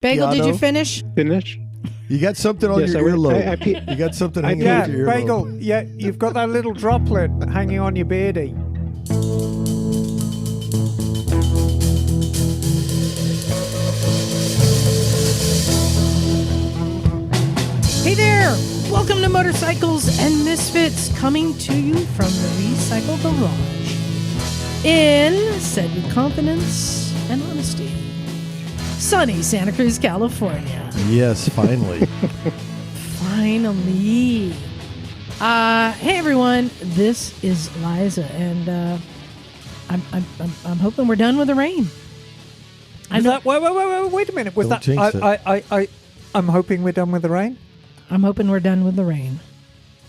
Bagel, did you finish? You got something on your earlobe. You got something hanging on your earlobe. Bagel, yeah, you've got that little droplet hanging on your beardy. Hey there! Welcome to Motorcycles and Misfits, coming to you from the Recycle Garage. In, said with confidence and honesty, sunny Santa Cruz, California. Yes, finally. Finally. Hey everyone, this is Liza, and I'm hoping we're done with the rain. Wait a minute. Was Don't that jinx I'm hoping we're done with the rain? I'm hoping we're done with the rain.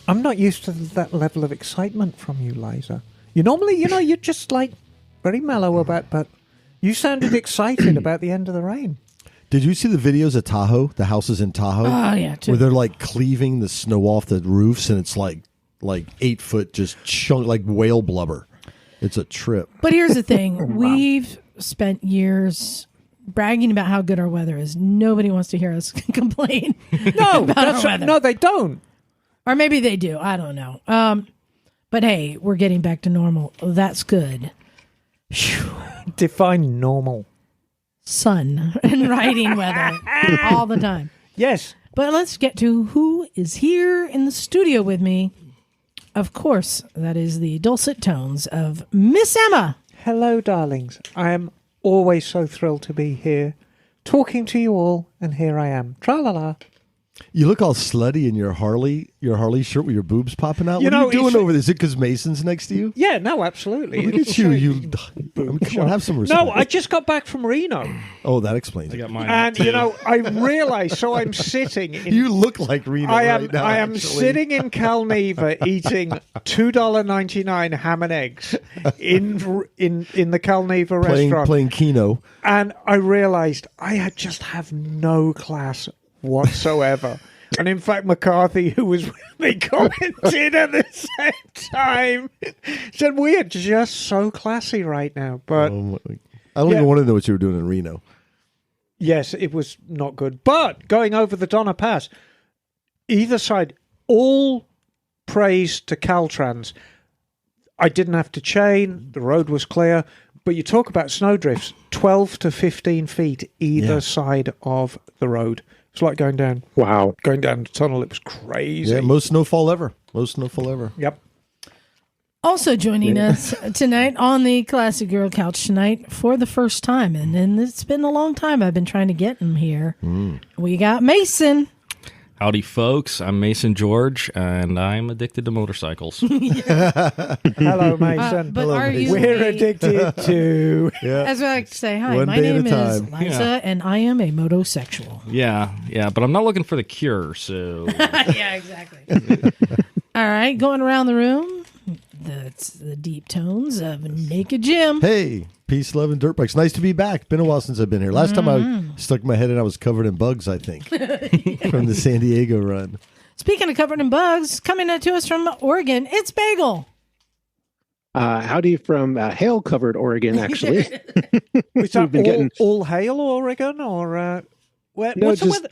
I'm not used to that level of excitement from you, Liza. You normally, you're just like very mellow about, but you sounded excited about the end of the rain. Did you see the videos of Tahoe, the houses in Tahoe? Oh, yeah. Where they're like cleaving the snow off the roofs, and it's like 8 foot just chunk, like whale blubber. It's a trip. But here's the thing. We've spent years bragging about how good our weather is. Nobody wants to hear us complain. No, about our weather. No, they don't. Or maybe they do. I don't know. But hey, we're getting back to normal. That's good. Whew. Define normal. Sun and riding weather all the time. Yes. But let's get to who is here in the studio with me. Of course, that is the dulcet tones of Miss Emma. Hello, darlings. I am always so thrilled to be here, talking to you all, and here I am. Tra-la-la. You look all slutty in your Harley shirt with your boobs popping out. What are you doing over there? Is it because Mason's next to you? Yeah, no, absolutely. Look at you. Come on, have some respect. No, I just got back from Reno. Oh, that explains it. I got mine. And, I realized, so I'm sitting in... You look like Reno right now, I am actually. sitting in Calneva eating $2.99 ham and eggs in the Calneva restaurant. Playing Keno. And I realized I just have no class whatsoever. And in fact, McCarthy, who was with me, commented at the same time, said, we are just so classy right now. But I don't even want to know what you were doing in Reno. Yes, it was not good. But going over the Donner Pass, either side, all praise to Caltrans. I didn't have to chain. The road was clear. But you talk about snowdrifts, 12 to 15 feet either side of the road. It's like going down. Wow. Going down the tunnel. It was crazy. Yeah, most snowfall ever. Yep. Also joining us tonight on the Classic Girl Couch tonight for the first time. And it's been a long time I've been trying to get him here. We got Mason. Howdy, folks. I'm Mason George, and I'm addicted to motorcycles. Hello, Mason. But Hello, are Mason. you We're addicted to... As I like to say, hi, One my day at a name is time. Liza, and I am a motosexual. yeah, but I'm not looking for the cure, so... Yeah, exactly. All right, going around the room, that's the deep tones of Naked Jim. Hey, peace, love, and dirt bikes. Nice to be back. Been a while since I've been here. Last time I stuck my head in, I was covered in bugs, I think, from the San Diego run. Speaking of covered in bugs, coming to us from Oregon, it's Bagel. Howdy from hail-covered Oregon, actually. Is that all hail, Oregon? Or what's the weather?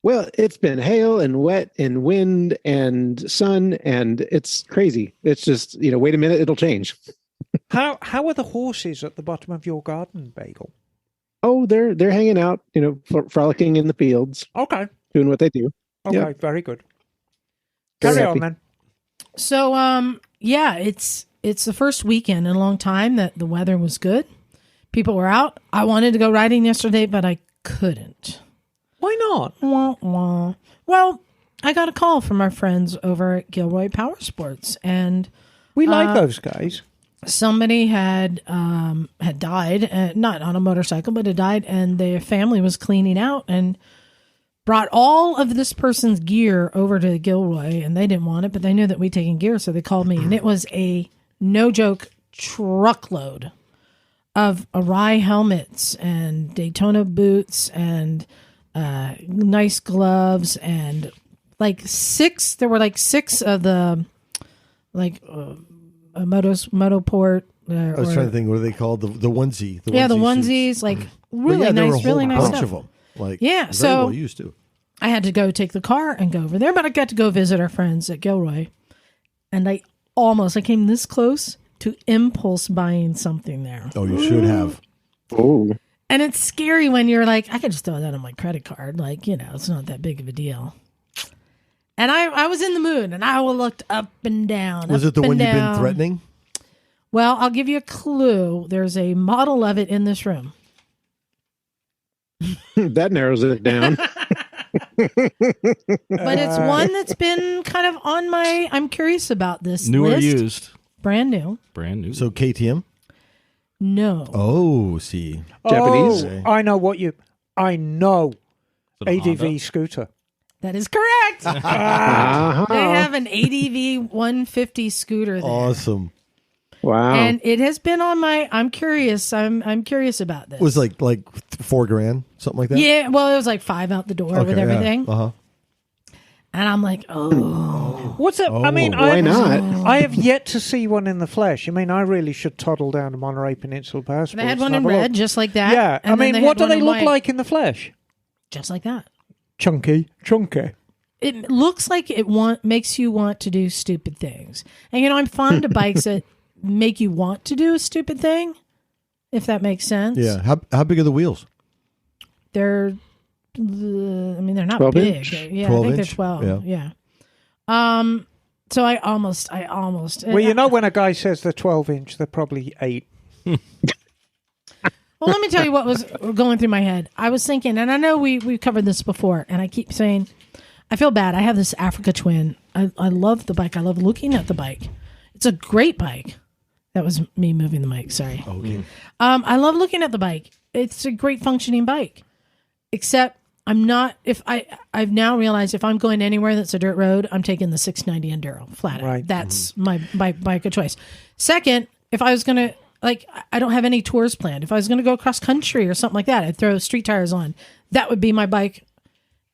Well, it's been hail and wet and wind and sun, and it's crazy. It's just, wait a minute, it'll change. How are the horses at the bottom of your garden, Bagel? Oh, they're hanging out, frolicking in the fields. Okay. Doing what they do. Okay, Yep. very good. Very Carry on, happy. man. So, it's the first weekend in a long time that the weather was good. People were out. I wanted to go riding yesterday, but I couldn't. Why not? Wah, wah. Well, I got a call from our friends over at Gilroy Power Sports, and We like those guys. somebody had died, not on a motorcycle, but had died, and their family was cleaning out and brought all of this person's gear over to Gilroy, and they didn't want it, but they knew that we'd taken gear, so they called me, and it was a no-joke truckload of Arai helmets and Daytona boots and nice gloves and there were six of the Motoport. I was trying to think, what are they called? The onesie. The onesies, really nice, really nice stuff. Bunch of them. Like, Yeah, very so- well used too. I had to go take the car and go over there, but I got to go visit our friends at Gilroy. And I came this close to impulse buying something there. Oh, you should have. Oh, And it's scary when you're like, I could just throw that on my credit card. Like, it's not that big of a deal. And I was in the mood, and I looked up and down. Was up it the and one you've been down. threatening? Well, I'll give you a clue. There's a model of it in this room. that narrows it down. But it's one that's been kind of on my, I'm curious about this New list. or used? Brand new. Brand new. So KTM? No. Oh, see. Japanese? Oh, I know. Is it a ADV Honda? scooter. That is correct. Uh-huh. They have an ADV 150 scooter there. Awesome. Wow. And it has been on my, I'm curious. I'm curious about this. It was like $4,000, something like that? Yeah, well, it was like 5 out the door with everything. Yeah. Uh-huh. And I'm like, oh. What's that? I mean, why not? I have yet to see one in the flesh. I mean, I really should toddle down to Monterey Peninsula Power Sports. They had one and in have a red, look. just like that. Yeah. and I then mean, they what had do one they in look white, like in the flesh? Just like that. Chunky. It looks like it makes you want to do stupid things. And, I'm fond of bikes that make you want to do a stupid thing, if that makes sense. Yeah. How big are the wheels? They're, they're not 12 big. inch? Yeah, 12 I think inch? they're 12. Yeah. Yeah. So I almost. Well, when a guy says they're 12-inch, they're probably 8. Well, let me tell you what was going through my head. I was thinking, and I know we covered this before, and I keep saying, I feel bad. I have this Africa Twin. I love the bike. I love looking at the bike. It's a great bike. That was me moving the mic. Sorry. Okay. I love looking at the bike. It's a great functioning bike. Except I'm not. I've now realized if I'm going anywhere that's a dirt road, I'm taking the 690 Enduro flat out. Right. That's my bike of choice. Second, if I was gonna I don't have any tours planned. If I was gonna go cross country or something like that, I'd throw street tires on. That would be my bike.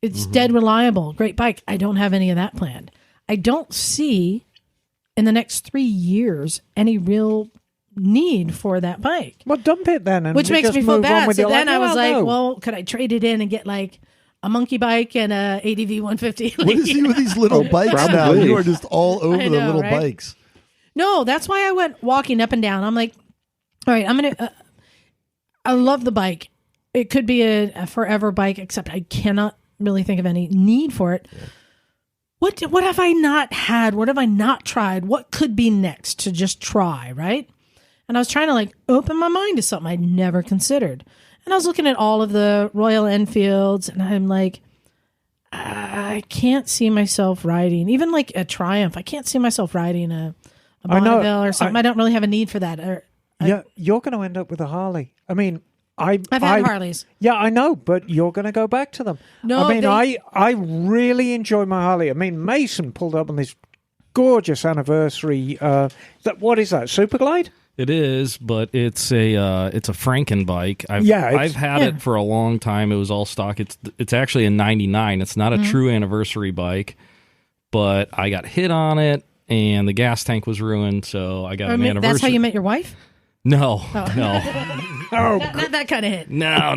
It's dead reliable, great bike. I don't have any of that planned. I don't see in the next 3 years any real need for that bike. Well, dump it then. And Which you makes just me feel move on bad. with So your then life. I was like, no. well, could I trade it in and get like a monkey bike and a ADV 150? What is he with these little bikes now? Probably. You are just all over I the know, little right? bikes. No, that's why I went walking up and down. I'm like, all right, I'm going to, I love the bike. It could be a forever bike, except I cannot really think of any need for it. Yeah. What have I not had? What have I not tried? What could be next to just try, right? And I was trying to open my mind to something I'd never considered. And I was looking at all of the Royal Enfields, and I'm like, I can't see myself riding, even like a Triumph. I can't see myself riding a Bonneville or something. I don't really have a need for that. Yeah, you're going to end up with a Harley. I mean, I've had Harleys. Yeah, I know, but you're going to go back to them. No, I mean, I really enjoy my Harley. I mean, Mason pulled up on this gorgeous anniversary. What is that? Superglide? It is, but it's a Franken bike. I've had it for a long time. It was all stock. It's actually a 99. It's not a true anniversary bike, but I got hit on it and the gas tank was ruined, so I got an anniversary. That's how you met your wife? No, no. Not that kind of hit. No.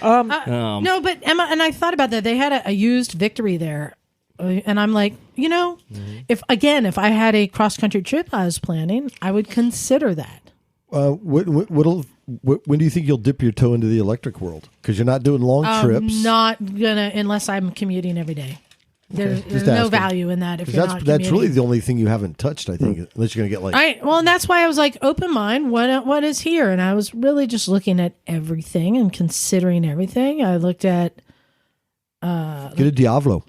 No, but Emma and I thought about that. They had a used Victory there. And I'm like, if I had a cross country trip I was planning, I would consider that. When do you think you'll dip your toe into the electric world? Because you're not doing long trips. Not gonna unless I'm commuting every day. There's Just no asking. value in that if you're not commuting. That's really the only thing you haven't touched, I think, unless you're going to get Right. Well, and that's why I was like, open mind. What is here? And I was really just looking at everything and considering everything. I looked at. get a Diavolo.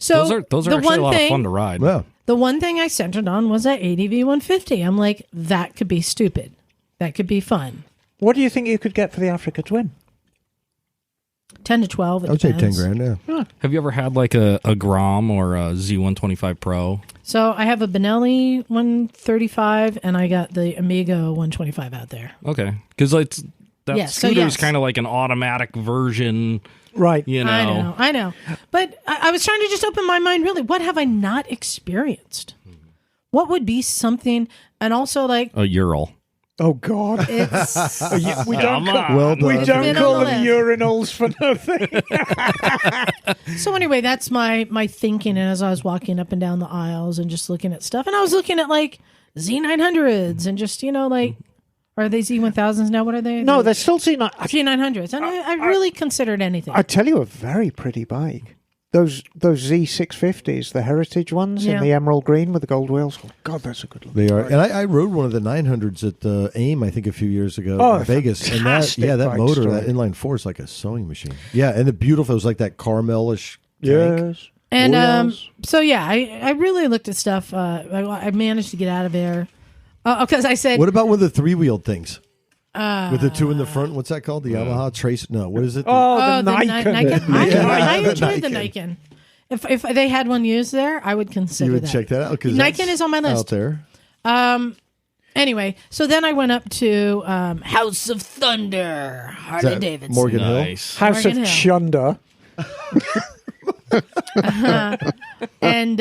So those are actually a lot of fun to ride. Yeah. The one thing I centered on was that ADV 150. I'm like, that could be stupid. That could be fun. What do you think you could get for the Africa Twin? 10 to 12. I would say 10 grand, yeah. Have you ever had like a Grom or a Z125 Pro? So I have a Benelli 135 and I got the Amigo 125 out there. Okay. Because that scooter is kind of like an automatic version. Right. I know. But I was trying to just open my mind, really. What have I not experienced? What would be something, and also like... A Ural. Oh God! It's We don't call, Well done. we don't Been call on them the urinals for nothing. so anyway, that's my thinking. And as I was walking up and down the aisles and just looking at stuff, and I was looking at like Z900s and just like, are they Z1000s now? What are they? No, they're still Z900s, and I really considered anything. I tell you, a very pretty bike. Those Z650s, the heritage ones in the emerald green with the gold wheels. Oh, God, that's a good look. They are, and I rode one of the 900s at the AIM, I think, a few years ago in Vegas, and that motor, that inline four, is like a sewing machine. Yeah, and the beautiful, it was like that caramelish. Yes. And so yeah, I really looked at stuff. I managed to get out of there because I said, "What about one of the three-wheeled things with the two in the front? What's that called? The Yamaha Trace? No, what is it? The Nikon. I enjoyed the Nikon. If they had one used there, I would consider you would that. check that out because Nikon is on my list out there. Anyway, so then I went up to House of Thunder, Harley Davidson, Morgan Nice. Hill, House of Chunder. and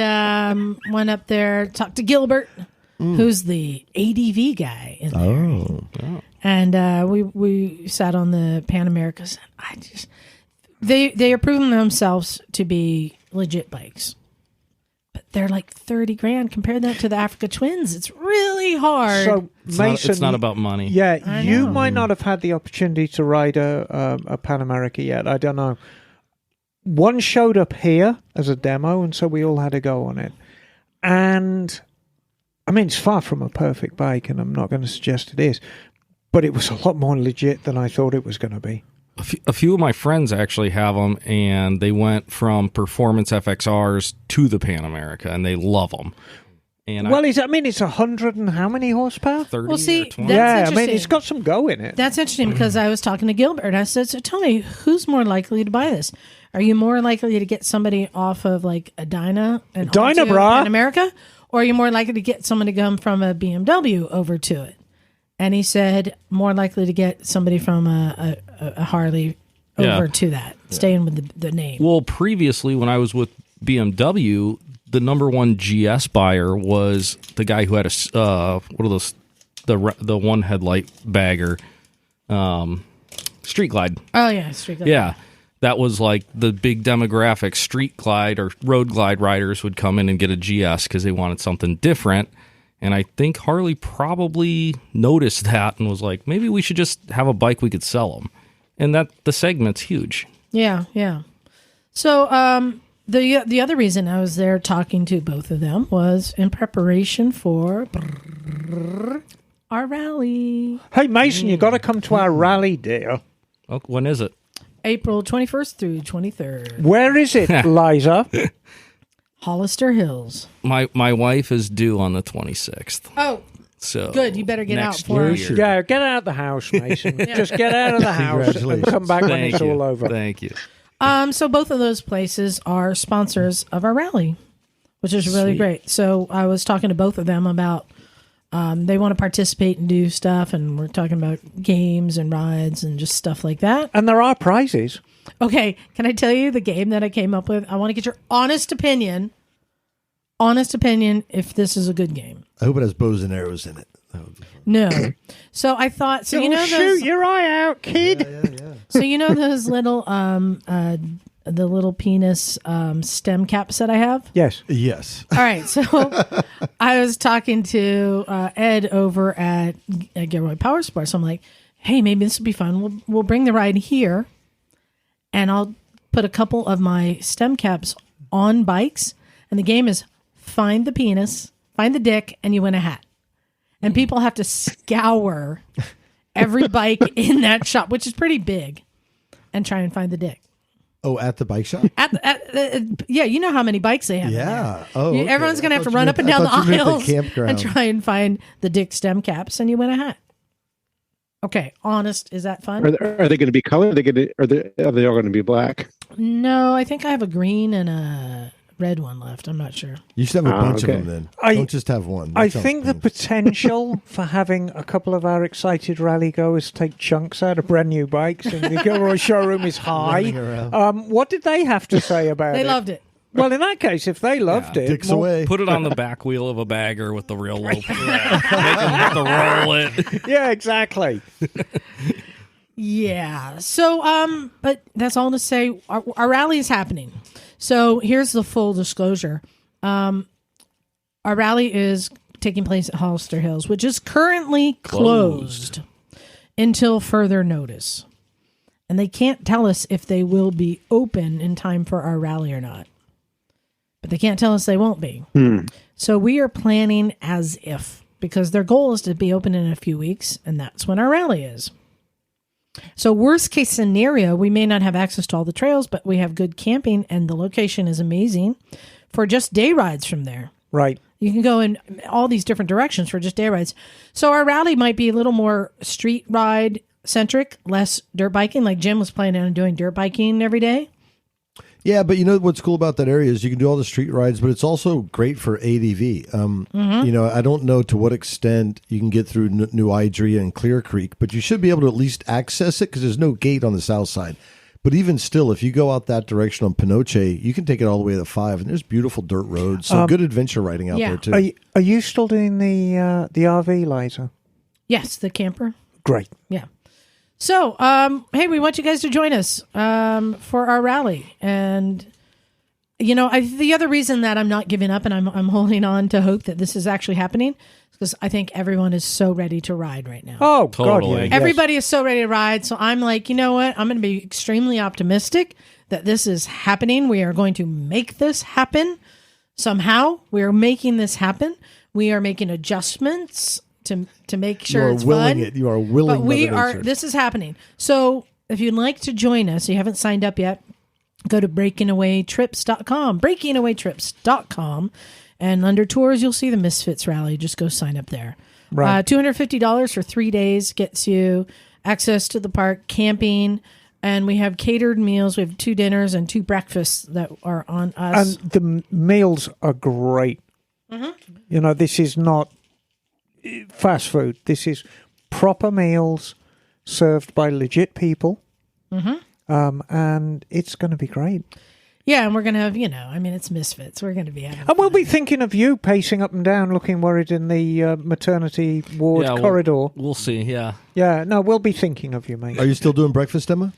went up there, talked to Gilbert, who's the ADV guy in there. And we sat on the Pan Americas. They are proving themselves to be legit bikes, but they're like $30,000. Compare that to the Africa Twins. It's really hard. So Mason, it's not about money. Yeah, you might not have had the opportunity to ride a Pan America yet. I don't know. One showed up here as a demo, and so we all had to go on it. And I mean, it's far from a perfect bike, and I'm not going to suggest it is, but it was a lot more legit than I thought it was going to be. A few of my friends actually have them, and they went from performance FXRs to the Pan America, and they love them. And it's 100 and how many horsepower? 30 Well, see, or 20. that's interesting. it's got some go in it. That's interesting because I was talking to Gilbert. I said, so tell me, who's more likely to buy this? Are you more likely to get somebody off of like a Dyna and onto brah. Pan America? Or are you more likely to get someone to come from a BMW over to it? And he said, more likely to get somebody from a Harley over to that, staying with the name. Well, previously when I was with BMW, the number one GS buyer was the guy who had a what are those, the one headlight bagger, Street Glide. Oh yeah, Street Glide. Yeah, that was like the big demographic. Street Glide or Road Glide riders would come in and get a GS because they wanted something different. And I think Harley probably noticed that and was like, maybe we should just have a bike we could sell them. And that the segment's huge. Yeah. So the other reason I was there talking to both of them was in preparation for our rally. Hey, Mason, you got to come to our rally, dear. Oh, when is it? April 21st through 23rd. Where is it, Liza? Hollister Hills. My wife is due on the 26th. Oh, so good. You better get out for year. her. Yeah, get out of the house, Mason. Just get out of the house and come back when it's all over. Thank you. So both of those places are sponsors of our rally, which is really great. So I was talking to both of them about they want to participate and do stuff, and we're talking about games and rides and just stuff like that. And there are prizes. Okay, can I tell you the game that I came up with? I want to get your honest opinion. Honest opinion if this is a good game. I hope it has bows and arrows in it. That would be fun. No. So I thought, so you know those, shoot your eye out, kid. Yeah. so you know those little the little penis stem caps that I have? Yes. All right, so I was talking to Ed over at Gilroy Power Sports. I'm like, hey, maybe this would be fun. We'll bring the ride here, and I'll put a couple of my stem caps on bikes, and the game is find the penis, find the dick, and you win a hat. And people have to scour every bike in that shop, which is pretty big, and try and find the dick. Oh, at the bike shop? Yeah, you know how many bikes they have. Yeah. Oh, okay. Everyone's going to have to run up and down the aisles and try and find the dick stem caps, and you win a hat. Okay, honest, is that fun? Are they going to be colored? Are they all going to be black? No, I think I have a green and a red one left. I'm not sure. You should have a bunch of them then. Don't just have one. I think the potential for having a couple of our excited rally goers take chunks out of brand new bikes in the Gilroy showroom is high. What did they have to say about it? They loved it. Well, in that case, if they loved it, dicks away. Put it on the back wheel of a bagger with the real rope. Make them have to roll it. Yeah, exactly. Yeah. So, but that's all to say. Our rally is happening. So here's the full disclosure. Our rally is taking place at Hollister Hills, which is currently closed until further notice. And they can't tell us if they will be open in time for our rally or not. But they can't tell us they won't be. So we are planning as if, because their goal is to be open in a few weeks, and that's when our rally is. So worst case scenario, we may not have access to all the trails, but we have good camping, and the location is amazing for just day rides from there. Right. You can go in all these different directions for just day rides. So our rally might be a little more street ride centric, less dirt biking. Like Jim was planning on doing dirt biking every day. Yeah, but you know what's cool about that area is you can do all the street rides, but it's also great for ADV. You know, I don't know to what extent you can get through New Idria and Clear Creek, but you should be able to at least access it because there's no gate on the south side. But even still, if you go out that direction on Pinoche, you can take it all the way to 5, and there's beautiful dirt roads. So good adventure riding out there, too. Are you still doing the RV, Liza? Yes, the camper. Great. Yeah. So, hey, we want you guys to join us for our rally. And, you know, the other reason that I'm not giving up and I'm holding on to hope that this is actually happening is because I think everyone is so ready to ride right now. Oh, totally. God, yeah. Everybody is so ready to ride. So I'm like, you know what? I'm going to be extremely optimistic that this is happening. We are going to make this happen somehow. We are making this happen. We are making adjustments to make sure it's fun. You are willing. But we are. This is happening. So if you'd like to join us, you haven't signed up yet, go to breakingawaytrips.com. Breakingawaytrips.com, and under tours you'll see the Misfits Rally. Just go sign up there. Right. $250 for 3 days gets you access to the park, camping, and we have catered meals. We have 2 dinners and 2 breakfasts that are on us. And the meals are great. You know, this is not fast food. This is proper meals served by legit people. And it's going to be great. Yeah, and we're going to have, you know, I mean, it's Misfits. We're going to be having And we'll be thinking of you pacing up and down, looking worried in the maternity ward corridor. We'll see, yeah. Yeah, no, we'll be thinking of you, mate. Are you still doing breakfast, Emma?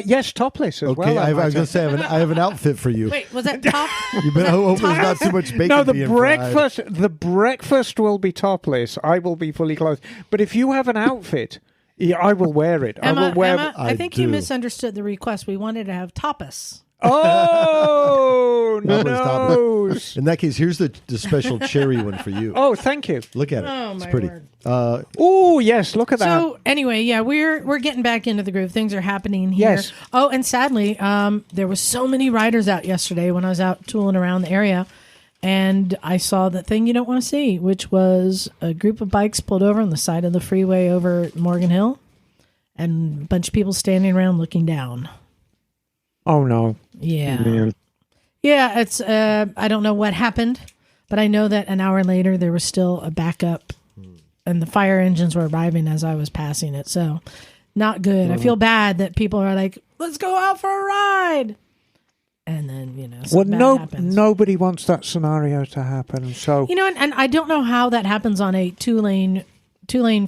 Yes, topless as well. Okay, I was going to say, I have an outfit for you. Wait, was that top? You better hope there's not too much bacon No, being fried. the breakfast will be topless. I will be fully clothed. But if you have an outfit, I will wear it. Emma, Emma, I think you misunderstood the request. We wanted to have tapas. Oh, no. In that case, here's the special cherry one for you. Oh, thank you. Look at it. Oh, it's my pretty. word. Oh, yes, look at that. So anyway, yeah, we're getting back into the groove. Things are happening here. Yes. Oh, and sadly, there was so many riders out yesterday when I was out tooling around the area, and I saw the thing you don't want to see, which was a group of bikes pulled over on the side of the freeway over at Morgan Hill, and a bunch of people standing around looking down. Oh, no. Yeah. Man. Yeah, it's I don't know what happened, but I know that an hour later there was still a backup and the fire engines were arriving as I was passing it. So not good. I feel bad that people are like, let's go out for a ride. And then, you know, happens. Nobody wants that scenario to happen. So, you know, and I don't know how that happens on a two-lane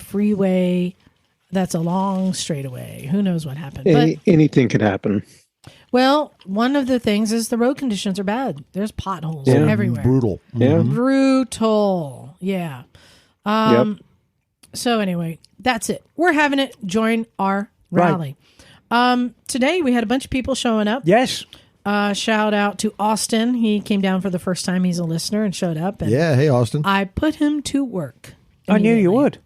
freeway that's a long straightaway. Who knows what happened? Anything could happen. Well, one of the things is the road conditions are bad. There's potholes everywhere. Brutal. Yeah. Brutal. Yeah. So anyway, that's it. We're having it. Join our rally. Right. Today we had a bunch of people showing up. yes. Shout out to Austin. He came down for the first time. He's a listener and showed up. And Yeah. Hey, Austin. I put him to work. I knew you would.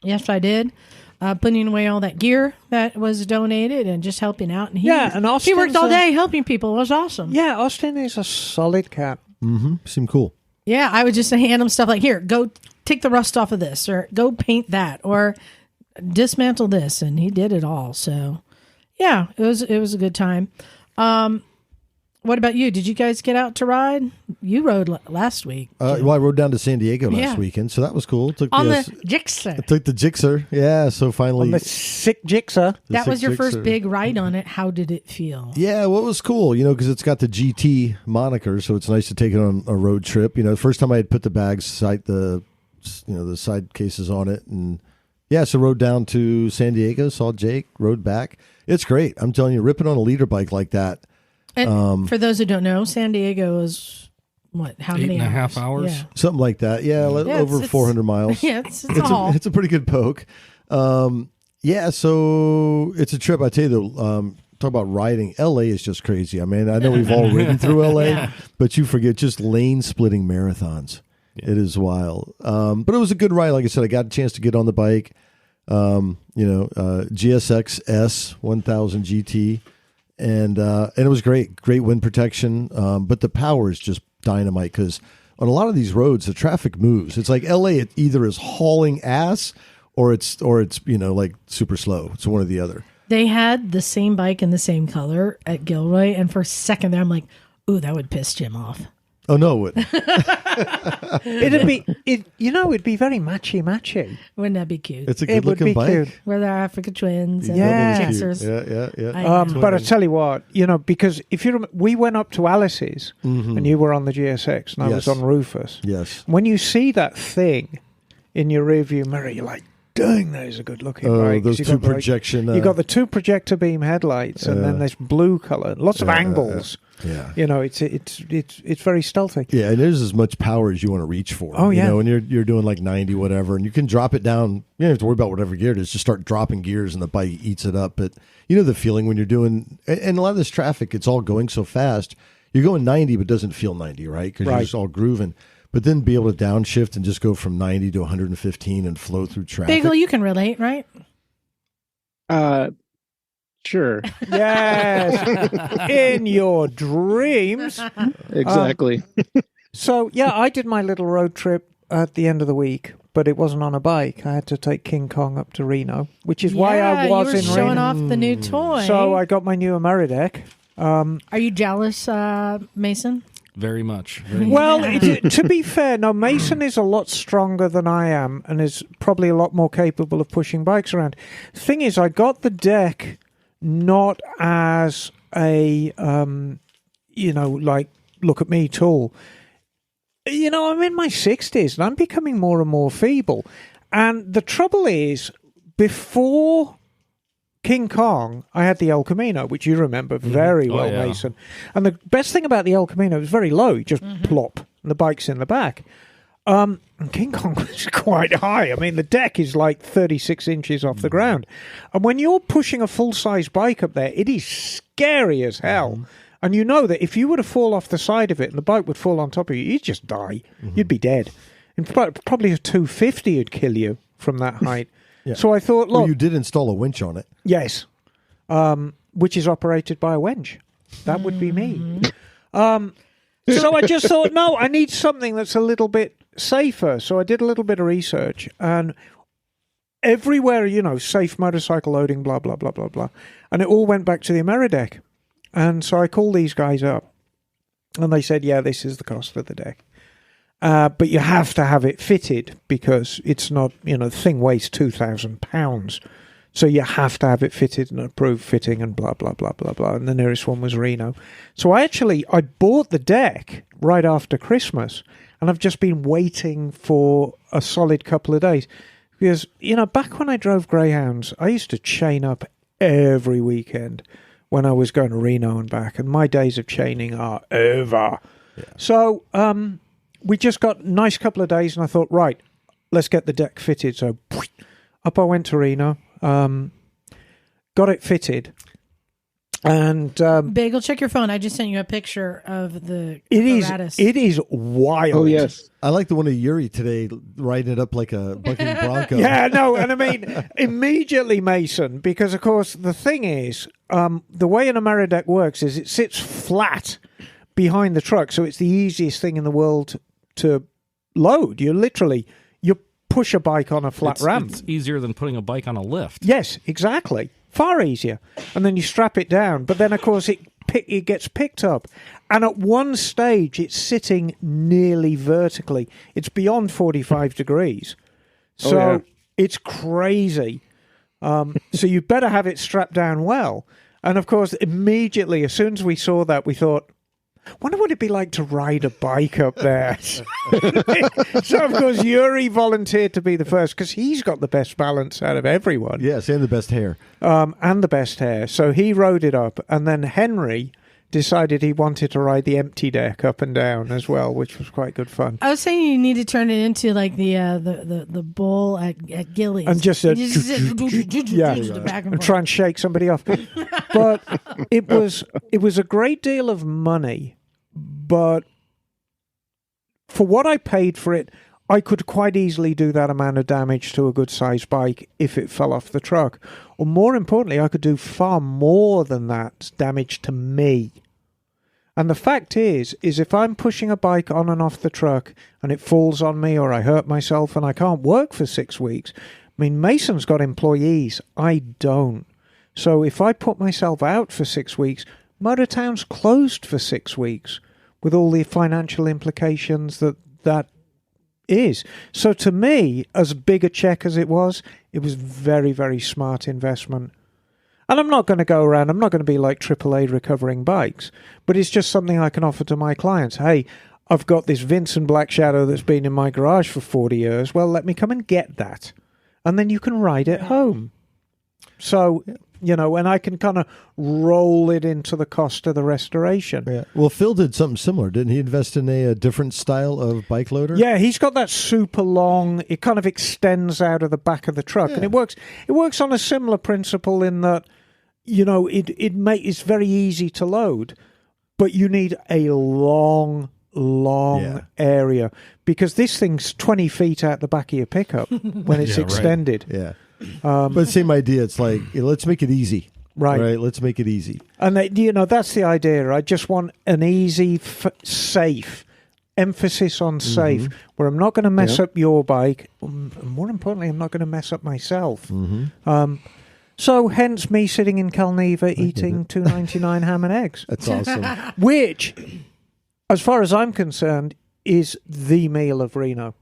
Yes, I did. Putting away all that gear that was donated and just helping out. And he worked all day helping people. It was awesome. Yeah, Austin is a solid cat. Mm-hmm. Seemed cool. Yeah, I would just hand him stuff like, here, go take the rust off of this, or go paint that, or dismantle this, and he did it all. So, yeah, it was a good time. What about you? Did you guys get out to ride? You rode last week. Well, I rode down to San Diego last weekend, so that was cool. On the Gixxer. I took the Gixxer. Yeah, so finally. On the sick Gixxer. That was your first big ride on it. How did it feel? Yeah, well, it was cool, because it's got the GT moniker, so it's nice to take it on a road trip. The first time I had put the side cases on it, and so rode down to San Diego, saw Jake, rode back. It's great. I'm telling you, ripping on a leader bike like that. And for those who don't know, San Diego is what? How many hours? 8.5 hours? Yeah. Something like that. Yeah, over 400 miles. Yeah, it's a haul. It's a pretty good poke. So it's a trip. I tell you, talk about riding. LA is just crazy. I mean, I know we've all ridden through LA, but you forget just lane splitting marathons. Yeah. It is wild. But it was a good ride. Like I said, I got a chance to get on the bike. GSX S 1000 GT. And it was great wind protection. But the power is just dynamite because on a lot of these roads, the traffic moves. It's like LA, it either is hauling ass or it's like super slow. It's one or the other. They had the same bike in the same color at Gilroy. And for a second there, I'm like, ooh, that would piss Jim off. Oh, no, it wouldn't. It'd be very matchy. Wouldn't that be cute? It's a good looking bike. Cute. We're the Africa twins and Gixxers. Yeah. But I tell you what, because if you remember, we went up to Alice's and you were on the GSX and I was on Rufus. Yes. When you see that thing in your rearview mirror, you're like, dang, that is a good looking bike. Those two projection. You got the two projector beam headlights and then this blue color, lots of angles. Yeah, it's very stealthy. Yeah, and there's as much power as you want to reach for. Oh yeah, and you're doing like 90 whatever, and you can drop it down. You don't have to worry about whatever gear it is. Just start dropping gears, and the bike eats it up. But the feeling when you're doing, and a lot of this traffic, it's all going so fast. You're going 90, but doesn't feel 90, right? Because you're just all grooving. But then be able to downshift and just go from 90 to 115 and flow through traffic. Bagel, you can relate, right? Sure. Yes. In your dreams. Exactly. So, I did my little road trip at the end of the week, but it wasn't on a bike. I had to take King Kong up to Reno, which is why I was in Reno. Showing off the new toy. So I got my new Amerideck. Are you jealous, Mason? Very much. Well, to be fair, no, Mason is a lot stronger than I am and is probably a lot more capable of pushing bikes around. The thing is, I got the deck not as a, look at me tool. I'm in my 60s and I'm becoming more and more feeble. And the trouble is, before King Kong, I had the El Camino, which you remember very well, Mason. And the best thing about the El Camino was very low. You just plop, and the bike's in the back. And King Kong was quite high. I mean, the deck is like 36 inches off the ground. And when you're pushing a full-size bike up there, it is scary as hell. And you know that if you were to fall off the side of it and the bike would fall on top of you, you'd just die. You'd be dead. In fact, probably a 250 would kill you from that height. Yeah. So I thought, look... Well, you did install a winch on it. Yes. Which is operated by a wench. That would be me. So I just thought, no, I need something that's a little bit safer. So I did a little bit of research. And everywhere, safe motorcycle loading, blah, blah, blah, blah, blah. And it all went back to the Amerideck. And so I called these guys up. And they said, yeah, this is the cost of the deck. But you have to have it fitted because it's not, the thing weighs 2,000 pounds. So you have to have it fitted and approved fitting and blah, blah, blah, blah, blah. And the nearest one was Reno. So I bought the deck right after Christmas and I've just been waiting for a solid couple of days. Because, back when I drove Greyhounds, I used to chain up every weekend when I was going to Reno and back. And my days of chaining are over. Yeah. So, we just got a nice couple of days and I thought, right, let's get the deck fitted. So up I went to Reno, got it fitted. And Bagel, check your phone. I just sent you a picture of the apparatus. It is wild. Oh, yes. I like the one of Yuri today, riding it up like a bucking bronco. Yeah, no, and I mean, immediately, Mason, because, of course, the thing is, the way an Amerideck works is it sits flat behind the truck, so it's the easiest thing in the world to load. You push a bike on a flat ramp. It's easier than putting a bike on a lift. Yes, exactly. Far easier. And then you strap it down. But then, of course, it gets picked up, and at one stage it's sitting nearly vertically. It's beyond 45 degrees, so it's crazy. So you better have it strapped down well. And of course, immediately as soon as we saw that, we thought, wonder what it'd be like to ride a bike up there. So, of course, Yuri volunteered to be the first because he's got the best balance out of everyone. Yes, and the best hair. And the best hair. So he rode it up. And then Henry decided he wanted to ride the empty deck up and down as well, which was quite good fun. I was saying you need to turn it into like the bull at Gillies. And just back and try and shake somebody off. But it was a great deal of money, but for what I paid for it, I could quite easily do that amount of damage to a good-sized bike if it fell off the truck. Or more importantly, I could do far more than that damage to me. And the fact is if I'm pushing a bike on and off the truck and it falls on me or I hurt myself and I can't work for 6 weeks, I mean, Mason's got employees. I don't. So if I put myself out for 6 weeks, Motortown's closed for 6 weeks with all the financial implications that is. So to me, as big a check as it was very, very smart investment. And I'm not going to go around, I'm not going to be like AAA recovering bikes, but it's just something I can offer to my clients. Hey, I've got this Vincent Black Shadow that's been in my garage for 40 years. Well, let me come and get that. And then you can ride it home. So, and I can kind of roll it into the cost of the restoration. Yeah. Well, Phil did something similar, didn't he? Invest in a different style of bike loader? Yeah, he's got that super long, it kind of extends out of the back of the truck. Yeah. And it works on a similar principle in that, it's very easy to load, but you need a long area because this thing's 20 feet out the back of your pickup when it's extended. Right. Yeah. But same idea. It's like, let's make it easy. Right. Let's make it easy. And that's the idea. I just want an easy, safe, emphasis on safe, where I'm not going to mess up your bike. More importantly, I'm not going to mess up myself. So hence me sitting in Calneva eating $2.99 ham and eggs. That's awesome. Which, as far as I'm concerned, is the meal of Reno.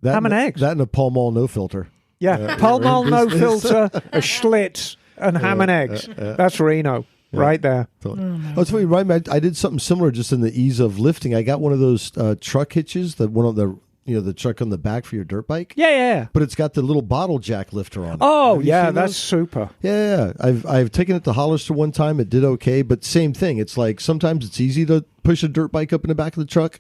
Ham and eggs. That and a Pall Mall no filter. Yeah, Pall Mall no filter, a Schlitz, and ham and eggs. That's Reno, right there. Totally. Oh, it's funny, right? I did something similar just in the ease of lifting. I got one of those truck hitches, the truck on the back for your dirt bike. Yeah. But it's got the little bottle jack lifter on it. Oh, yeah, that's super. Yeah. I've taken it to Hollister one time. It did okay, but same thing. It's like sometimes it's easy to push a dirt bike up in the back of the truck.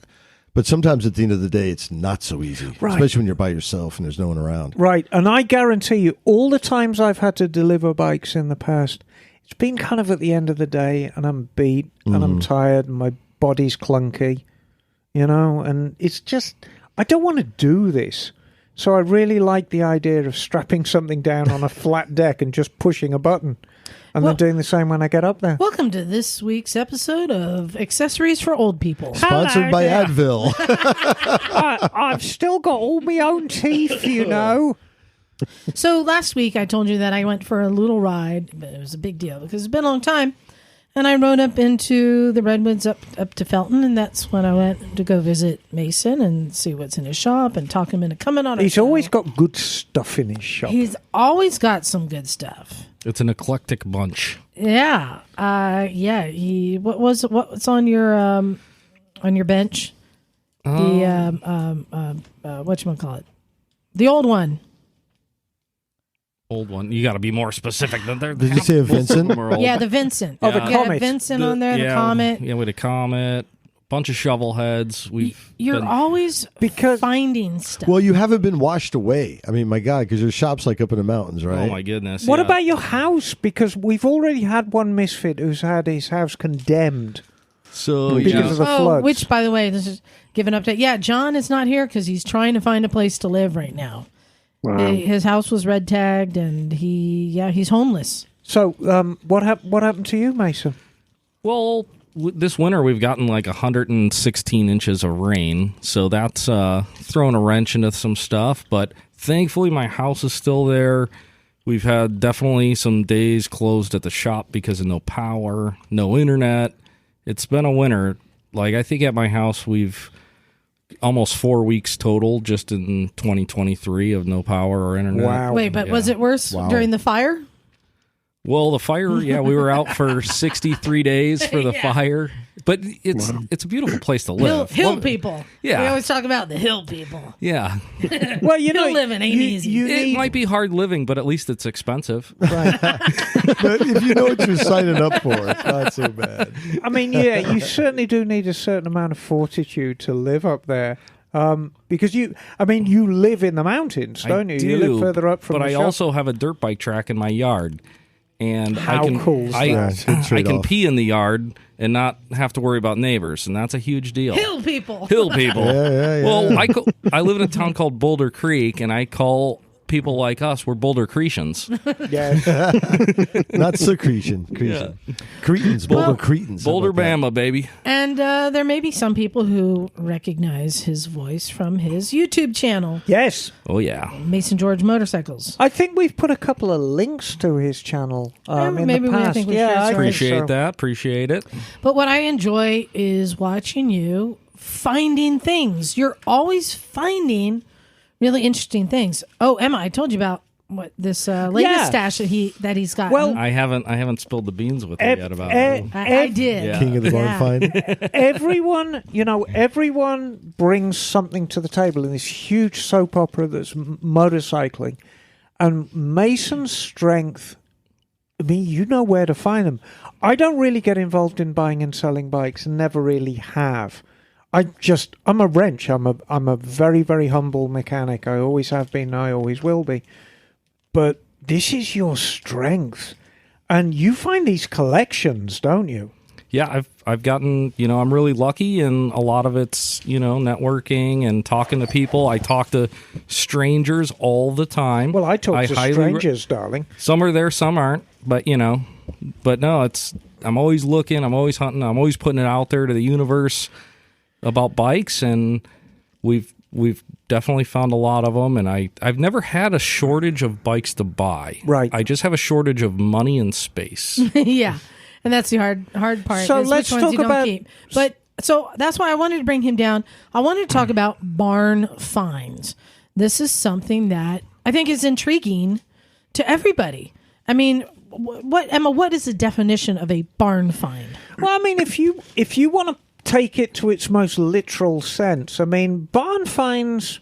But sometimes at the end of the day, it's not so easy, especially when you're by yourself and there's no one around. Right, and I guarantee you, all the times I've had to deliver bikes in the past, it's been kind of at the end of the day, and I'm beat, and I'm tired, and my body's clunky, and it's just, I don't want to do this. So I really like the idea of strapping something down on a flat deck and just pushing a button. And then doing the same when I get up there. Welcome to this week's episode of Accessories for Old People. Sponsored by Advil. I've still got all my own teeth, So last week I told you that I went for a little ride, but it was a big deal because it's been a long time. And I rode up into the Redwoods up to Felton, and that's when I went to go visit Mason and see what's in his shop and talk him into coming on. He's always got good stuff in his shop. He's always got some good stuff. It's an eclectic bunch. Yeah. What's on your bench? Whatchamacallit? The old one. Old one. You got to be more specific than there. Did you say a Vincent? Yeah, the Vincent. Oh, the Comet. Vincent on there, the Comet. Yeah, with a Comet. Bunch of shovel heads. You're always finding stuff. Well, you haven't been washed away. I mean, my God, because your shop's like up in the mountains, right? Oh, my goodness. What about your house? Because we've already had one misfit who's had his house condemned. Because of the floods. Which, by the way, this is give an update. Yeah, John is not here because he's trying to find a place to live right now. Wow. His house was red tagged, and he's homeless. So, what happened to you, Mason? Well, this winter we've gotten like 116 inches of rain, so that's thrown a wrench into some stuff. But thankfully, my house is still there. We've had definitely some days closed at the shop because of no power, no internet. It's been a winter. Like, I think at my house we've almost 4 weeks total just in 2023 of no power or internet. Wow. Wait, but was it worse during the fire? Well, the fire, we were out for 63 days for the fire. But it's a beautiful place to live. Hill people. Yeah. We always talk about the hill people. Yeah. Well, Hill living ain't easy. It might be hard living, but at least it's expensive. Right. But if you know what you're signing up for, it's not so bad. I mean, you certainly do need a certain amount of fortitude to live up there. Because you live in the mountains, don't you? You live further up from the shop. But I also have a dirt bike track in my yard. And How cool is that? I can pee in the yard and not have to worry about neighbors, and that's a huge deal. Hill people. Yeah. Well, I live in a town called Boulder Creek, and I call people like us, we're Boulder Cretans. Yes. Not secretion. Cretan. Cretans. Boulder Cretans. Boulder Bama, baby. And there may be some people who recognize his voice from his YouTube channel. Yes. Oh, yeah. Mason George Motorcycles. I think we've put a couple of links to his channel in maybe the past. I think Appreciate that. Appreciate it. But what I enjoy is watching you finding things. You're always finding really interesting things. Oh, Emma, I told you about what this latest stash that he's got. Well, I haven't spilled the beans with you yet about it. I did. Yeah. King of the barn find. Everyone brings something to the table in this huge soap opera that's motorcycling. And Mason's strength, I mean, you know where to find them. I don't really get involved in buying and selling bikes, and never really have. I'm a wrench. I'm a very, very humble mechanic. I always have been. I always will be. But this is your strength, and you find these collections, don't you? Yeah, I've gotten, I'm really lucky, and a lot of it's, networking and talking to people. I talk to strangers all the time. Well, I talk to strangers, darling. Some are there, some aren't, but no, I'm always looking, I'm always hunting, I'm always putting it out there to the universe about bikes, and we've definitely found a lot of them, and I've never had a shortage of bikes to buy. Right. I just have a shortage of money and space. Yeah. And that's the hard part. So which let's ones talk you don't about... keep. But so that's why I wanted to bring him down. I wanted to talk about barn finds. This is something that I think is intriguing to everybody. I mean, Emma, what is the definition of a barn find? Well, I mean, if you want to take it to its most literal sense, I mean, barn finds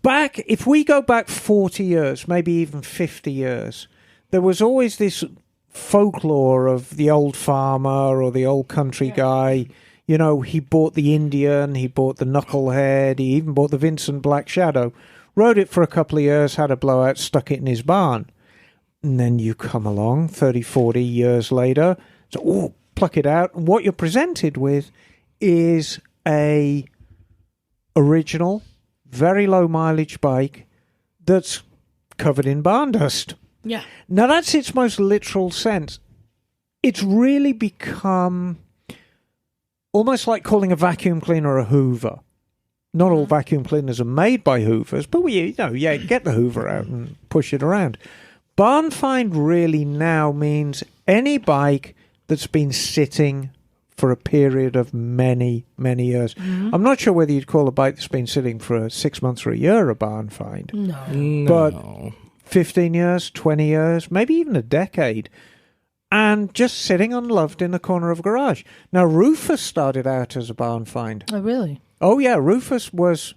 if we go back 40 years, maybe even 50 years, there was always this folklore of the old farmer or the old country guy. He bought the Indian, he bought the knucklehead, he even bought the Vincent Black Shadow, rode it for a couple of years, had a blowout, stuck it in his barn. And then you come along 30, 40 years later, so, pluck it out, and what you're presented with is a original, very low mileage bike that's covered in barn dust. Yeah. Now, that's its most literal sense. It's really become almost like calling a vacuum cleaner a Hoover. Not all vacuum cleaners are made by Hoovers, but get the Hoover out and push it around. Barn find really now means any bike that's been sitting for a period of many, many years. Mm-hmm. I'm not sure whether you'd call a bike that's been sitting for 6 months or a year a barn find. No. But 15 years, 20 years, maybe even a decade, and just sitting unloved in the corner of a garage. Now, Rufus started out as a barn find. Oh, really? Oh, yeah. Rufus was...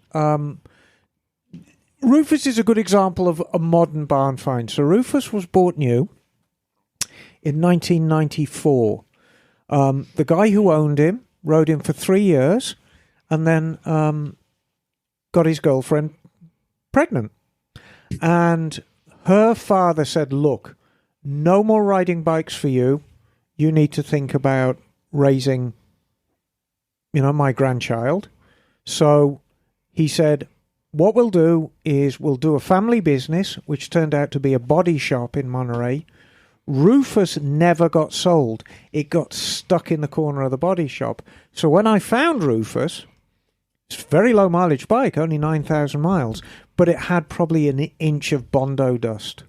Rufus is a good example of a modern barn find. So Rufus was bought new in 1994. The guy who owned him rode him for 3 years and then got his girlfriend pregnant. And her father said, look, no more riding bikes for you. You need to think about raising, my grandchild. So he said, what we'll do is we'll do a family business, which turned out to be a body shop in Monterey. Rufus never got sold. It got stuck in the corner of the body shop. So when I found Rufus, It's a very low mileage bike, only 9,000 miles, but it had probably an inch of Bondo dust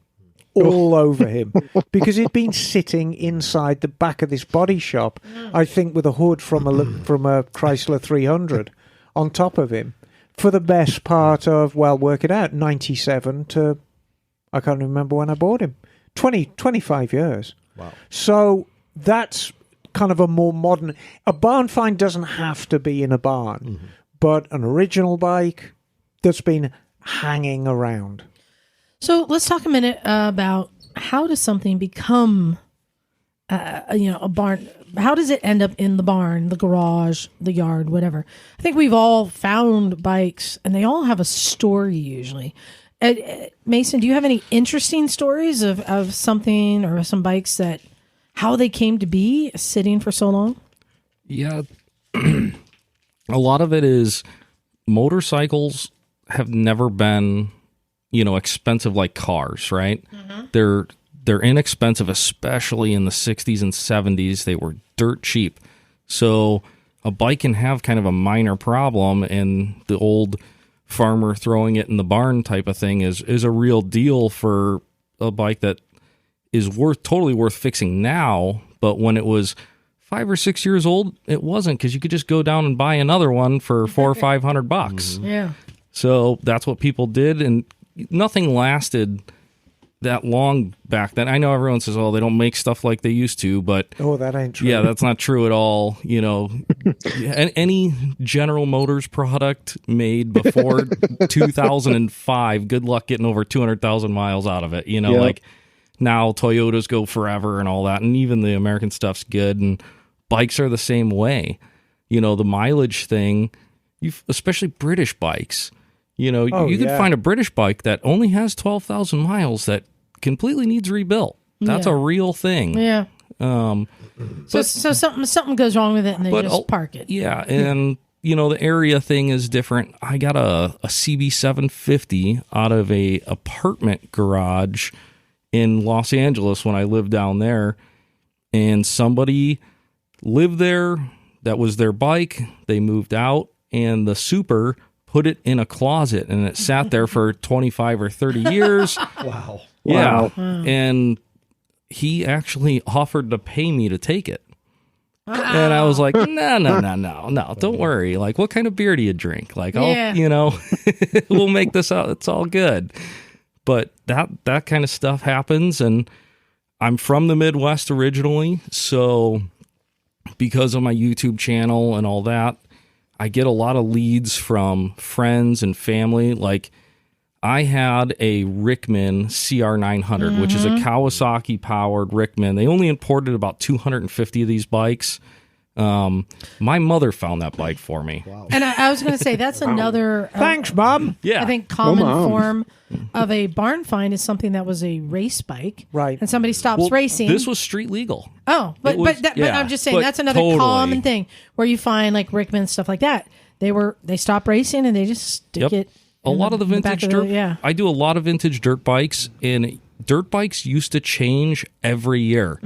all over him because he'd been sitting inside the back of this body shop, I think with a hood from a Chrysler 300 on top of him for the best part of, well, work it out, 97 to, I can't remember when I bought him, 25 years. Wow. So that's kind of a more modern, a barn find doesn't have to be in a barn, but an original bike that's been hanging around. So let's talk a minute about how does something become, a barn? How does it end up in the barn, the garage, the yard, whatever? I think we've all found bikes, and they all have a story usually. Mason, do you have any interesting stories of something or some bikes that how they came to be sitting for so long? Yeah, a lot of it is motorcycles have never been, expensive like cars, right? They're inexpensive, especially in the 60s and 70s. They were dirt cheap. So a bike can have kind of a minor problem, and the old farmer throwing it in the barn type of thing is a real deal for a bike that is totally worth fixing now. But when it was 5 or 6 years old, it wasn't, because you could just go down and buy another one for $400 or $500. Yeah. So that's what people did, and nothing lasted that long back then. I know everyone says, "Oh, they don't make stuff like they used to," but that ain't true. Yeah, that's not true at all. Any General Motors product made before 2005, good luck getting over 200,000 miles out of it. Like now Toyotas go forever and all that, and even the American stuff's good, and bikes are the same way. The mileage thing, especially British bikes. You could find a British bike that only has 12,000 miles that completely needs rebuilt. That's a real thing. Yeah. So something goes wrong with it, and they just park it. Yeah, and the area thing is different. I got a CB750 out of a apartment garage in Los Angeles when I lived down there, and somebody lived there. That was their bike. They moved out, and the super put it in a closet, and it sat there for 25 or 30 years. Wow. Yeah. Wow. And he actually offered to pay me to take it. Wow. And I was like, no, don't worry. Like, what kind of beer do you drink? Like, we'll make this out. It's all good. But that kind of stuff happens, and I'm from the Midwest originally, so because of my YouTube channel and all that, I get a lot of leads from friends and family. Like, I had a Rickman CR900, which is a Kawasaki-powered Rickman. They only imported about 250 of these bikes. My mother found that bike for me. Wow. And I was going to say, that's another... Thanks, Mom. Yeah. I think common form of a barn find is something that was a race bike. Right. And somebody stops racing. This was street legal. Oh, but I'm just saying, that's another common thing where you find like Rickman stuff like that. They stop racing and they just stick it. A lot of the vintage dirt. I do a lot of vintage dirt bikes, and dirt bikes used to change every year.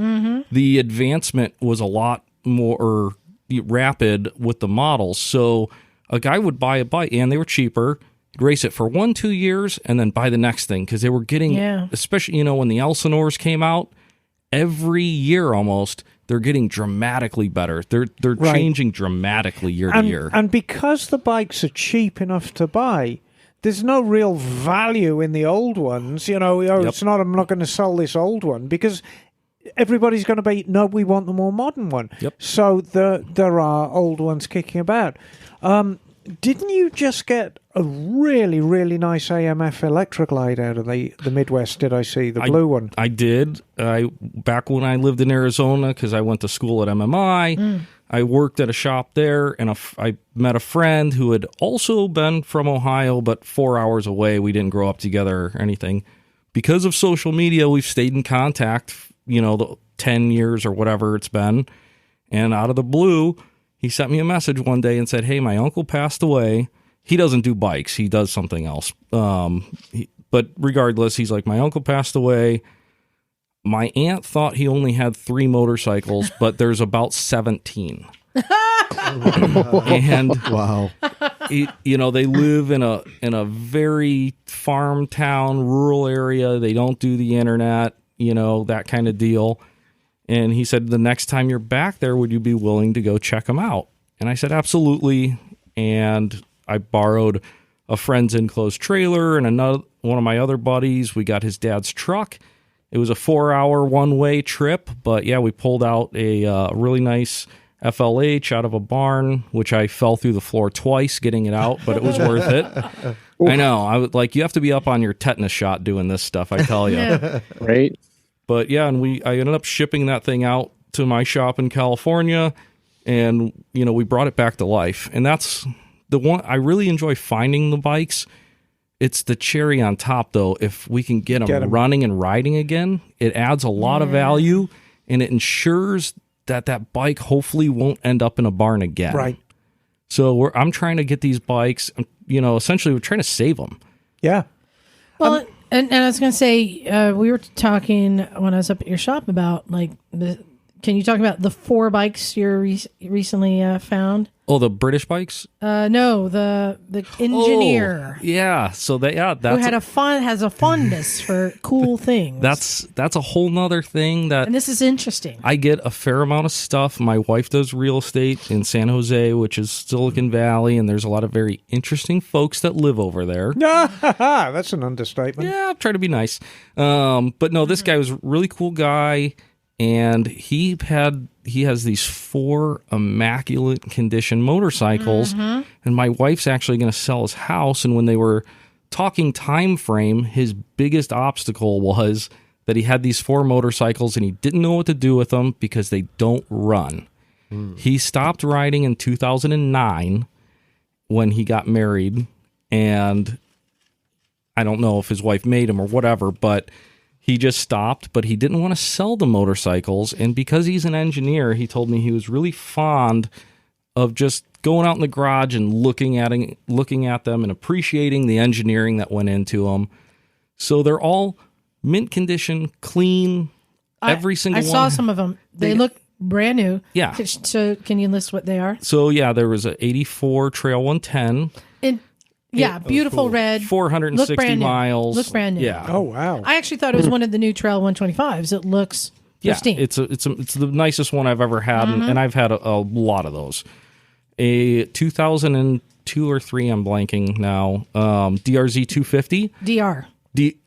The advancement was a lot more rapid with the models. So a guy would buy a bike, and they were cheaper, race it for 1-2 years, and then buy the next thing, because they were getting, especially when the Elsinores came out, every year almost, they're getting dramatically better. They're changing dramatically year to year. And because the bikes are cheap enough to buy, there's no real value in the old ones. It's not, I'm not going to sell this old one, because everybody's going to be, no, we want the more modern one. So there are old ones kicking about. Didn't you just get a really, really nice AMF electric light out of the Midwest, did I see? The blue one. I did. Back when I lived in Arizona, because I went to school at MMI, I worked at a shop there, and I met a friend who had also been from Ohio, but 4 hours away. We didn't grow up together or anything. Because of social media, we've stayed in contact, the 10 years or whatever it's been. And out of the blue, he sent me a message one day and said, "Hey, my uncle passed away. He doesn't do bikes. He does something else. But regardless, he's like, my uncle passed away. My aunt thought he only had 3 motorcycles, but there's about 17. And wow. they live in a very farm town, rural area. They don't do the internet, that kind of deal. And he said, the next time you're back there, would you be willing to go check them out? And I said, absolutely. And I borrowed a friend's enclosed trailer and one of my other buddies. We got his dad's truck. It was a 4-hour one-way trip, but yeah, we pulled out a really nice FLH out of a barn, which I fell through the floor twice getting it out, but it was worth it. I know. I would you have to be up on your tetanus shot doing this stuff, I tell you. Yeah. Right. But yeah, and I ended up shipping that thing out to my shop in California, and we brought it back to life. And that's the one I really enjoy finding the bikes. It's the cherry on top, though. If we can get them running and riding again, it adds a lot of value, and it ensures that bike hopefully won't end up in a barn again. Right. So I'm trying to get these bikes, essentially we're trying to save them. Yeah. Well, and I was going to say, we were talking when I was up at your shop about can you talk about the 4 bikes you recently found? Oh, the British bikes? No, the engineer. Oh, yeah. So that's who has a fondness for cool things. That's a whole nother thing and this is interesting. I get a fair amount of stuff. My wife does real estate in San Jose, which is Silicon Valley, and there's a lot of very interesting folks that live over there. That's an understatement. Yeah, I'm trying to be nice. But no, this guy was a really cool guy. And he has these 4 immaculate condition motorcycles, and my wife's actually going to sell his house. And when they were talking time frame, his biggest obstacle was that he had these 4 motorcycles and he didn't know what to do with them because they don't run. He stopped riding in 2009 when he got married, and I don't know if his wife made him or whatever, but he just stopped, but he didn't want to sell the motorcycles. And because he's an engineer, he told me he was really fond of just going out in the garage and looking at them and appreciating the engineering that went into them. So they're all mint condition, clean, every single one. I saw some of them. They look brand new. Yeah. So can you list what they are? So yeah, there was a 84 Trail 110. Yeah, beautiful red. 460 miles. Look brand new. Yeah. Oh, wow. I actually thought it was one of the new Trail 125s. It looks pristine. Yeah, it's the nicest one I've ever had, and I've had a lot of those. A 2002 or 3, I'm blanking now, DRZ 250. DR.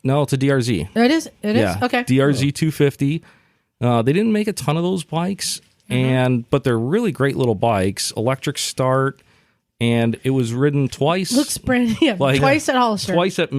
No, it's a DRZ. It is? It is? Okay. DRZ 250. They didn't make a ton of those bikes, but they're really great little bikes. Electric start. And it was ridden twice. Looks brand new. Twice at Hollister. Twice at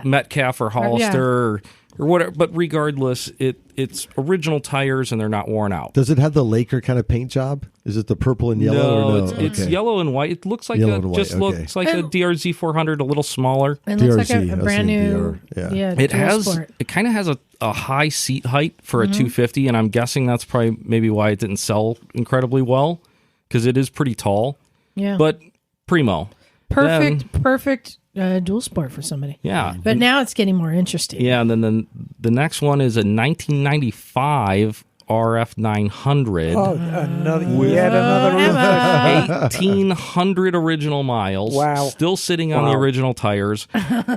Metcalf or Hollister or whatever. But regardless, it's original tires and they're not worn out. Does it have the Laker kind of paint job? Is it the purple and yellow? No, it's yellow and white. It looks like looks like a DRZ 400, a little smaller. It looks like a brand new. It kind of has a high seat height for a 250, and I'm guessing that's probably maybe why it didn't sell incredibly well, because it is pretty tall. Yeah. But primo. Perfect dual sport for somebody. Yeah. But now it's getting more interesting. Yeah, and then the next one is a 1995 RF 900. Oh, another 1,800 original miles. Wow. Still sitting on the original tires.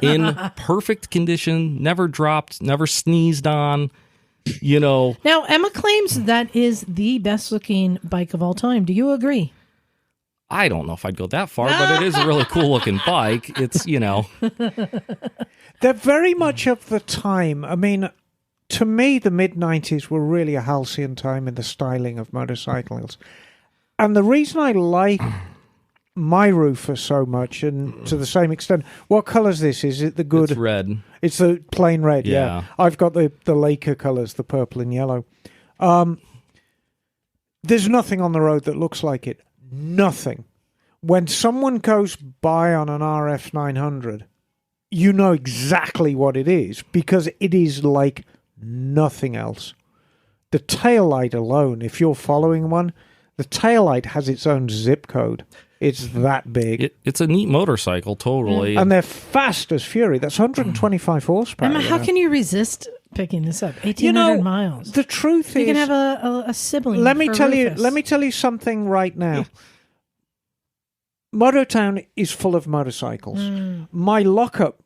In perfect condition. Never dropped. Never sneezed on. Now, Emma claims that is the best looking bike of all time. Do you agree? I don't know if I'd go that far, but it is a really cool looking bike. It's, They're very much of the time. I mean, to me, the mid-90s were really a halcyon time in the styling of motorcycles. And the reason I like my Roofer so much, and to the same extent, what colour's this? Is it the good? It's red. It's the plain red, yeah. I've got the Laker colours, the purple and yellow. There's nothing on the road that looks like it. Nothing. When someone goes by on an RF 900, you know exactly what it is, because it is like nothing else. The taillight alone, if you're following one, the taillight has its own zip code. It's that big. It's a neat motorcycle, totally. And they're fast as fury. That's 125 horsepower. Emma, how can you resist picking this up? 1,800 miles. The truth is, you can have a sibling. Let me tell you something right now. Motortown is full of motorcycles. My lockup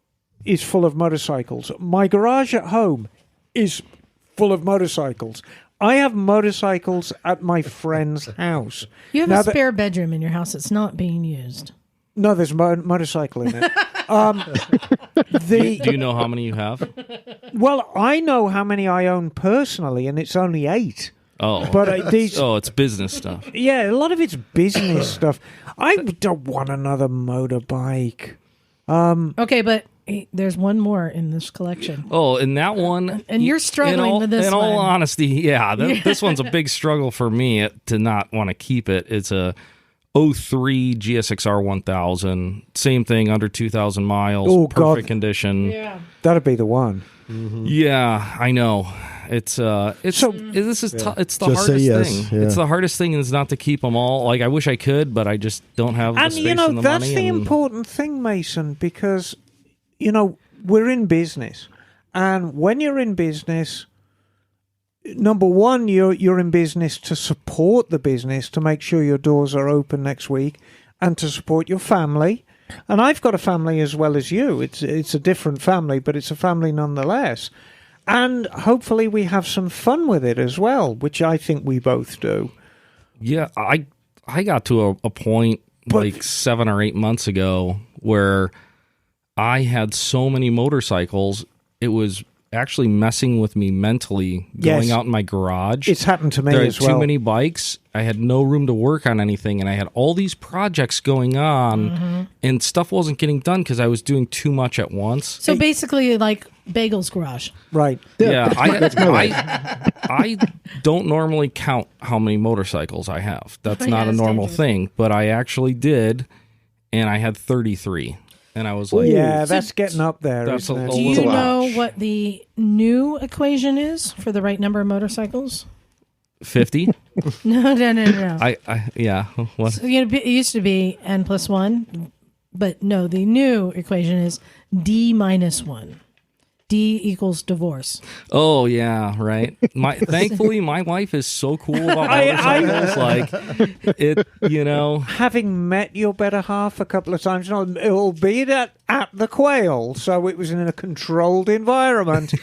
is full of motorcycles. My garage at home is full of motorcycles. I have motorcycles at my friend's house. You have a spare bedroom in your house that's not being used. No, there's a motorcycle in it. Do you know how many you have? Well, I know how many I own personally, and it's only 8. Oh, but it's business stuff. Yeah, a lot of it's business stuff. I don't want another motorbike. Okay, but there's one more in this collection. Oh, and that one... And you're struggling with this one. In all honesty, yeah, this one's a big struggle for me to not want to keep it. It's a 03 GSX-R 1000. Same thing, under 2,000 miles. Oh, perfect God. condition. Yeah. That'd be the one. Mm-hmm. Yeah, I know. It's the Just hardest say yes. thing. Yeah. It's the hardest thing is not to keep them all. Like, I wish I could, but I just don't have the space and the money. That's the important thing, Mason, because, we're in business. And when you're in business, number one, you're in business to support the business, to make sure your doors are open next week, and to support your family. And I've got a family as well as you. It's a different family, but it's a family nonetheless. And hopefully we have some fun with it as well, which I think we both do. Yeah, I got to a point like 7 or 8 months ago where I had so many motorcycles, it was actually messing with me mentally going out in my garage. It's happened to me as well. Too many bikes. I had no room to work on anything, and I had all these projects going on, and stuff wasn't getting done because I was doing too much at once. So basically, like Bagel's garage. Right. Yeah, I don't normally count how many motorcycles I have. That's not a normal thing, but I actually did, and I had 33. And I was like, yeah, that's getting up there. That's isn't it? Do you know what the new equation is for the right number of motorcycles? 50? No. Yeah. What? So, it used to be N plus 1, but no, the new equation is D minus 1. D equals divorce. Oh yeah, right. Thankfully, my wife is so cool about motorcycles. Like it, Having met your better half a couple of times, it'll be at the Quail, so it was in a controlled environment.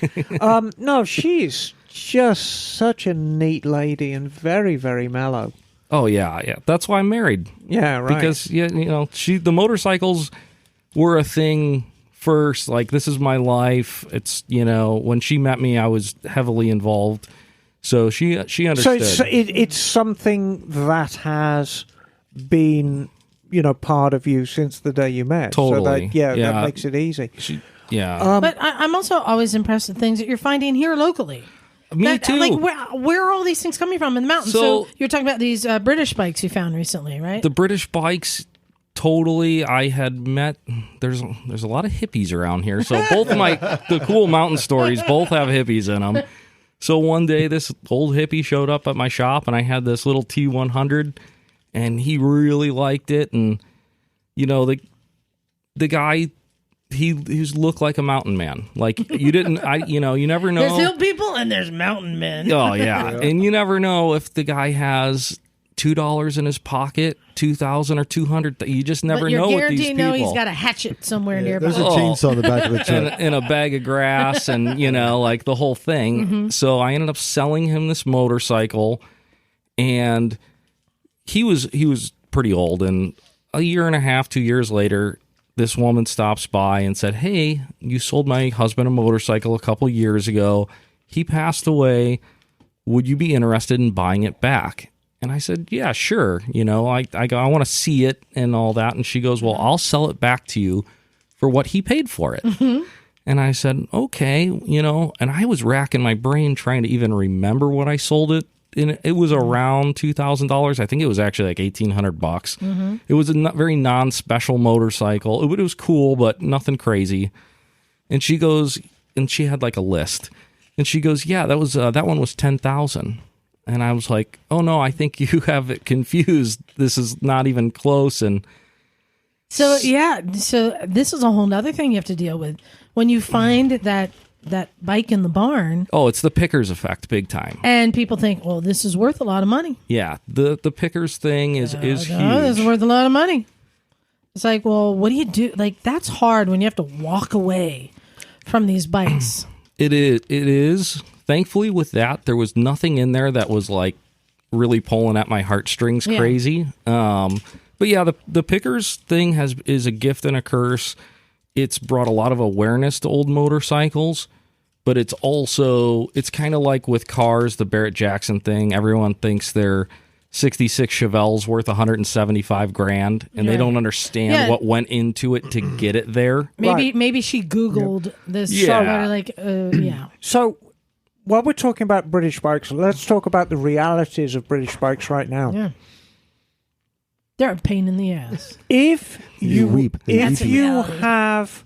No, she's just such a neat lady and very, very mellow. Oh yeah. That's why I'm married. Yeah, right. Because the motorcycles were a thing. First, like, this is my life. It's, when she met me, I was heavily involved. So she understood. So it's something that has been, part of you since the day you met. Totally. So that makes it easy. But I'm also always impressed with things that you're finding here locally. Me too. Like, where are all these things coming from in the mountains? So you're talking about these British bikes you found recently, right? The British bikes... Totally, I had met. There's a lot of hippies around here, so both of the cool mountain stories both have hippies in them. So one day, this old hippie showed up at my shop, and I had this little T100, and he really liked it. And the guy, he looked like a mountain man. Like you never know. There's hill people and there's mountain men. Oh yeah, and you never know if the guy has $2 in his pocket, $2,000 or $200. You just never know with these people. He's got a hatchet somewhere nearby. There's a chainsaw in the back of the truck. and a bag of grass and, like the whole thing. Mm-hmm. So I ended up selling him this motorcycle, and he was pretty old. And a year and a half, 2 years later, this woman stops by and said, "Hey, you sold my husband a motorcycle a couple years ago. He passed away. Would you be interested in buying it back?" And I said, "Yeah, sure. I want to see it and all that." And she goes, "Well, I'll sell it back to you for what he paid for it." Mm-hmm. And I said, "Okay, and I was racking my brain trying to even remember what I sold it. And it was around $2,000. I think it was actually like $1,800. Mm-hmm. It was a very non-special motorcycle. It was cool, but nothing crazy." And she goes, and she had like a list. And she goes, "Yeah, that one was $10,000. And I was like, "Oh no, I think you have it confused. This is not even close." And so this is a whole other thing you have to deal with when you find that bike in the barn. Oh, it's the pickers effect, big time. And people think, "Well, this is worth a lot of money." Yeah, the pickers thing is huge. This is worth a lot of money. It's like, well, what do you do? Like, that's hard when you have to walk away from these bikes. It is. Thankfully, with that, there was nothing in there that was like really pulling at my heartstrings crazy. But yeah, the pickers thing is a gift and a curse. It's brought a lot of awareness to old motorcycles, but it's kind of like with cars, the Barrett Jackson thing. Everyone thinks their 66 Chevelle's worth $175,000, and they don't understand what went into it to get it there. Maybe she Googled this. Yeah. So while we're talking about British bikes, let's talk about the realities of British bikes right now. Yeah. They're a pain in the ass. If you have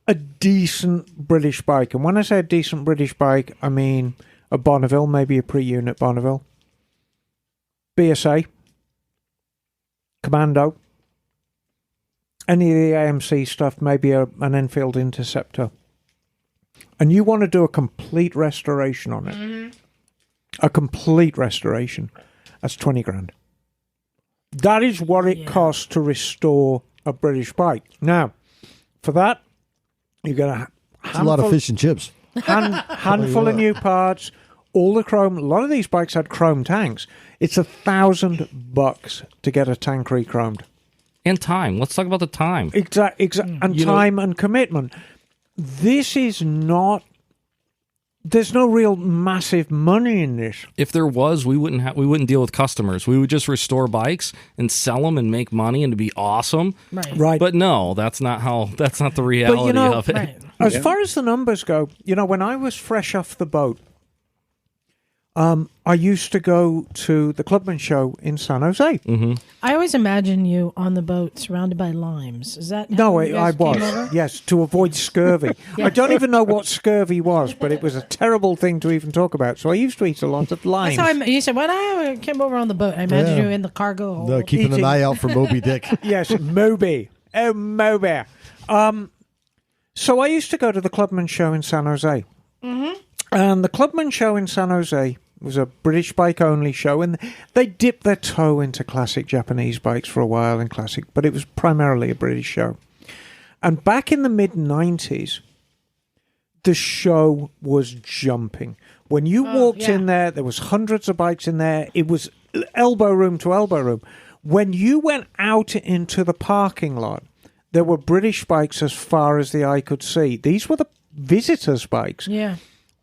a decent British bike, and when I say a decent British bike, I mean a Bonneville, maybe a pre-unit Bonneville, BSA, Commando, any of the AMC stuff, maybe an Enfield Interceptor, and you want to do a complete restoration on it, a complete restoration, that's 20 grand. That is what it costs to restore a British bike. Now, for that, you get a lot of fish and chips. Handful of new parts, all the chrome. A lot of these bikes had chrome tanks. It's $1,000 to get a tank re-chromed. And time. Let's talk about the time. And time and commitment. This is not... There's no real massive money in this. If there was, we wouldn't deal with customers. We would just restore bikes and sell them and make money and it'd be awesome. Right. But no, that's not the reality of it. Right. As far as the numbers go, when I was fresh off the boat, I used to go to the Clubman show in San Jose. Mm-hmm. I always imagine you on the boat surrounded by limes. Is that no? I was yes, to avoid scurvy. I don't even know what scurvy was, but it was a terrible thing to even talk about. So I used to eat a lot of limes. That's how you said when I came over on the boat. I imagine you in the cargo hold. No, keeping an eye out for Moby Dick. Yes, Moby. Oh, Moby. So I used to go to the Clubman show in San Jose. Mm-hmm. And the Clubman show in San Jose was a British bike-only show, and they dipped their toe into classic Japanese bikes for a while, but it was primarily a British show. And back in the mid-90s, the show was jumping. When you walked in there was hundreds of bikes in there. It was elbow room to elbow room. When you went out into the parking lot, there were British bikes as far as the eye could see. These were the visitors' bikes. Yeah.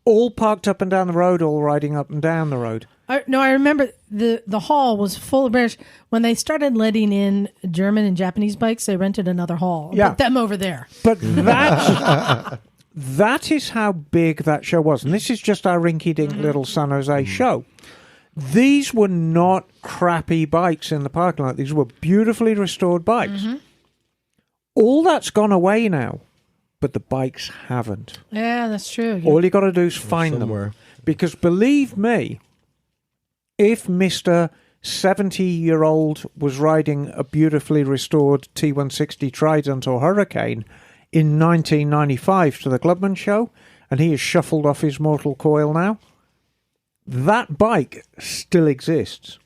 All parked up and down the road, all riding up and down the road. I remember the hall was full of British. When they started letting in German and Japanese bikes, they rented another hall. Yeah. Put them over there. But that is how big that show was. And this is just our rinky-dink little San Jose show. These were not crappy bikes in the parking lot. These were beautifully restored bikes. Mm-hmm. All that's gone away now. But the bikes haven't. Yeah, that's true. Yeah. All you got to do is find them. Because believe me, if Mr. 70-year-old was riding a beautifully restored T160 Trident or Hurricane in 1995 to the Clubman show, and he has shuffled off his mortal coil now, that bike still exists.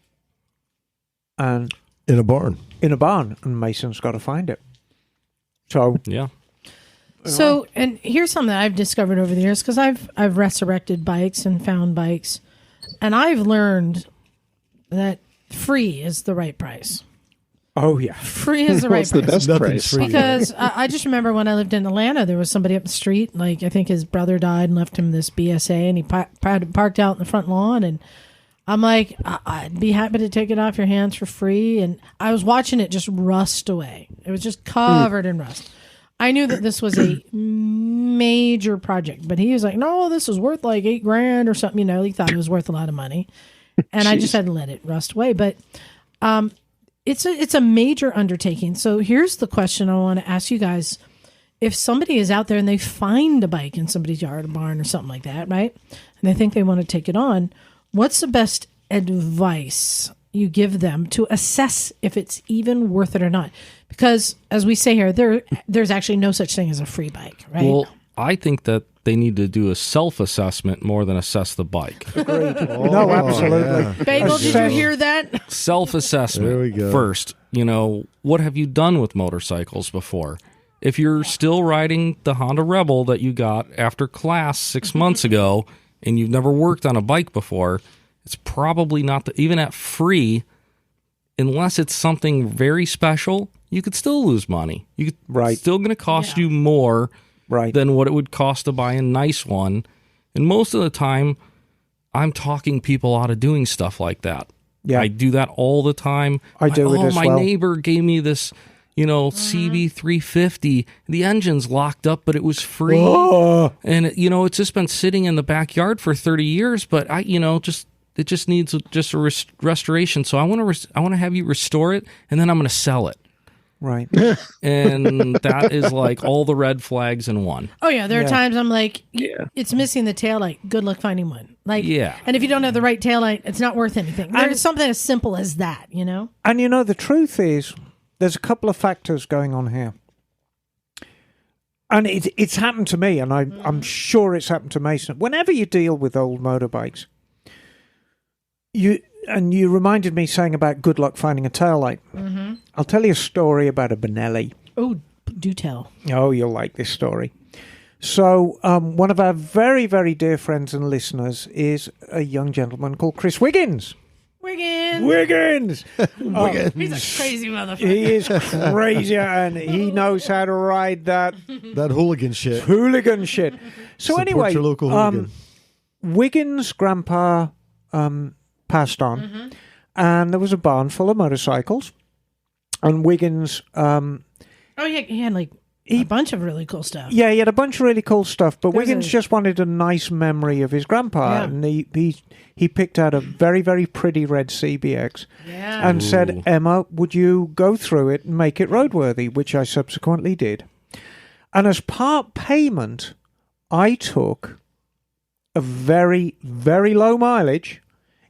And in a barn. And Mason's got to find it. So... Yeah. So, and here's something that I've discovered over the years, because I've resurrected bikes and found bikes, and I've learned that free is the right price. Oh, yeah. Free is the right price. the best price? Because I just remember when I lived in Atlanta, there was somebody up the street, like I think his brother died and left him this BSA, and he parked out in the front lawn, and I'm like, I'd be happy to take it off your hands for free, and I was watching it just rust away. It was just covered in rust. I knew that this was a major project, but he was like, no, this is worth like $8,000 or something. He thought it was worth a lot of money. And I just had to let it rust away. But it's a major undertaking. So here's the question I want to ask you guys. If somebody is out there and they find a bike in somebody's yard or barn or something like that, right? And they think they want to take it on, what's the best advice you give them to assess if it's even worth it or not? Because, as we say here, there's actually no such thing as a free bike, right? Well, I think that they need to do a self-assessment more than assess the bike. Agreed. No, absolutely. Yeah. Bagel, did you hear that? Self-assessment there we go. first. what have you done with motorcycles before? If you're still riding the Honda Rebel that you got after class 6 months ago and you've never worked on a bike before, it's probably not even at free, unless it's something very special, you could still lose money. It's still going to cost you more than what it would cost to buy a nice one. And most of the time, I'm talking people out of doing stuff like that. Yeah. I do that all the time. I do it as well. My neighbor gave me this, CB350. The engine's locked up, but it was free. Oh. And, it's just been sitting in the backyard for 30 years, but it just needs just a restoration. So I want to have you restore it, and then I'm going to sell it. Right. And that is like all the red flags in one. Oh, yeah. There are times I'm like, it's missing the taillight. Good luck finding one. And if you don't have the right taillight, it's not worth anything. There's something as simple as that, And the truth is, there's a couple of factors going on here. And it's happened to me, and I'm sure it's happened to Mason. Whenever you deal with old motorbikes, you reminded me saying about good luck finding a taillight. Mm-hmm. I'll tell you a story about a Benelli. Oh, do tell. Oh, you'll like this story. So one of our very, very dear friends and listeners is a young gentleman called Chris Wiggins. Wiggins! He's a crazy motherfucker. He is crazy, and he knows how to ride that hooligan shit. So Support anyway, your local hooligan. Wiggins' grandpa passed on, and there was a barn full of motorcycles, and Wiggins... he had a bunch of really cool stuff. Yeah, he had a bunch of really cool stuff, but Wiggins just wanted a nice memory of his grandpa, and he picked out a very, very pretty red CBX and said, Emma, would you go through it and make it roadworthy, which I subsequently did. And as part payment, I took a very, very low mileage,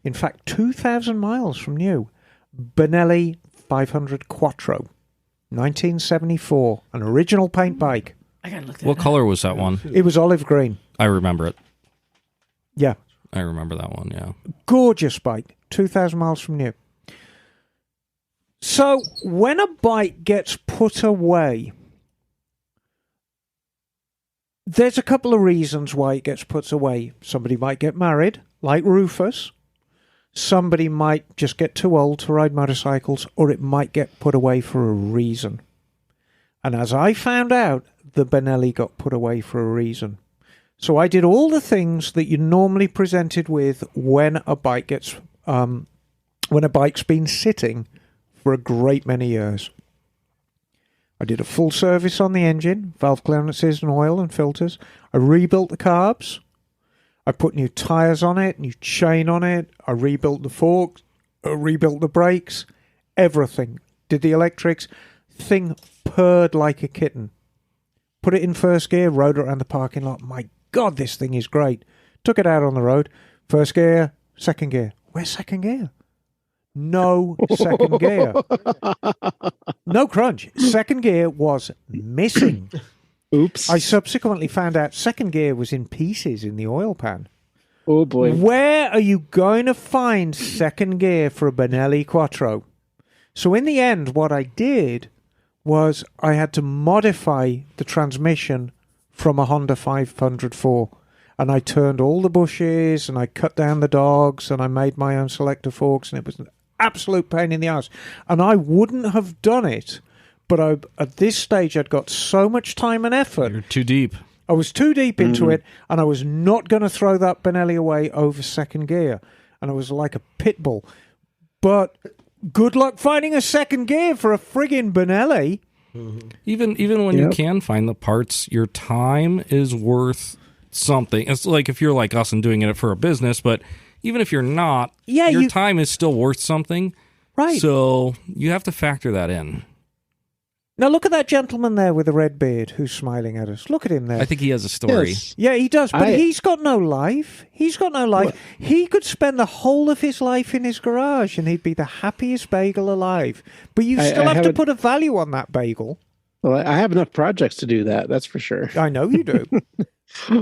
in fact, 2,000 miles from new, Benelli 500 Quattro. 1974, an original paint bike. I gotta look. What color was that one? It was olive green. I remember it. Yeah, I remember that one. Yeah, gorgeous bike. 2,000 miles from new. So when a bike gets put away, there's a couple of reasons why it gets put away. Somebody might get married, like Rufus. Somebody might just get too old to ride motorcycles, or it might get put away for a reason. And as I found out, the Benelli got put away for a reason. So I did all the things that you normally presented with when a bike gets, when a bike's been sitting for a great many years. I did a full service on the engine, valve clearances and oil and filters. I rebuilt the carbs. I put new tyres on it, new chain on it. I rebuilt the forks. I rebuilt the brakes. Everything. Did the electrics. Thing purred like a kitten. Put it in first gear, rode it around the parking lot. My God, this thing is great. Took it out on the road. First gear, second gear. Where's second gear? No second gear. No crunch. Second gear was missing. Oops. I subsequently found out second gear was in pieces in the oil pan. Oh, boy. Where are you going to find second gear for a Benelli Quattro? So in the end, what I did was I had to modify the transmission from a Honda 504. And I turned all the bushes, and I cut down the dogs, and I made my own selector forks, and it was an absolute pain in the ass. And I wouldn't have done it, but at this stage, I'd got so much time and effort. You're too deep. I was too deep into it, and I was not going to throw that Benelli away over second gear. And I was like a pit bull. But good luck finding a second gear for a friggin' Benelli. Even when you can find the parts, your time is worth something. It's like if you're like us and doing it for a business, but even if you're not, your time is still worth something. Right. So you have to factor that in. Now look at that gentleman there with the red beard who's smiling at us. Look at him there. I think he has a story. Yes. Yeah, he does, but he's got no life. He's got no life. What? He could spend the whole of his life in his garage and he'd be the happiest bagel alive. But you still have to put a value on that bagel. Well, I have enough projects to do that, that's for sure. I know you do.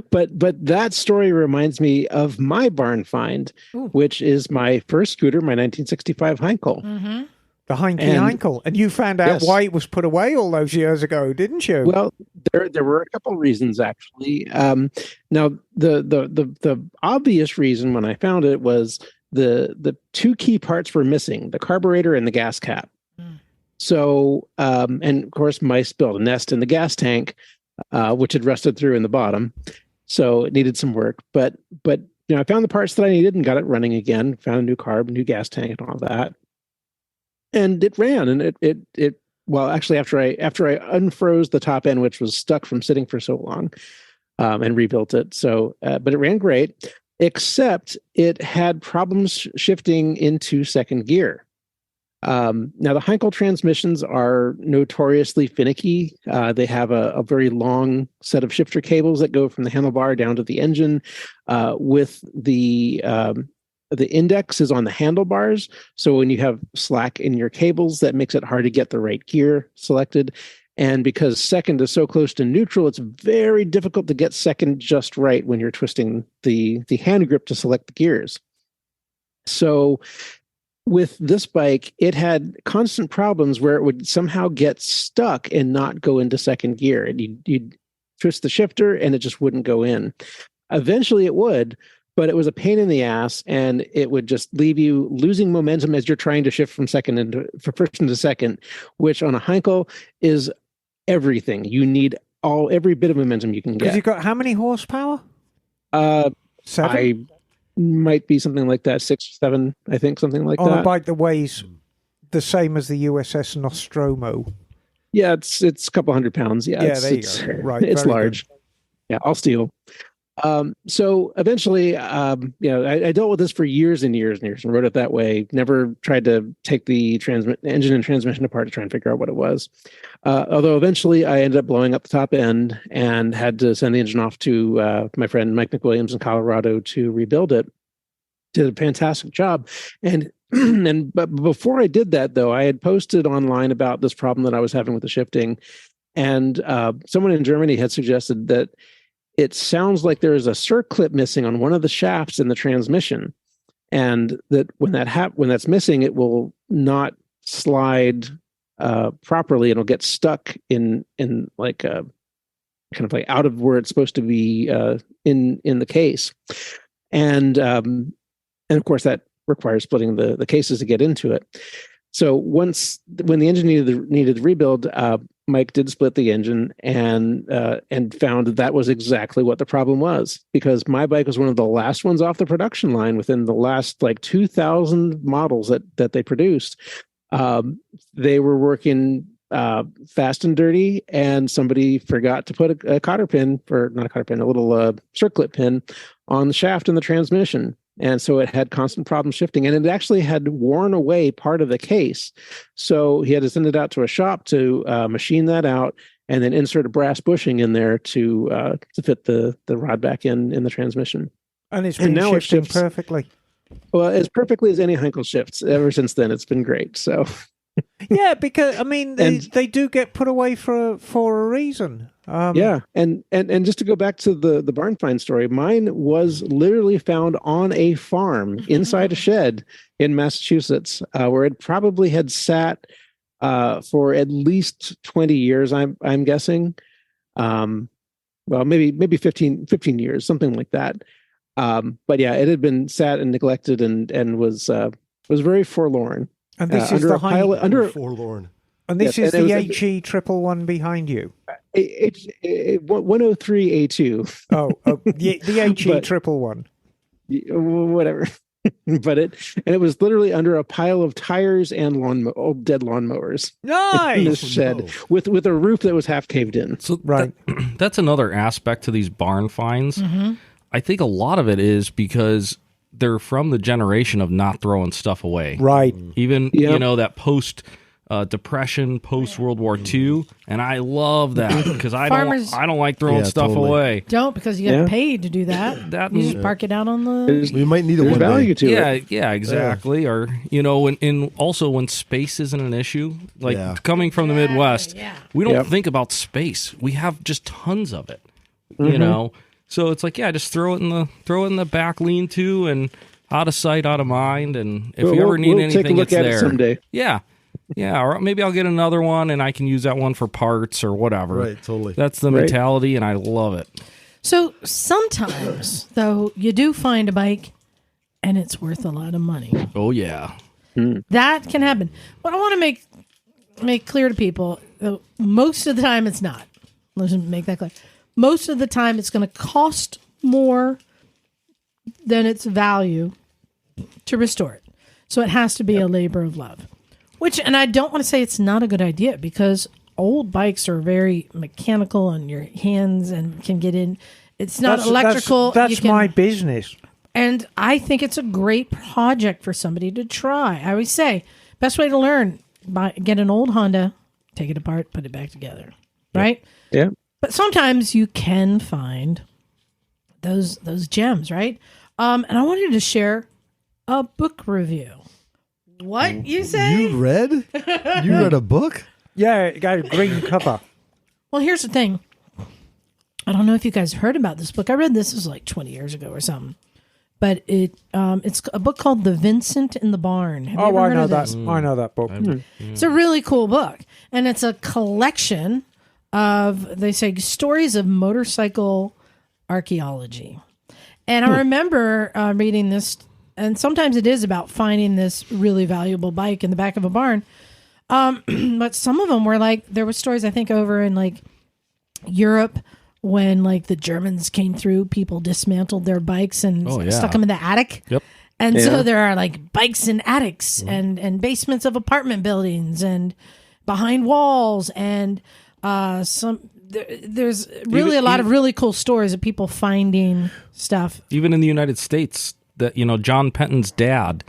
But that story reminds me of my barn find, which is my first scooter, my 1965 Heinkel. The Heinkel. And you found out why it was put away all those years ago, didn't you? Well, there were a couple reasons, actually. Now, the obvious reason when I found it was the two key parts were missing, the carburetor and the gas cap. So, and of course, mice built a nest in the gas tank, which had rusted through in the bottom. So it needed some work. But I found the parts that I needed and got it running again, found a new carb, new gas tank, and all that. And it ran, and it well, actually, after I unfroze the top end, which was stuck from sitting for so long, and rebuilt it. So, but it ran great, except it had problems shifting into second gear. Now, the Heinkel transmissions are notoriously finicky. They have a very long set of shifter cables that go from the handlebar down to the engine, with the index is on the handlebars. So when you have slack in your cables, that makes it hard to get the right gear selected. And because second is so close to neutral, it's very difficult to get second just right when you're twisting the hand grip to select the gears. So with this bike, it had constant problems where it would somehow get stuck and not go into second gear. And you'd twist the shifter and it just wouldn't go in. Eventually it would, but it was a pain in the ass, and it would just leave you losing momentum as you're trying to shift from first into second, which on a Heinkel is everything. You need every bit of momentum you can get. Because you've got how many horsepower? 7? I might be something like that, 6 or 7, I think, something like that. On a bike that weighs the same as the USS Nostromo. Yeah, it's a couple 100 pounds. Yeah, there you go. Right, it's large. Good. Yeah, all steel. So eventually, I dealt with this for years and years and years and wrote it that way. Never tried to take the engine and transmission apart to try and figure out what it was. Although eventually I ended up blowing up the top end and had to send the engine off to my friend Mike McWilliams in Colorado to rebuild it. Did a fantastic job. But before I did that, though, I had posted online about this problem that I was having with the shifting. And someone in Germany had suggested that it sounds like there is a circlip missing on one of the shafts in the transmission, and that when that's missing, it will not slide properly. It'll get stuck in like a kind of like out of where it's supposed to be in the case, and of course that requires splitting the cases to get into it. So when the engine needed the rebuild, Mike did split the engine and found that was exactly what the problem was, because my bike was one of the last ones off the production line within the last 2,000 models that they produced. They were working fast and dirty, and somebody forgot to put a cotter pin, or not a cotter pin, a little circlip pin on the shaft in the transmission. And so it had constant problem shifting, and it actually had worn away part of the case. So he had to send it out to a shop to machine that out, and then insert a brass bushing in there to fit the rod back in the transmission. And it's been shifting perfectly. Well, as perfectly as any Heinkel shifts. Ever since then, it's been great. So. Yeah, because I mean they do get put away for a reason. Yeah, and just to go back to the barn find story, mine was literally found on a farm inside a shed in Massachusetts, where it probably had sat for at least 20 years. I'm guessing, well, maybe 15 years, something like that. But yeah, it had been sat and neglected and was very forlorn. And this is the forlorn. And this is the HE 111 behind you. 103A2. Oh, the HE 111. Whatever. But it was literally under a pile of tires and old dead lawnmowers. Nice. In this shed with a roof that was half caved in. So that's another aspect to these barn finds. Mm-hmm. I think a lot of it is because they're from the generation of not throwing stuff away. Right. Even, that post-Depression, post-World War II, and I love that because I don't like throwing stuff away. Don't, because you get paid to do that. You just park it out on the... We might need a value to it. Yeah, exactly. Or, also when space isn't an issue, coming from the Midwest, we don't think about space. We have just tons of it, So it's just throw it in the back lean-to and out of sight, out of mind. And if you ever need anything, take a look it's at there. It someday. Yeah. Yeah, or maybe I'll get another one and I can use that one for parts or whatever. Right, totally. That's the mentality, and I love it. So sometimes, though, you do find a bike and it's worth a lot of money. Oh, yeah. That can happen. What I want to make clear to people, most of the time it's not. Let's make that clear. Most of the time it's going to cost more than its value to restore it. So it has to be a labor of love. And I don't want to say it's not a good idea, because old bikes are very mechanical on your hands and can get in. It's not electrical. That's my business. And I think it's a great project for somebody to try. I always say, best way to learn, get an old Honda, take it apart, put it back together. Right? Yeah. But sometimes you can find those gems, right? And I wanted to share a book review. What you say? You read a book? Yeah, it got a green cover. Well, here's the thing. I don't know if you guys heard about this book. I read this was like 20 years ago or something. But it's a book called The Vincent in the Barn. Have you ever heard of this? I know that book. It's a really cool book. And it's a collection of, they say, stories of motorcycle archaeology. And I remember reading this, and sometimes it is about finding this really valuable bike in the back of a barn. But some of them were like, there were stories, I think, over in like Europe when like the Germans came through, people dismantled their bikes and stuck them in the attic. Yep. And so there are like bikes in attics and basements of apartment buildings and behind walls. And there's really a lot of really cool stories of people finding stuff. Even in the United States, that John Penton's dad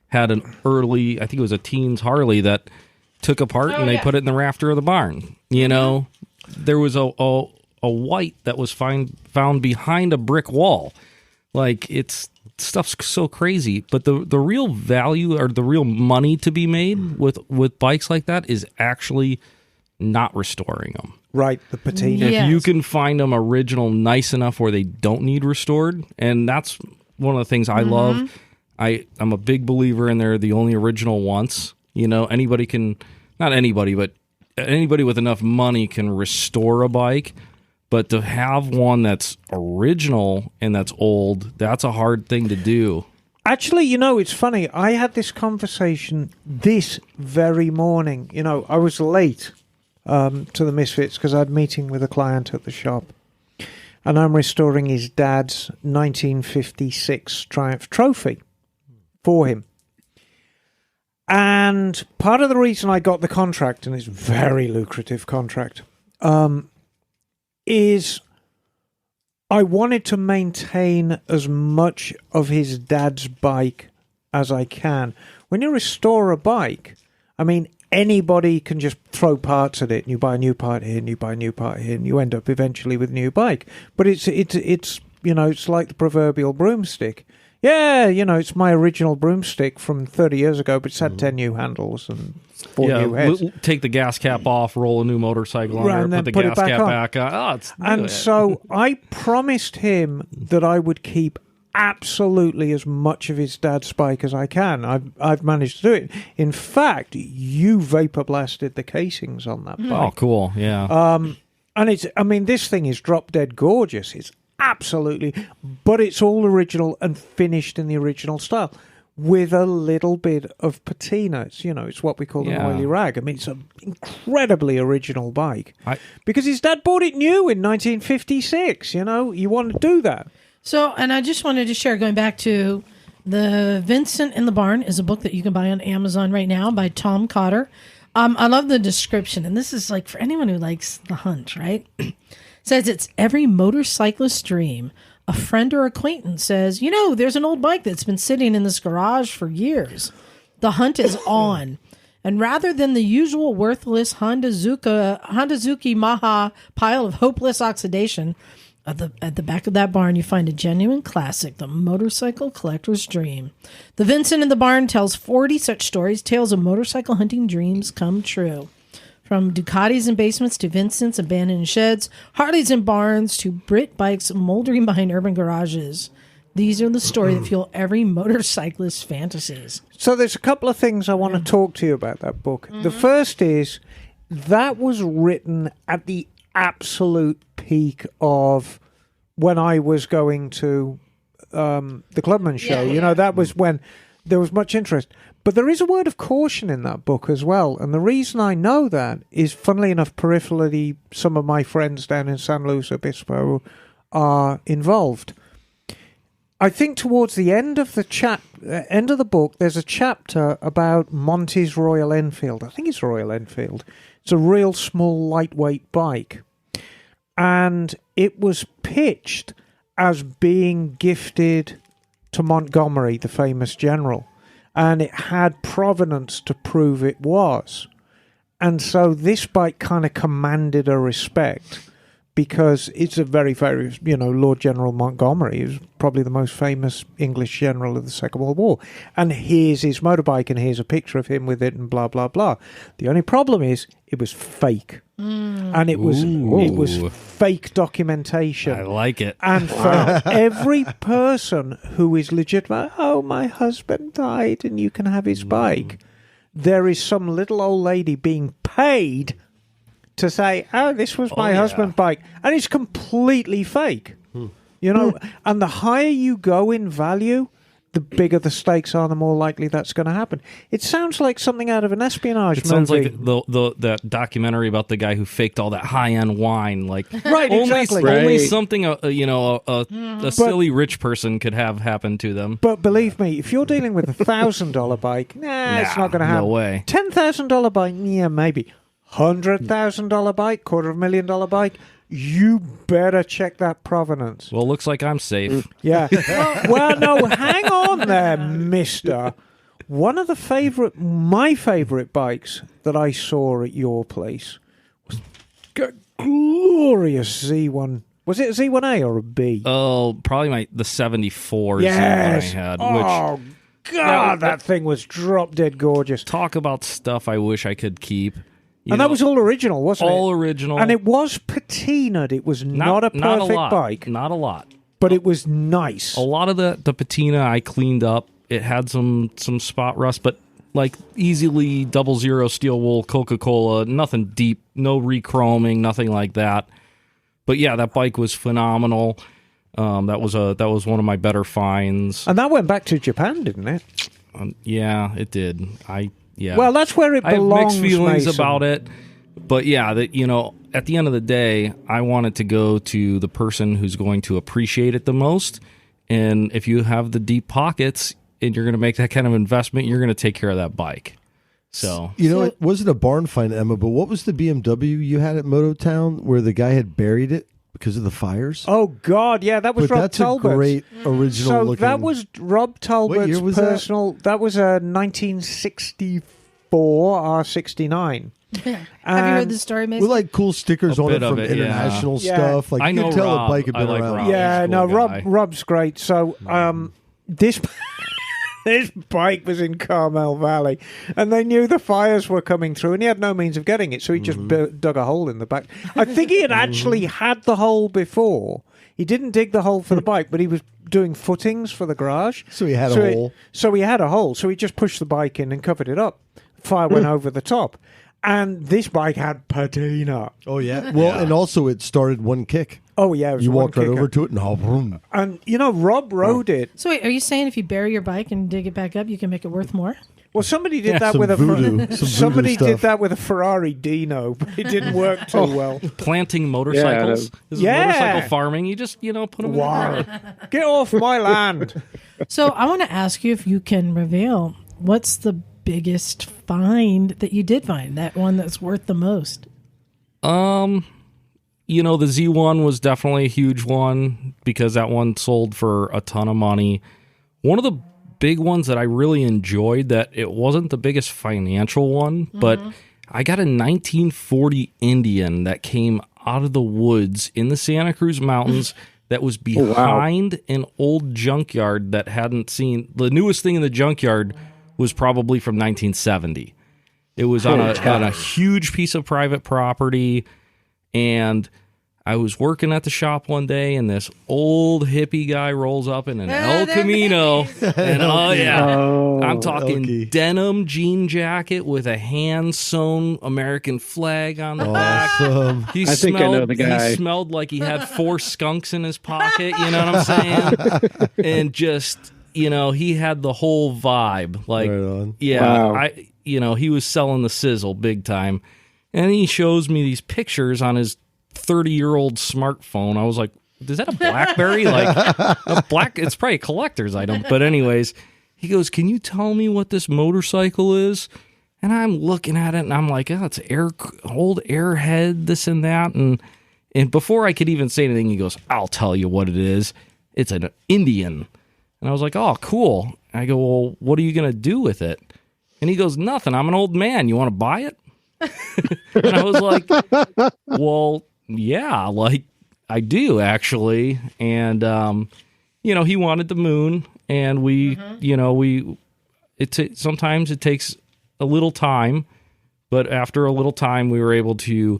had an early, I think it was a teens Harley that took apart and they put it in the rafter of the barn. There was a white that was found behind a brick wall. Like, stuff's so crazy. But the real value or the real money to be made with bikes like that is actually not restoring them. Right, the patina. Yes. If you can find them original, nice enough where they don't need restored, and that's one of the things I love. I'm a big believer in they're the only original once. Anybody can, not anybody, but anybody with enough money can restore a bike. But to have one that's original and that's old, that's a hard thing to do. Actually, it's funny. I had this conversation this very morning. I was late to the Misfits because I had a meeting with a client at the shop. And I'm restoring his dad's 1956 Triumph Trophy for him. And part of the reason I got the contract, and it's a very lucrative contract, is I wanted to maintain as much of his dad's bike as I can. When you restore a bike, anybody can just throw parts at it, and you buy a new part here, and you buy a new part here, and you end up eventually with a new bike. But it's like the proverbial broomstick. Yeah, it's my original broomstick from 30 years ago, but it's had 10 new handles and 4 new heads. Take the gas cap off, roll a new motorcycle on there, put the gas cap back on. So I promised him that I would keep absolutely as much of his dad's bike as I can. I've managed to do it. In fact, you vapor blasted the casings on that bike. Oh, cool! Yeah. And this thing is drop dead gorgeous. It's absolutely, but it's all original and finished in the original style with a little bit of patina. It's what we call an oily rag. It's an incredibly original bike because his dad bought it new in 1956. You want to do that. So, and I just wanted to share, going back to The Vincent in the Barn is a book that you can buy on Amazon right now by Tom Cotter. I love the description, and this is like for anyone who likes the hunt, right? It says it's every motorcyclist's dream. A friend or acquaintance says, there's an old bike that's been sitting in this garage for years. The hunt is on. And rather than the usual worthless Honda Zuki Maha pile of hopeless oxidation, at the back of that barn, you find a genuine classic, the motorcycle collector's dream. The Vincent in the Barn tells 40 such stories, tales of motorcycle hunting dreams come true. From Ducatis in basements to Vincents abandoned in sheds, Harleys in barns to Brit bikes moldering behind urban garages. These are the story that fuel every motorcyclist's fantasies. So there's a couple of things I want to talk to you about that book. The first is that was written at the absolute peak of when I was going to the Clubman show. That was when there was much interest. But there is a word of caution in that book as well. And the reason I know that is, funnily enough, peripherally, some of my friends down in San Luis Obispo are involved. I think towards the end of the book, there's a chapter about Monty's Royal Enfield. I think it's Royal Enfield. It's a real small, lightweight bike. And it was pitched as being gifted to Montgomery, the famous general. And it had provenance to prove it was. And so this bike kind of commanded a respect, because it's a very, very, Lord General Montgomery is probably the most famous English general of the Second World War. And here's his motorbike, and here's a picture of him with it, and blah, blah, blah. The only problem is it was fake. And it was fake documentation. I like it. And for every person who is legitimate, oh, my husband died and you can have his bike, there is some little old lady being paid to say, oh, this was my husband's bike. And it's completely fake. And the higher you go in value, the bigger the stakes are, the more likely that's going to happen. It sounds like something out of an espionage movie. It sounds like that documentary about the guy who faked all that high-end wine. Like, right, exactly. Only something a silly rich person could have happen to them. But believe me, if you're dealing with $1,000 bike, it's not going to happen. No way. $10,000 bike, yeah, maybe. $100,000 bike, $250,000 bike, you better check that provenance. Well, looks like I'm safe. Yeah. Well, no, hang on there, mister. One of my favorite bikes that I saw at your place was a glorious Z1. Was it a Z1A or a B? Oh, probably the 74 Z1 I had. Oh, God, that thing was drop dead gorgeous. Talk about stuff I wish I could keep. That was all original, wasn't it? All original. And it was patinaed. It was not a perfect bike. Not a lot. But it was nice. A lot of the patina I cleaned up. It had some spot rust, but like easily 00 steel wool Coca-Cola, nothing deep, no rechroming, nothing like that. But yeah, that bike was phenomenal. That was one of my better finds. And that went back to Japan, didn't it? Yeah, it did. Yeah. Well, that's where it belongs. I have mixed feelings Mason. about it, but yeah, at the end of the day, I want it to go to the person who's going to appreciate it the most. And if you have the deep pockets and you're going to make that kind of investment, you're going to take care of that bike. So it wasn't a barn find, Emma, but what was the BMW you had at Mototown where the guy had buried it because of the fires? Oh God, yeah, that was Rob Talbot. That's a great original looking. So that was Rob Talbot's personal. That was a 1964 R69. Have you heard the story, Mason? With like cool stickers on it from international stuff. Like I know you could tell Rob. the bike had been around. Rob. Yeah, Cool no, Rob's great. So this this bike was in Carmel Valley, and they knew the fires were coming through, and he had no means of getting it, so he just dug a hole in the back. I think he had actually had the hole before. He didn't dig the hole for the bike, but he was doing footings for the garage. So he had a hole. So he had a hole, so he just pushed the bike in and covered it up. Fire went over the top. And this bike had patina. Oh, yeah. Well, and also it started one kick. Oh, yeah. It was you walked right kicker. over to it and boom. And, Rob rode it. So wait, are you saying if you bury your bike and dig it back up, you can make it worth more? Well, somebody did that with somebody did that with a Ferrari Dino, but it didn't work too well. Planting motorcycles. This is motorcycle farming. You just, put them in the ground. Get off my land. So I want to ask you if you can reveal what's the biggest find that you did find, that one that's worth the most. The Z1 was definitely a huge one because that one sold for a ton of money. One of the big ones that I really enjoyed, that it wasn't the biggest financial one, but I got a 1940 Indian that came out of the woods in the Santa Cruz mountains that was behind an old junkyard that hadn't seen. The newest thing in the junkyard was probably from 1970. It was on a huge piece of private property, and I was working at the shop one day, and this old hippie guy rolls up in an El Camino. And I'm talking denim jean jacket with a hand-sewn American flag on the back. I think I know the guy. He smelled like he had 4 skunks in his pocket, you know what I'm saying? And just, he had the whole vibe. Like, wow. He was selling the sizzle big time. And he shows me these pictures on his 30-year-old smartphone. I was like, is that a BlackBerry? It's probably a collector's item. But anyways, he goes, can you tell me what this motorcycle is? And I'm looking at it, and I'm like, oh, it's old Airhead, this and that. And before I could even say anything, he goes, I'll tell you what it is. It's an Indian. And I was like, oh, cool. I go, well, what are you going to do with it? And he goes, nothing. I'm an old man. You want to buy it? And I was like, well, yeah, like I do actually. And, he wanted the moon, and sometimes it takes a little time, but after a little time we were able to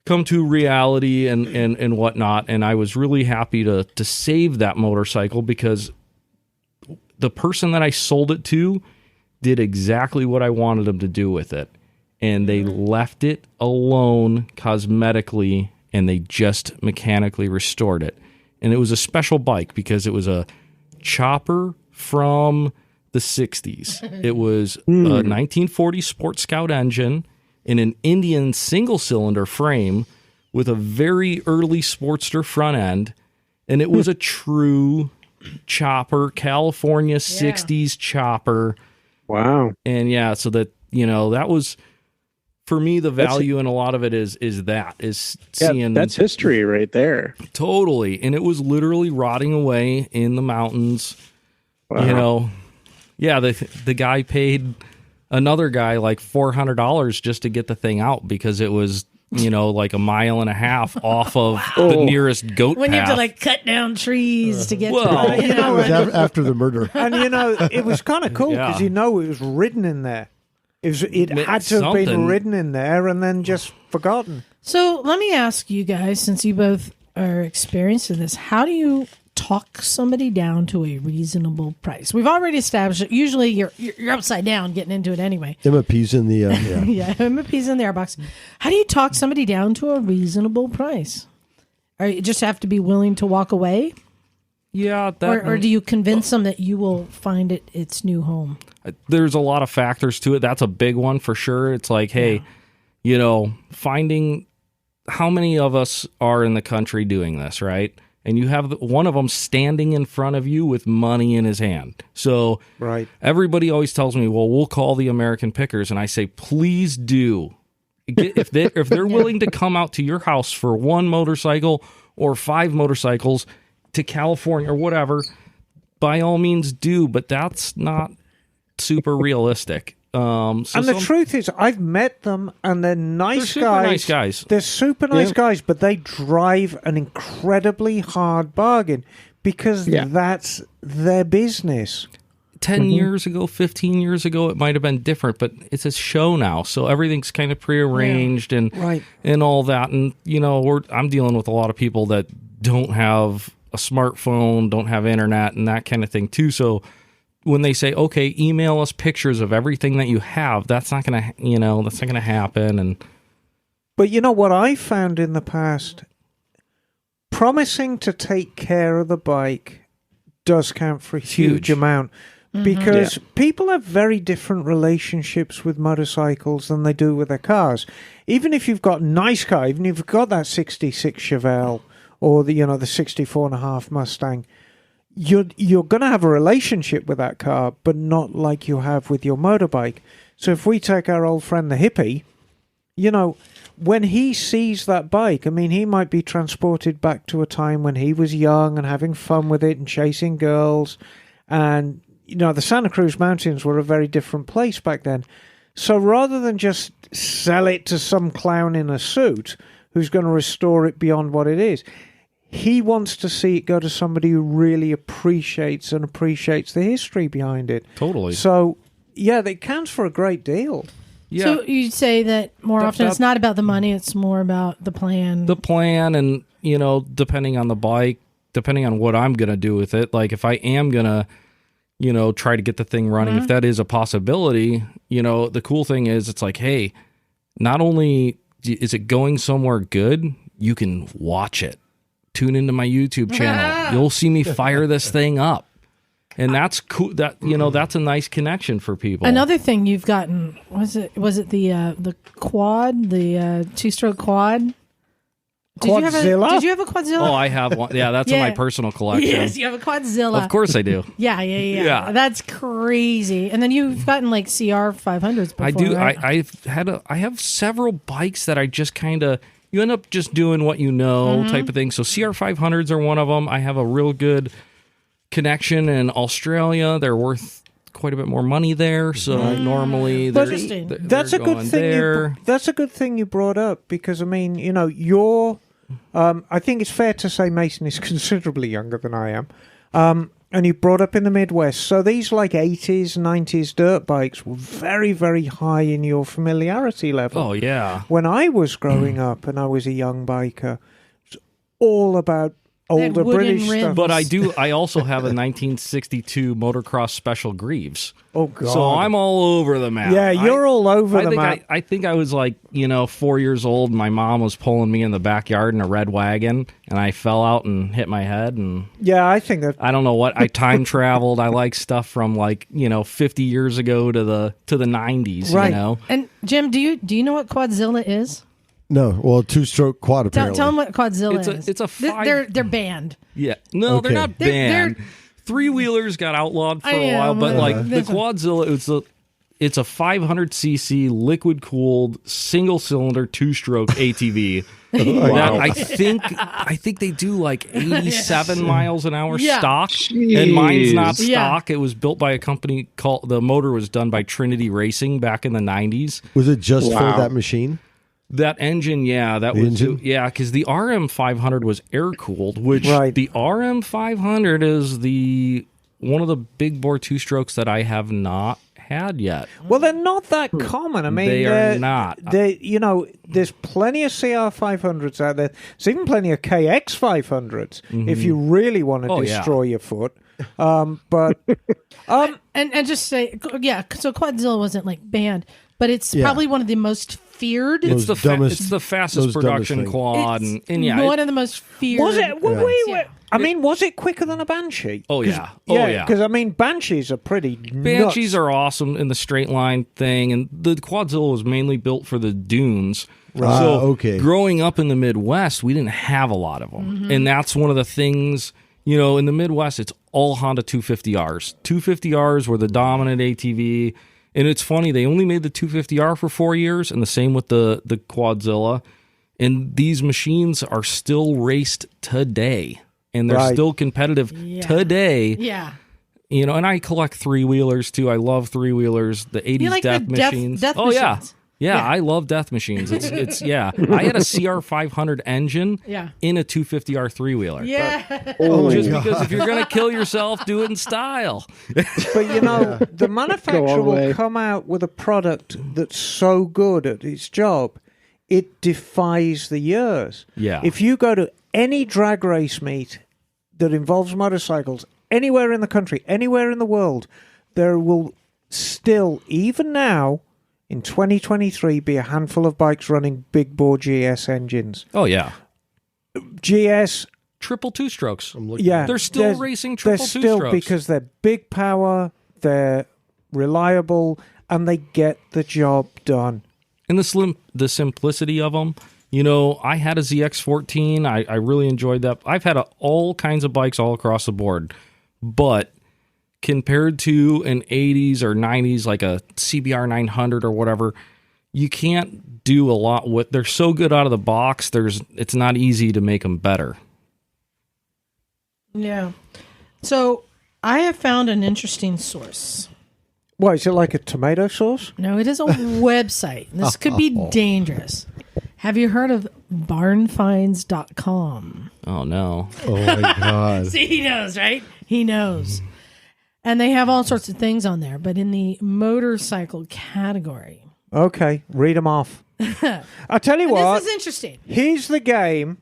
come to reality and whatnot. And I was really happy to save that motorcycle, because the person that I sold it to did exactly what I wanted them to do with it. And they left it alone cosmetically, and they just mechanically restored it. And it was a special bike because it was a chopper from the 60s. It was a 1940 Sport Scout engine in an Indian single-cylinder frame with a very early Sportster front end. And it was a true chopper, California 60s chopper. Wow. And so that, that was... For me, the value in a lot of it is seeing... That's history right there. Totally. And it was literally rotting away in the mountains. Wow. The guy paid another guy like $400 just to get the thing out, because it was, like a mile and a half off of the nearest goat when path. You have to like cut down trees to get to it. It was after the murder. And, it was kind of cool because, it was written in there. It had to have been written in there and then just forgotten. So let me ask you guys, since you both are experienced in this, how do you talk somebody down to a reasonable price? We've already established that usually you're upside down getting into it anyway. MP's in the MP's in the airbox. How do you talk somebody down to a reasonable price? Or you just have to be willing to walk away? Yeah. Or do you convince them that you will find it its new home? There's a lot of factors to it. That's a big one for sure. It's like, hey, finding how many of us are in the country doing this, right? And you have one of them standing in front of you with money in his hand. So everybody always tells me, well, we'll call the American Pickers. And I say, please do. If they're willing to come out to your house for one motorcycle or 5 motorcycles to California or whatever, by all means do. But that's not super realistic. The truth is, I've met them, and they're nice guys. They're super nice guys, but they drive an incredibly hard bargain because that's their business. 10 years ago, 15 years ago, it might have been different, but it's a show now, so everything's kind of prearranged and all that. And I'm dealing with a lot of people that don't have a smartphone, don't have internet, and that kind of thing too. So when they say, okay, email us pictures of everything that you have, that's not going to happen. But what I found in the past, promising to take care of the bike does count for a huge amount, because people have very different relationships with motorcycles than they do with their cars. Even if you've got a nice car, even if you've got that 66 Chevelle or the 64.5 Mustang, you're going to have a relationship with that car, but not like you have with your motorbike. So if we take our old friend the hippie, when he sees that bike, he might be transported back to a time when he was young and having fun with it and chasing girls. And, the Santa Cruz Mountains were a very different place back then. So rather than just sell it to some clown in a suit who's going to restore it beyond what it is, he wants to see it go to somebody who really appreciates the history behind it. Totally. So, it counts for a great deal. Yeah. So you'd say that more often it's not about the money, it's more about the plan. The plan and, depending on the bike, depending on what I'm going to do with it. Like if I am going to, try to get the thing running, if that is a possibility, the cool thing is it's like, hey, not only is it going somewhere good, you can watch it. Tune into my YouTube channel. You'll see me fire this thing up. And that's cool. That's a nice connection for people. Another thing you've gotten, was it the quad, the two-stroke quad? Quadzilla? Did you have a Quadzilla? Oh, I have one. Yeah, that's in my personal collection. Yes, you have a Quadzilla. Of course I do. Yeah. That's crazy. And then you've gotten like CR 500s before, I do. right? I have several bikes that I just kind of, you end up just doing what type of thing. So CR 500s are one of them. I have a real good connection in Australia. They're worth quite a bit more money there. So normally that's a good thing. That's a good thing you brought up, because you're. I think it's fair to say Mason is considerably younger than I am. And you brought up in the Midwest. So these like 80s, 90s dirt bikes were very, very high in your familiarity level. Oh, yeah. When I was growing up and I was a young biker, it's all about older British stuff. But I also have a 1962 motocross special Greaves. Oh, God. So I'm all over the map. Yeah, you're all over the map. I think I was like, 4 years old. My mom was pulling me in the backyard in a red wagon, and I fell out and hit my head. And yeah, I think that. I don't know what. I time traveled. I like stuff from 50 years ago to the 90s, right. And Jim, do you know what Quadzilla is? No, well, two-stroke quad apparently. Tell them what Quadzilla is. It's a They're banned. Yeah, no, Okay. they're not banned. They're Three-wheelers got outlawed for a while, but the Quadzilla, it's a 500cc liquid-cooled single-cylinder two-stroke ATV. That I think they do like 87 miles an hour stock, and mine's not stock. It was built by a company called. The motor was done by Trinity Racing back in the 90s. Was it just for that machine? That engine, because the RM500 was air cooled, which the RM500 is one of the big bore two strokes that I have not had yet. Well, they're not that common. I mean, they are not. There's plenty of CR500s out there. There's even plenty of KX500s if you really want to destroy your foot. But and just say, so Quadzilla wasn't like banned, but it's probably one of the most feared. It's the fastest production quad, and one of the most feared. Was it? I mean, was it quicker than a Banshee? Oh yeah, Because Banshees are pretty. Banshees are awesome in the straight line thing, and the Quadzilla was mainly built for the dunes. So growing up in the Midwest, we didn't have a lot of them, and that's one of the things. In the Midwest, it's all Honda 250Rs. 250Rs were the dominant ATV. And it's funny, they only made the 250R for 4 years, and the same with the Quadzilla. And these machines are still raced today, and they're still competitive today. Yeah. And I collect three-wheelers, too. I love three-wheelers, the 80s like death machines. Death machines. Yeah, I love death machines. It's I had a CR500 engine in a 250R three-wheeler. Yeah. Because if you're going to kill yourself, do it in style. But, the manufacturer will come out with a product that's so good at its job, it defies the years. Yeah. If you go to any drag race meet that involves motorcycles, anywhere in the country, anywhere in the world, there will still, even now, in 2023, be a handful of bikes running big bore GS engines. Oh, yeah. GS. Triple two strokes. They're still racing triple two strokes. Because they're big power, they're reliable, and they get the job done. And the simplicity of them. I had a ZX14. I really enjoyed that. I've had all kinds of bikes all across the board. But compared to an 80s or 90s, like a CBR 900 or whatever, you can't do a lot with. They're so good out of the box. It's not easy to make them better. Yeah. So I have found an interesting source. What, is it like a tomato sauce? No, it is a website. This could be dangerous. Have you heard of barnfinds.com? Oh, no. Oh, my God. See, he knows, right? He knows. And they have all sorts of things on there. But in the motorcycle category, Okay, read them off. I tell you what. This is interesting. Here's the game.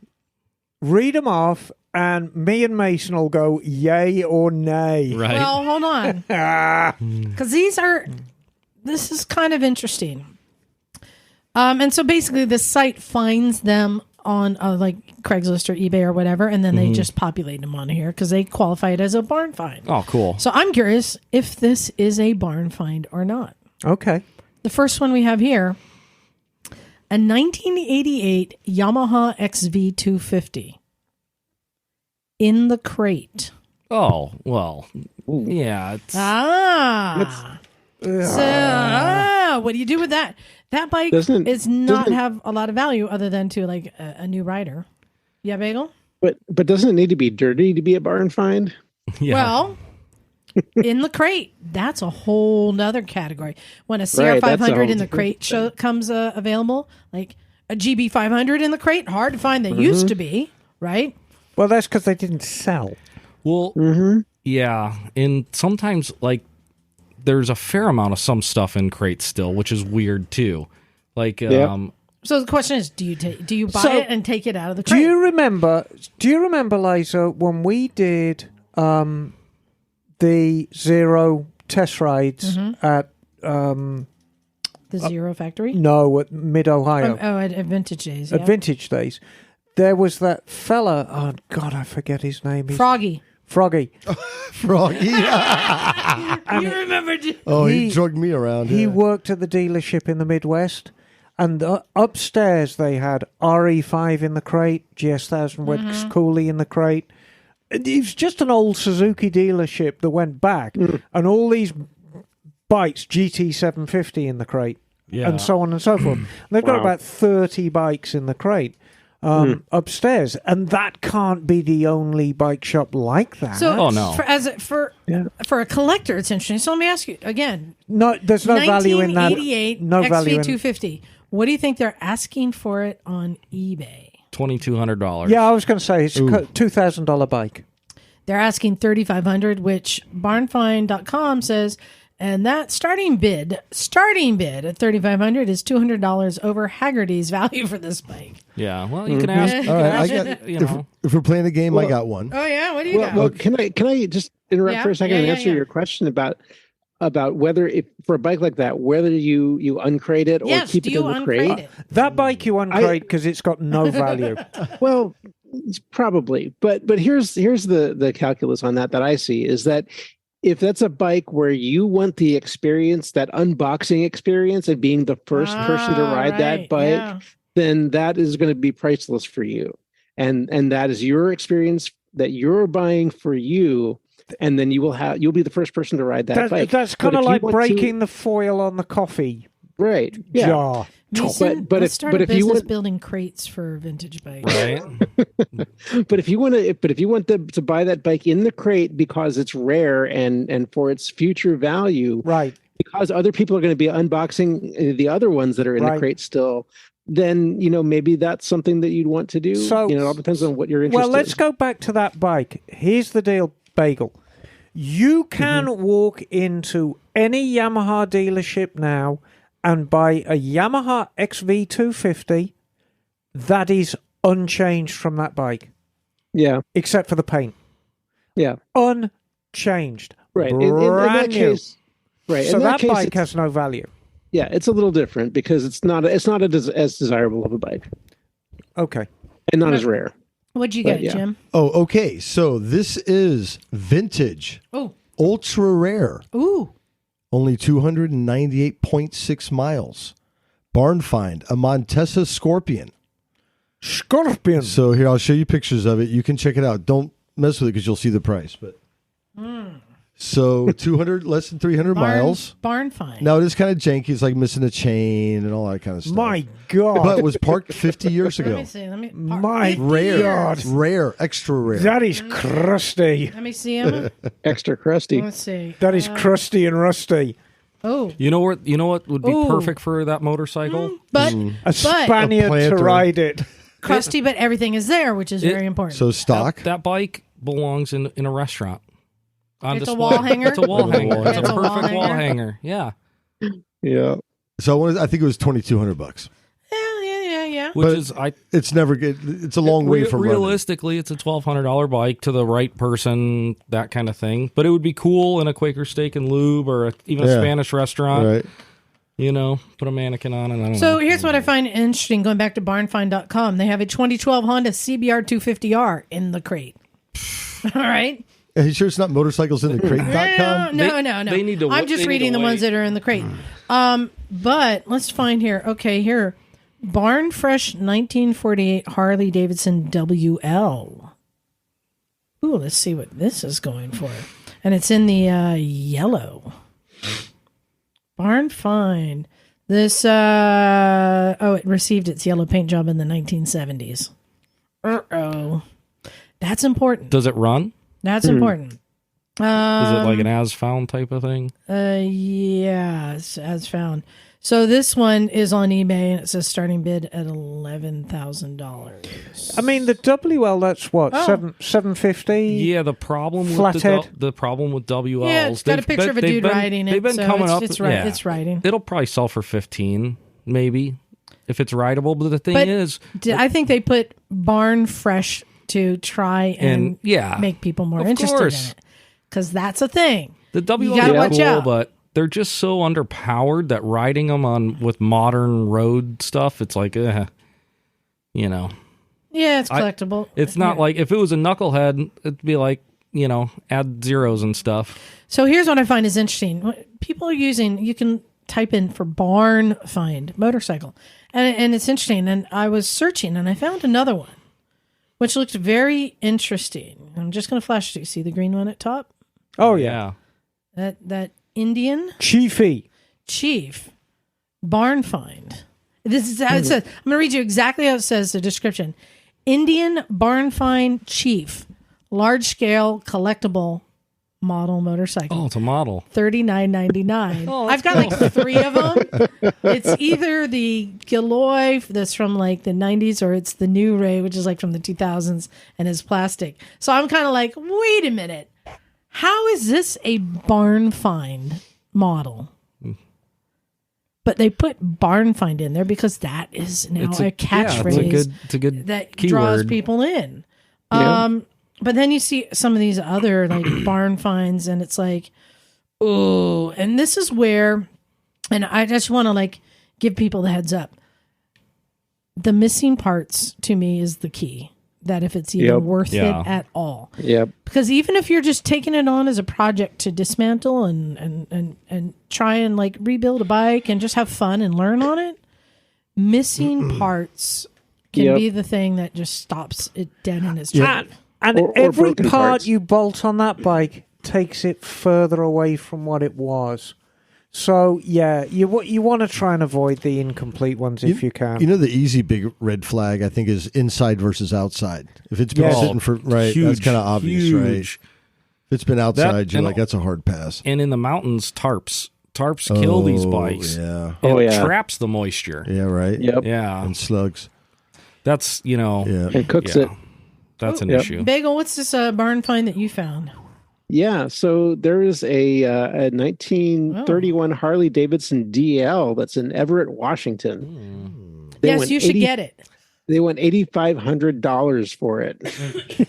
Read them off, and me and Mason will go yay or nay. Right. Well, hold on. Because this is kind of interesting. And so basically the site finds them on like Craigslist or eBay or whatever, and then they just populate them on here because they qualify it as a barn find. Oh, cool. So I'm curious if this is a barn find or not. Okay. The first one we have here, a 1988 Yamaha XV250 in the crate. Oh, well, yeah. It's, What do you do with that? That bike does not have a lot of value other than to like a new rider. Yeah, Bagel? But doesn't it need to be dirty to be a barn find? yeah. Well, in the crate, that's a whole nother category. When a CR500 in the crate comes available, like a GB500 in the crate, hard to find. They used to be, right? Well, that's because they didn't sell. Well, yeah. And sometimes, like, there's a fair amount of some stuff in crates still, which is weird, too. Like, So the question is, do you buy it and take it out of the crate? Do you remember, Liza, when we did the Zero test rides at the Zero factory? No, at Mid-Ohio. At Vintage Days. At Vintage Days. There was that fella, oh God, I forget his name. Froggy. Froggy. You remember? He drugged me around. He worked at the dealership in the Midwest. And upstairs they had RE5 in the crate, GS1000 Wix Cooley in the crate. It was just an old Suzuki dealership that went back, and all these bikes, GT750 in the crate, and so on and so forth. And they've got about 30 bikes in the crate upstairs, and that can't be the only bike shop like that. So, for a collector, it's interesting. So let me ask you again. No, there's no value in that. 1988 XV250. What do you think they're asking for it on eBay? $2,200. Yeah, I was going to say it's a $2,000 bike. They're asking $3,500, which barnfind.com says, and that starting bid at $3,500 is $200 over Haggerty's value for this bike. Yeah, well, you can ask. All right, if we're playing a game, I got one. Oh yeah, what do you got? Well, can I just interrupt for a second and answer your question about whether for a bike like that, whether you uncrate it or keep it in the crate? That bike you uncrate because it's got no value. Well, it's probably, but here's the calculus on that I see is that if that's a bike where you want the experience, that unboxing experience and being the first person to ride that bike, then that is going to be priceless for you. And that is your experience that you're buying for you. And then you'll be the first person to ride that bike. That's kind of like breaking the foil on the coffee. Right. Yeah. Jar. Mason, let's start a business building crates for vintage bikes. Right. But if you want to buy that bike in the crate because it's rare and for its future value, right? Because other people are going to be unboxing the other ones that are in the crate still, then maybe that's something that you'd want to do. So it all depends on what you're interested in. Well, let's go back to that bike. Here's the deal, Bagel. You can walk into any Yamaha dealership now and buy a Yamaha XV250 that is unchanged from that bike. Yeah. Except for the paint. Yeah. Unchanged. Right. Brand in that new. case, right. So that bike has no value. Yeah, it's a little different because it's not as desirable of a bike. Okay. And not as rare. What'd you get, Jim? Oh, okay. So this is vintage. Oh. Ultra rare. Ooh. Only 298.6 miles. Barn find, a Montesa Scorpion. Scorpion. So here, I'll show you pictures of it. You can check it out. Don't mess with it because you'll see the price. But so 200, less than 300 miles. Barn find. Now, it is kind of janky. It's like missing a chain and all that kind of stuff. My God. But it was parked 50 years ago. Let me see. My rare. God. Rare. Extra rare. That is crusty. Let me see him. Extra crusty. Let's see. That is crusty and rusty. Oh. You know what would be perfect for that motorcycle? A Spaniard to ride it. Crusty, but everything is there, which is very important. So stock? That bike belongs in a restaurant. It's a wall hanger? It's a wall hanger. It's a It's a wall perfect wall hanger? hanger. Yeah. Yeah. So I think it was $2,200. Yeah. Which it's never good. It's a long way from realistically, it's a $1,200 bike to the right person, that kind of thing. But it would be cool in a Quaker Steak and Lube or even a Spanish restaurant. Right. You know, put a mannequin on, and I don't know. So here's what I find interesting. Going back to barnfind.com, they have a 2012 Honda CBR 250R in the crate. All right. Are you sure it's not motorcyclesandmisfits.com? No. They need to. I'm just reading the ones that are in the crate. But let's find here. Okay, here. Barn Fresh 1948 Harley Davidson WL. Ooh, let's see what this is going for. And it's in the yellow. Barn Find. This, it received its yellow paint job in the 1970s. Uh-oh. That's important. Does it run? That's important. Is it like an as found type of thing? Yeah, as found. So this one is on eBay and it says starting bid at $11,000. I mean, the WL, that's what, $750? Yeah, the problem Flathead. with the problem with WLs. Yeah, it's got a picture of a dude riding it. They've been coming up. It's riding. It'll probably sell for 15, maybe, if it's rideable. But the thing is, I think they put Barn Fresh to try and make people more interested in it, because that's a thing. The WL is cool, but they're just so underpowered that riding them with modern road stuff, it's like, you know. Yeah, it's collectible. It's not like, if it was a knucklehead, it'd be like, you know, add zeros and stuff. So here's what I find is interesting. People are using, you can type in for barn find motorcycle. And it's interesting. And I was searching and I found another one, which looked very interesting. I'm just going to flash it. You see the green one at top? Oh, yeah. That Indian Chief barn find. This is how it says. I'm going to read you exactly how it says, the description. Indian barn find Chief, large scale collectible model motorcycle. Oh, it's a model. $39.99. I've got like 3 of them. It's either the Gilloy that's from like the 90s, or it's the New Ray, which is like from the 2000s, and is plastic. So I'm kind of like, wait a minute. How is this a barn find model? But they put barn find in there because that is now a catchphrase it's a good that keyword. Draws people in. But then you see some of these other like barn finds, and it's like, oh, and this is where, and I just want to like give people the heads up. The missing parts to me is the key. That if it's even worth it at all. Yep. Because even if you're just taking it on as a project to dismantle and try and like rebuild a bike and just have fun and learn on it, missing parts can be the thing that just stops it dead in its tracks. And or every part parts you bolt on that bike takes it further away from what it was. So, you want to try and avoid the incomplete ones if you can. You know, the easy big red flag, I think, is inside versus outside. If it's been sitting for, that's kind of obvious, right? If it's been outside, you're like, that's a hard pass. And in the mountains, tarps kill these bikes. Yeah. It traps the moisture. Yeah, right? Yep. Yeah. And slugs. That's, It cooks it. That's an issue. Bagel, what's this barn find that you found? Yeah, so there is a 1931 Harley Davidson DL that's in Everett, Washington. Yes, you should get it. They went $8,500 for it. It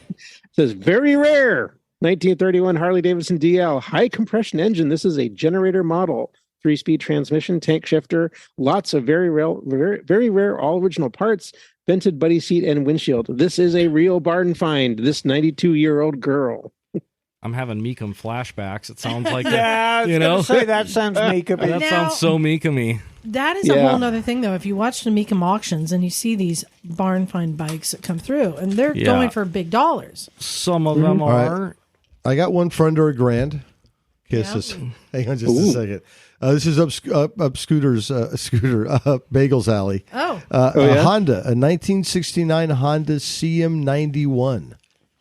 says, very rare, 1931 Harley Davidson DL, high compression engine. This is a generator model, 3-speed transmission, tank shifter, lots of very rare all original parts, vented buddy seat and windshield. This is a real barn find, this 92-year-old girl. I'm having Meekum flashbacks. It sounds like say that sounds Meekum. That sounds so Meekum-y. That is a whole other thing, though. If you watch the Meekum auctions and you see these barn find bikes that come through, and they're going for big dollars. Some of them are. Right. I got one for under $1,000. Kisses. Hang on just a second. This is up Scooter's Bagel's alley. Honda, a 1969 Honda CM91.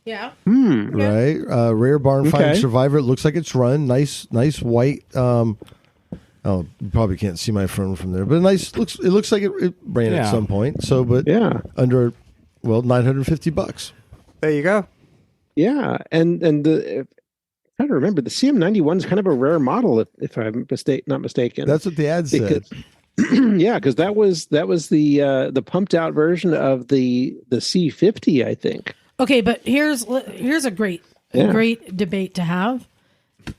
Yeah. Right. Rare barn find survivor. It looks like it's run. Nice white. You probably can't see my phone from there, but it looks like it ran at some point. So, but under $950. There you go. Yeah, and the trying to remember, the CM91 is kind of a rare model, if I'm not mistaken. That's what the ad said. Yeah, because that was the pumped out version of the C50, I think. Okay, but here's a great debate to have.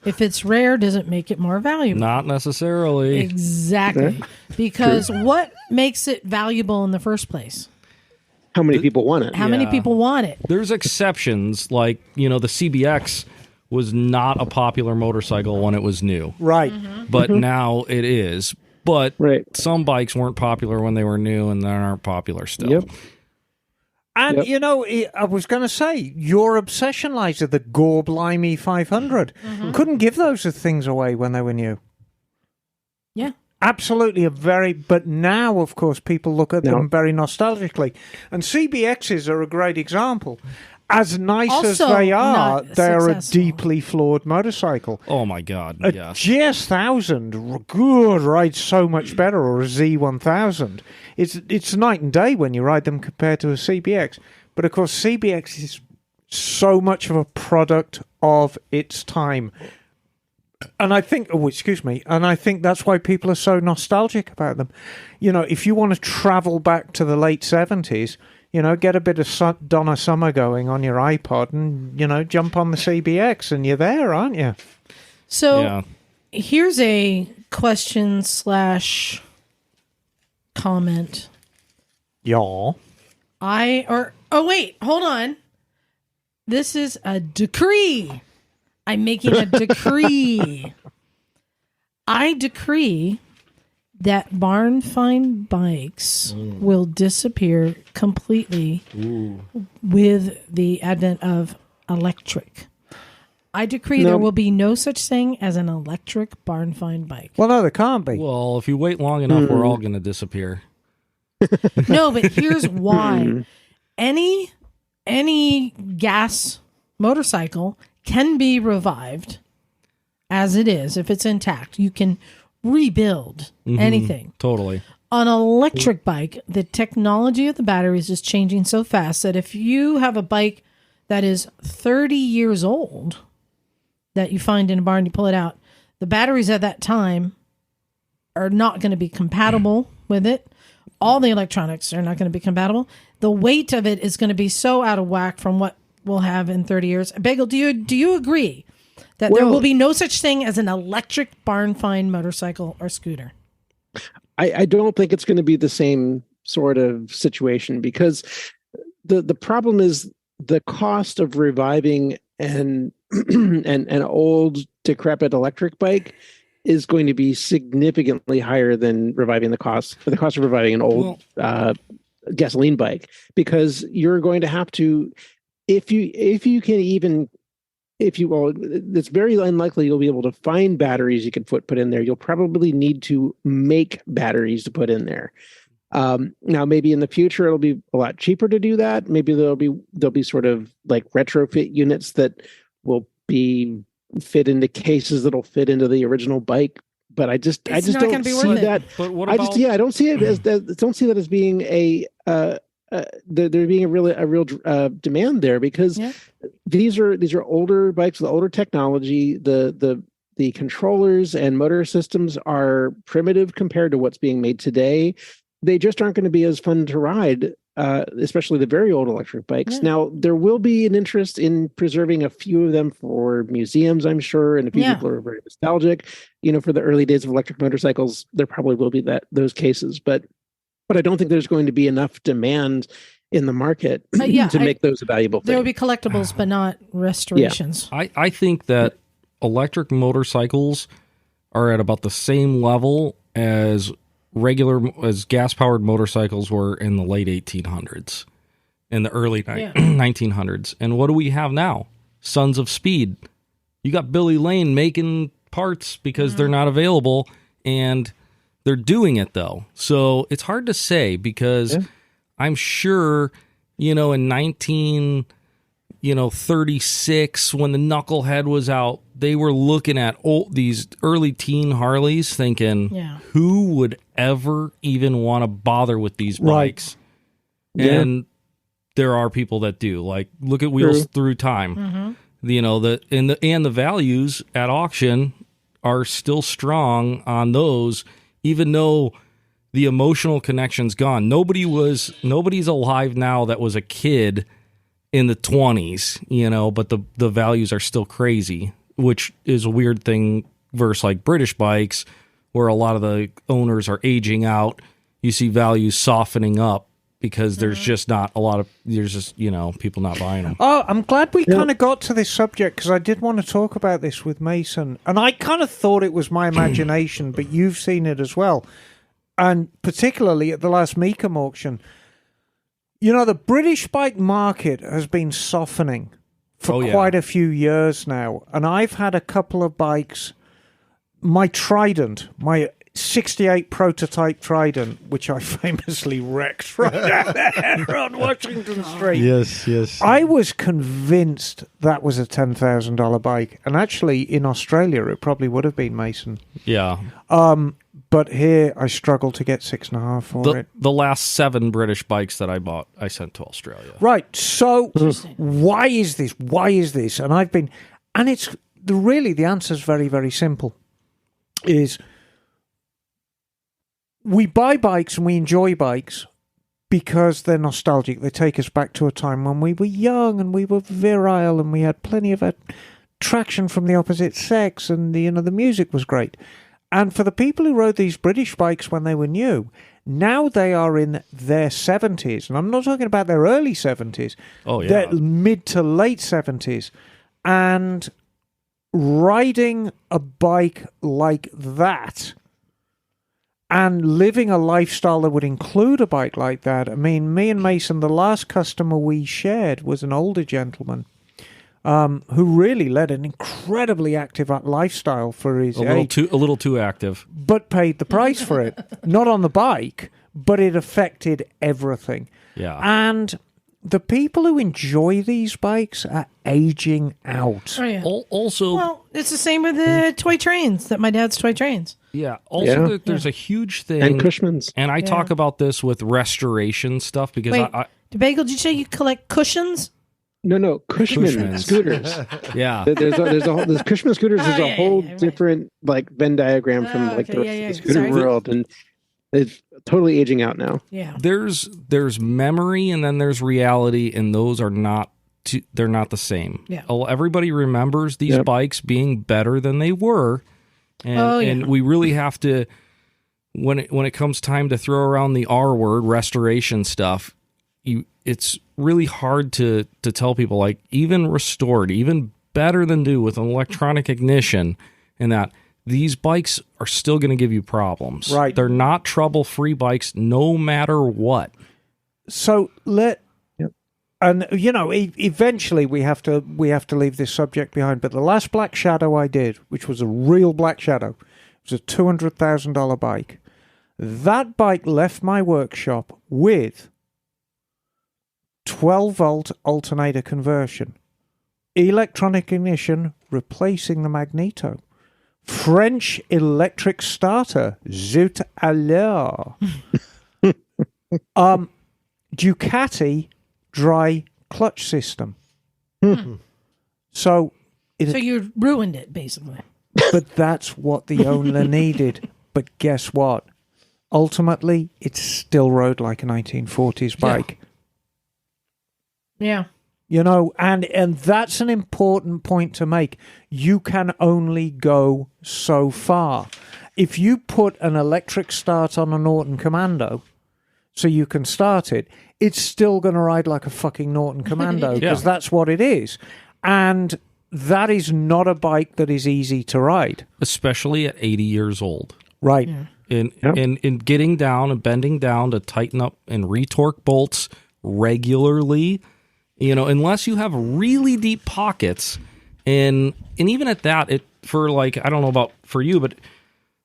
If it's rare, does it make it more valuable? Not necessarily. Exactly. Because what makes it valuable in the first place? How many people want it? How many people want it? There's exceptions, like, the CBX was not a popular motorcycle when it was new. Right. But now it is. But some bikes weren't popular when they were new and they aren't popular still. Yep. And, I was going to say, your obsession, Liza, the Gore Blimey 500, couldn't give those things away when they were new. Yeah. Absolutely but now, of course, people look at them very nostalgically. And CBXs are a great example. As nice as they are, they're a deeply flawed motorcycle. Oh, my God, a yes. GS1000, good, rides so much better, or a Z1000. It's night and day when you ride them compared to a CBX. But, of course, CBX is so much of a product of its time. And I think, and I think that's why people are so nostalgic about them. If you want to travel back to the late 70s, get a bit of Donna Summer going on your iPod and, jump on the CBX and you're there, aren't you? So here's a question / comment. Yeah. Oh, wait, hold on. This is a decree. I'm making a decree. I decree that barn find bikes will disappear completely with the advent of electric. I decree there will be no such thing as an electric barn find bike. Well, no, there can't be. Well, if you wait long enough, we're all going to disappear. No, but here's why. Any gas motorcycle can be revived as it is. If it's intact, you can rebuild anything. Totally. On an electric bike, the technology of the batteries is changing so fast that if you have a bike that is 30 years old that you find in a barn, you pull it out, the batteries at that time are not going to be compatible with it. All the electronics are not going to be compatible. The weight of it is going to be so out of whack from what we'll have in 30 years. Bagel, do you agree that there will be no such thing as an electric barn find motorcycle or scooter? I don't think it's going to be the same sort of situation, because the problem is the cost of reviving an old decrepit electric bike is going to be significantly higher than the cost of reviving an old gasoline bike, because you're going to have to, it's very unlikely you'll be able to find batteries you can put in there. You'll probably need to make batteries to put in there. Now, maybe in the future it'll be a lot cheaper to do that. Maybe there'll be sort of like retrofit units that will be fit into cases that'll fit into the original bike. But I just don't see that. But what about? I don't see it as don't see that as being there being a real demand there, because these are older bikes with older technology. The controllers and motor systems are primitive compared to what's being made today. They just aren't going to be as fun to ride, especially the very old electric bikes. Now, there will be an interest in preserving a few of them for museums, I'm sure, and a few people are very nostalgic. For the early days of electric motorcycles, there probably will be those cases, but I don't think there's going to be enough demand in the market to make those a valuable thing. There will be collectibles, but not restorations. I think that electric motorcycles are at about the same level as gas-powered motorcycles were in the late 1800s, in the early 1900s. And what do we have now? Sons of Speed. You got Billy Lane making parts because they're not available, and they're doing it, though. So it's hard to say, because I'm sure, in 1936, when the Knucklehead was out, they were looking at these early teen Harleys thinking, who would ever even want to bother with these bikes? Right. And there are people that do. Like, look at Wheels Through Time. The values at auction are still strong on those, even though the emotional connection's gone. Nobody's alive now that was a kid in the 20s, you know, but the values are still crazy, which is a weird thing versus like British bikes where a lot of the owners are aging out. You see values softening up because there's just not a lot of, there's just, you know, people not buying them. Oh, I'm glad we kind of got to this subject because I did want to talk about this with Mason. And I kind of thought it was my imagination, but you've seen it as well. And particularly at the last Mecum auction, you know, the British bike market has been softening for quite a few years now. And I've had a couple of bikes, my Trident, my 68 prototype Trident, which I famously wrecked right down there on Washington Street. Yes. I was convinced that was a $10,000 bike. And actually, in Australia, it probably would have been, Mason. Yeah. But here, I struggle to get 6.5 for it. The last 7 British bikes that I bought, I sent to Australia. Right. So, why is this? Why is this? And I've been... And it's... Really, the answer's very, very simple. Is... We buy bikes and we enjoy bikes because they're nostalgic. They take us back to a time when we were young and we were virile and we had plenty of attraction from the opposite sex and the music was great. And for the people who rode these British bikes when they were new, now they are in their 70s. And I'm not talking about their early 70s. Oh, yeah. Their mid to late 70s. And riding a bike like that... and living a lifestyle that would include a bike like that. I mean, me and Mason, the last customer we shared was an older gentleman who really led an incredibly active lifestyle for his age. A little too active. But paid the price for it. Not on the bike, but it affected everything. Yeah. And the people who enjoy these bikes are aging out. Oh, yeah. Also... Well, it's the same with the toy trains, that my dad's toy trains. Yeah. Also, there's a huge thing. And Cushmans. And I talk about this with restoration stuff because Wait, Bagel, did you say you collect cushions? No, Cushman scooters. Yeah. There's Cushman scooters. There's a whole different like Venn diagram from the rest of the scooter world, and it's totally aging out now. Yeah. There's memory and then there's reality, and those are not. They're not the same. Yeah. Everybody remembers these bikes being better than they were. And we really have to, when it comes time to throw around the R word, restoration stuff, it's really hard to tell people, like, even restored, even better than new with an electronic ignition, and that these bikes are still going to give you problems. Right. They're not trouble-free bikes no matter what. So and eventually we have to leave this subject behind. But the last Black Shadow I did, which was a real Black Shadow, it was a $200,000 bike. That bike left my workshop with 12-volt alternator conversion, electronic ignition replacing the magneto, French electric starter, zut alors, Ducati dry clutch system. So you ruined it, basically. But that's what the owner needed. But guess what? Ultimately, it still rode like a 1940s bike. Yeah. And that's an important point to make. You can only go so far. If you put an electric start on a Norton Commando so you can start it, it's still going to ride like a fucking Norton Commando because that's what it is. And that is not a bike that is easy to ride. Especially at 80 years old. Right. Yeah. In getting down and bending down to tighten up and retorque bolts regularly, unless you have really deep pockets. And even at that, I don't know about for you, but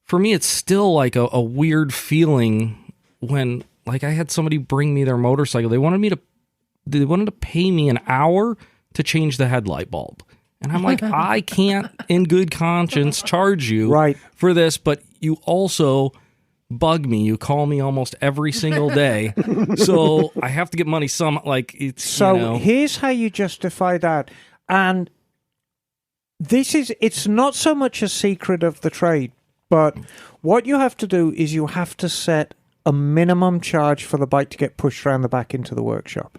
for me, it's still like a weird feeling when... Like I had somebody bring me their motorcycle. They wanted to pay me an hour to change the headlight bulb. And I'm like, I can't in good conscience charge you for this, but you also bug me. You call me almost every single day. So I have to get money here's how you justify that. And it's not so much a secret of the trade, but what you have to do is you have to set a minimum charge for the bike to get pushed around the back into the workshop.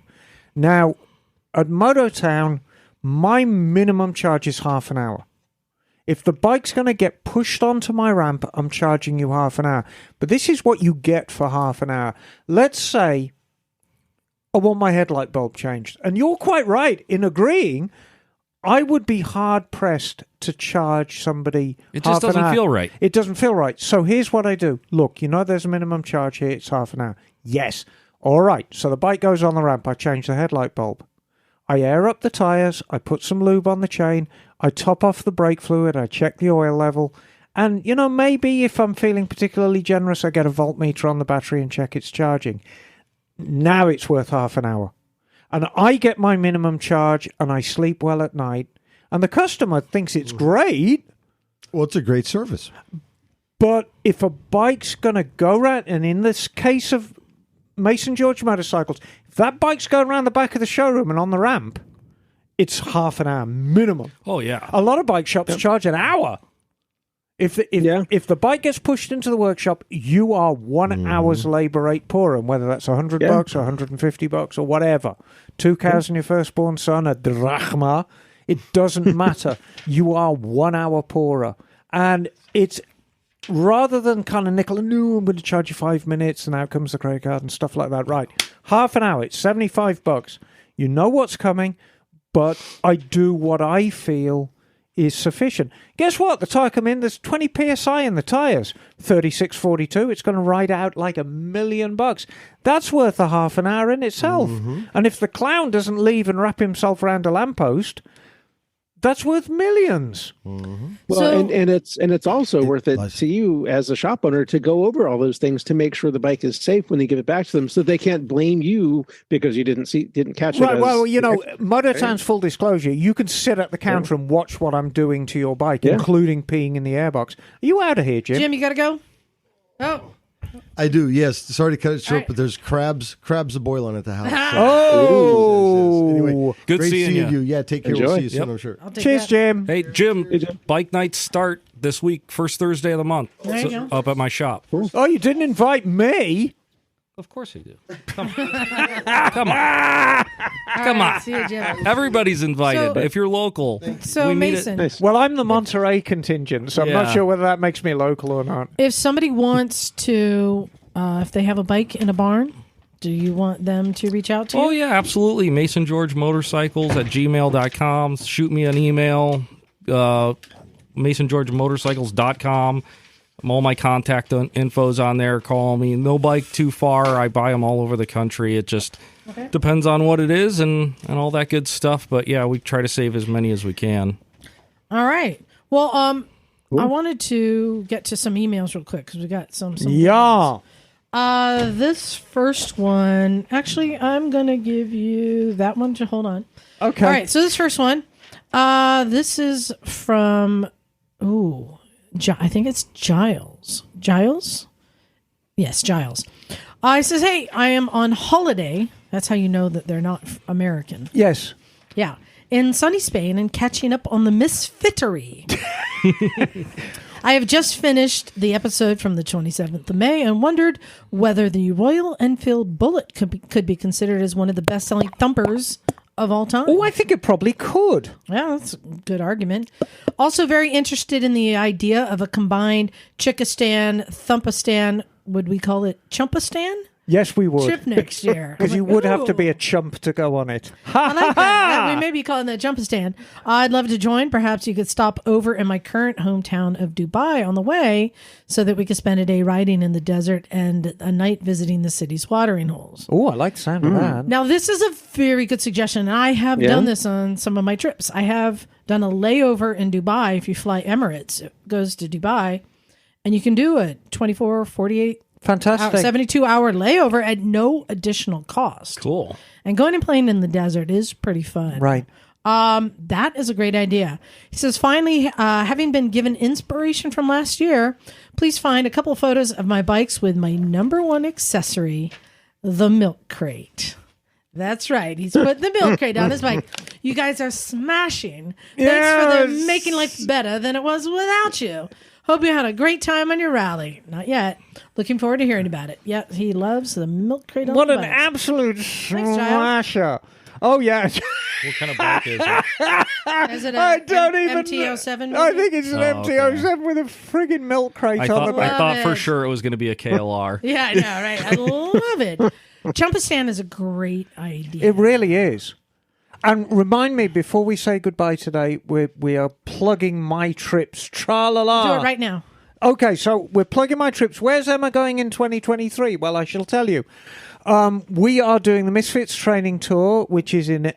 Now, at Mototown, my minimum charge is half an hour. If the bike's going to get pushed onto my ramp, I'm charging you half an hour. But this is what you get for half an hour. Let's say I want my headlight bulb changed. And you're quite right in agreeing. I would be hard-pressed to charge somebody It just doesn't feel right. It doesn't feel right. So here's what I do. Look, there's a minimum charge here. It's half an hour. Yes. All right. So the bike goes on the ramp. I change the headlight bulb. I air up the tyres. I put some lube on the chain. I top off the brake fluid. I check the oil level. And, maybe if I'm feeling particularly generous, I get a voltmeter on the battery and check it's charging. Now it's worth half an hour. And I get my minimum charge and I sleep well at night. And the customer thinks it's great. Well, it's a great service. But if a bike's going to go around, and in this case of Mason George motorcycles, if that bike's going around the back of the showroom and on the ramp, it's half an hour minimum. Oh, yeah. A lot of bike shops charge an hour. If the bike gets pushed into the workshop, you are 1 hour's labor rate poorer, and whether that's $100 or $150 or whatever. 2 cows and your firstborn son, a drachma, it doesn't matter. You are 1 hour poorer. And it's rather than kind of nickel, no, I'm going to charge you 5 minutes, and out comes the credit card and stuff like that. Right. Half an hour, it's $75. You know what's coming, but I do what I feel is sufficient. Guess what? The tyre come in, there's 20 psi in the tyres. 3642, it's going to ride out like $1 million. That's worth a half an hour in itself. And if the clown doesn't leave and wrap himself around a lamppost, that's worth millions. Well, and it's also worth it to you as a shop owner to go over all those things to make sure the bike is safe when you give it back to them, so they can't blame you because you didn't catch it. Right. Well, Motortown's full disclosure. You can sit at the counter and watch what I'm doing to your bike, including peeing in the airbox. Are you out of here, Jim? Jim, you got to go. Oh. I do, yes. Sorry to cut it short, but there's crabs a boiling at the house. Oh! Anyway, Good great seeing you. Yeah, take care. Enjoy. We'll see you soon, I'm sure. Cheers, Jim. Hey, Jim, bike nights start this week, first Thursday of the month. There you go. Up at my shop. Oh, you didn't invite me? Of course you do. Come on. Come on. See you, Jim. Everybody's invited. So- if you're local. So, we meet Mason, Well, I'm the Monterey contingent, so I'm not Yeah. sure whether that makes me local or not. if somebody wants to, if they have a bike in a barn, do you want them to reach out to you? Oh, yeah, absolutely. Mason George Motorcycles at gmail.com. Shoot me an email. MasonGeorgeMotorcycles.com. All my contact info's on there. Call me. No bike too far. I buy them all over the country. It just depends on what it is and all that good stuff. But, yeah, we try to save as many as we can. All right. Well, I wanted to get to some emails real quick because we got some. Yeah. This first one, actually, I'm going to give you that one. Hold on. Okay. All right. So this first one, this is from, I think it's Giles. Giles? Yes, Giles. He says, hey, I am on holiday. That's how you know that they're not American. Yes. Yeah. In sunny Spain and catching up on the misfittery. I have just finished the episode from the 27th of May and wondered whether the Royal Enfield Bullet could be considered as one of the best-selling thumpers of all time. Oh, I think it probably could. Yeah, that's a good argument. Also very interested in the idea of a combined Chickistan, Thumpistan, would we call it Chumpistan? Yes, we would. Trip next year. Because you would have to be a chump to go on it. I like that. We may be calling that Jumpistan. I'd love to join. Perhaps you could stop over in my current hometown of Dubai on the way so that we could spend a day riding in the desert and a night visiting the city's watering holes. Oh, I like the sound of that. Now, this is a very good suggestion. I have done this on some of my trips. I have done a layover in Dubai. If you fly Emirates, it goes to Dubai, and you can do a 24, 48, Fantastic. 72-hour layover at no additional cost. Cool. And going and playing in the desert is pretty fun. Right. That is a great idea. He says, finally, having been given inspiration from last year, please find a couple of photos of my bikes with my number one accessory, the milk crate. That's right. He's put the milk crate on his bike. You guys are smashing. Thanks for making life better than it was without you. Hope you had a great time on your rally. Not yet. Looking forward to hearing about it. Yep, he loves the milk crate on What the an bike. absolute smasher. Oh, yeah. What kind of bike is it? Is it I don't even MT-07? I think it's an MT-07 okay. with a friggin' milk crate on the back. I thought for it. sure it was going to be a KLR. Yeah, I know, right? I love it. Jump-a-stand is a great idea. It really is. And remind me, before we say goodbye today, we are plugging my trips. Tra-la-la. Do it right now. Okay, so we're plugging my trips. Where's Emma going in 2023? Well, I shall tell you. We are doing the Misfits training tour, which is in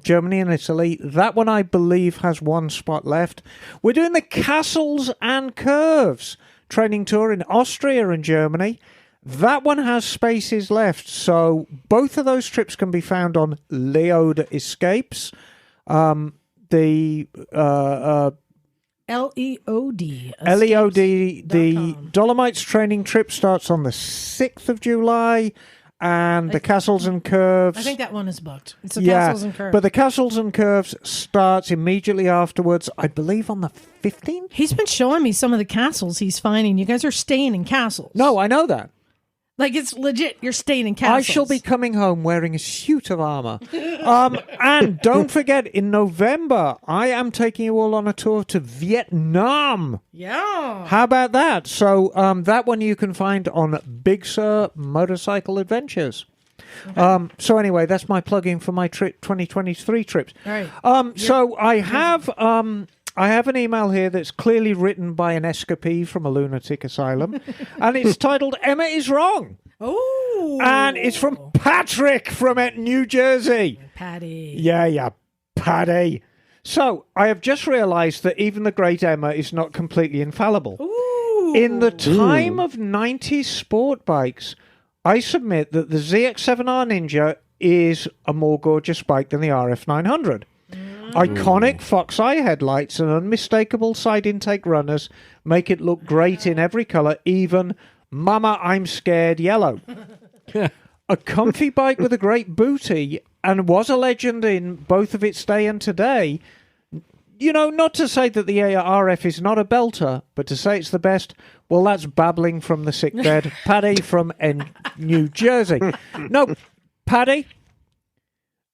Germany and Italy. That one, I believe, has one spot left. We're doing the Castles and Curves training tour in Austria and Germany. That one has spaces left. So both of those trips can be found on Leod Escapes. The LEOD. LEOD. The Dolomites training trip starts on the 6th of July. And the Castles and Curves. I think that one is booked. It's the Castles and Curves. But the Castles and Curves starts immediately afterwards, I believe on the 15th? He's been showing me some of the castles he's finding. You guys are staying in castles. No, I know that. Like, it's legit. You're staying in castles. I shall be coming home wearing a suit of armor. And don't forget, in November, I am taking you all on a tour to Vietnam. Yeah. How about that? So that one you can find on Big Sur Motorcycle Adventures. Okay. So anyway, that's my plugging for my 2023 trips. All right. So I have an email here that's clearly written by an escapee from a lunatic asylum, and it's titled "Emma is Wrong." Oh, and it's from Patrick from New Jersey. Patty. Yeah, Patty. So I have just realised that even the great Emma is not completely infallible. Ooh. In the time of 90s sport bikes, I submit that the ZX7R Ninja is a more gorgeous bike than the RF900. Iconic fox eye headlights and unmistakable side intake runners make it look great in every colour, even Mama I'm Scared yellow. A comfy bike with a great booty and was a legend in both of its day and today. You know, not to say that the RF is not a belter, but to say it's the best, well, that's babbling from the sickbed. Paddy from New Jersey. No, Paddy,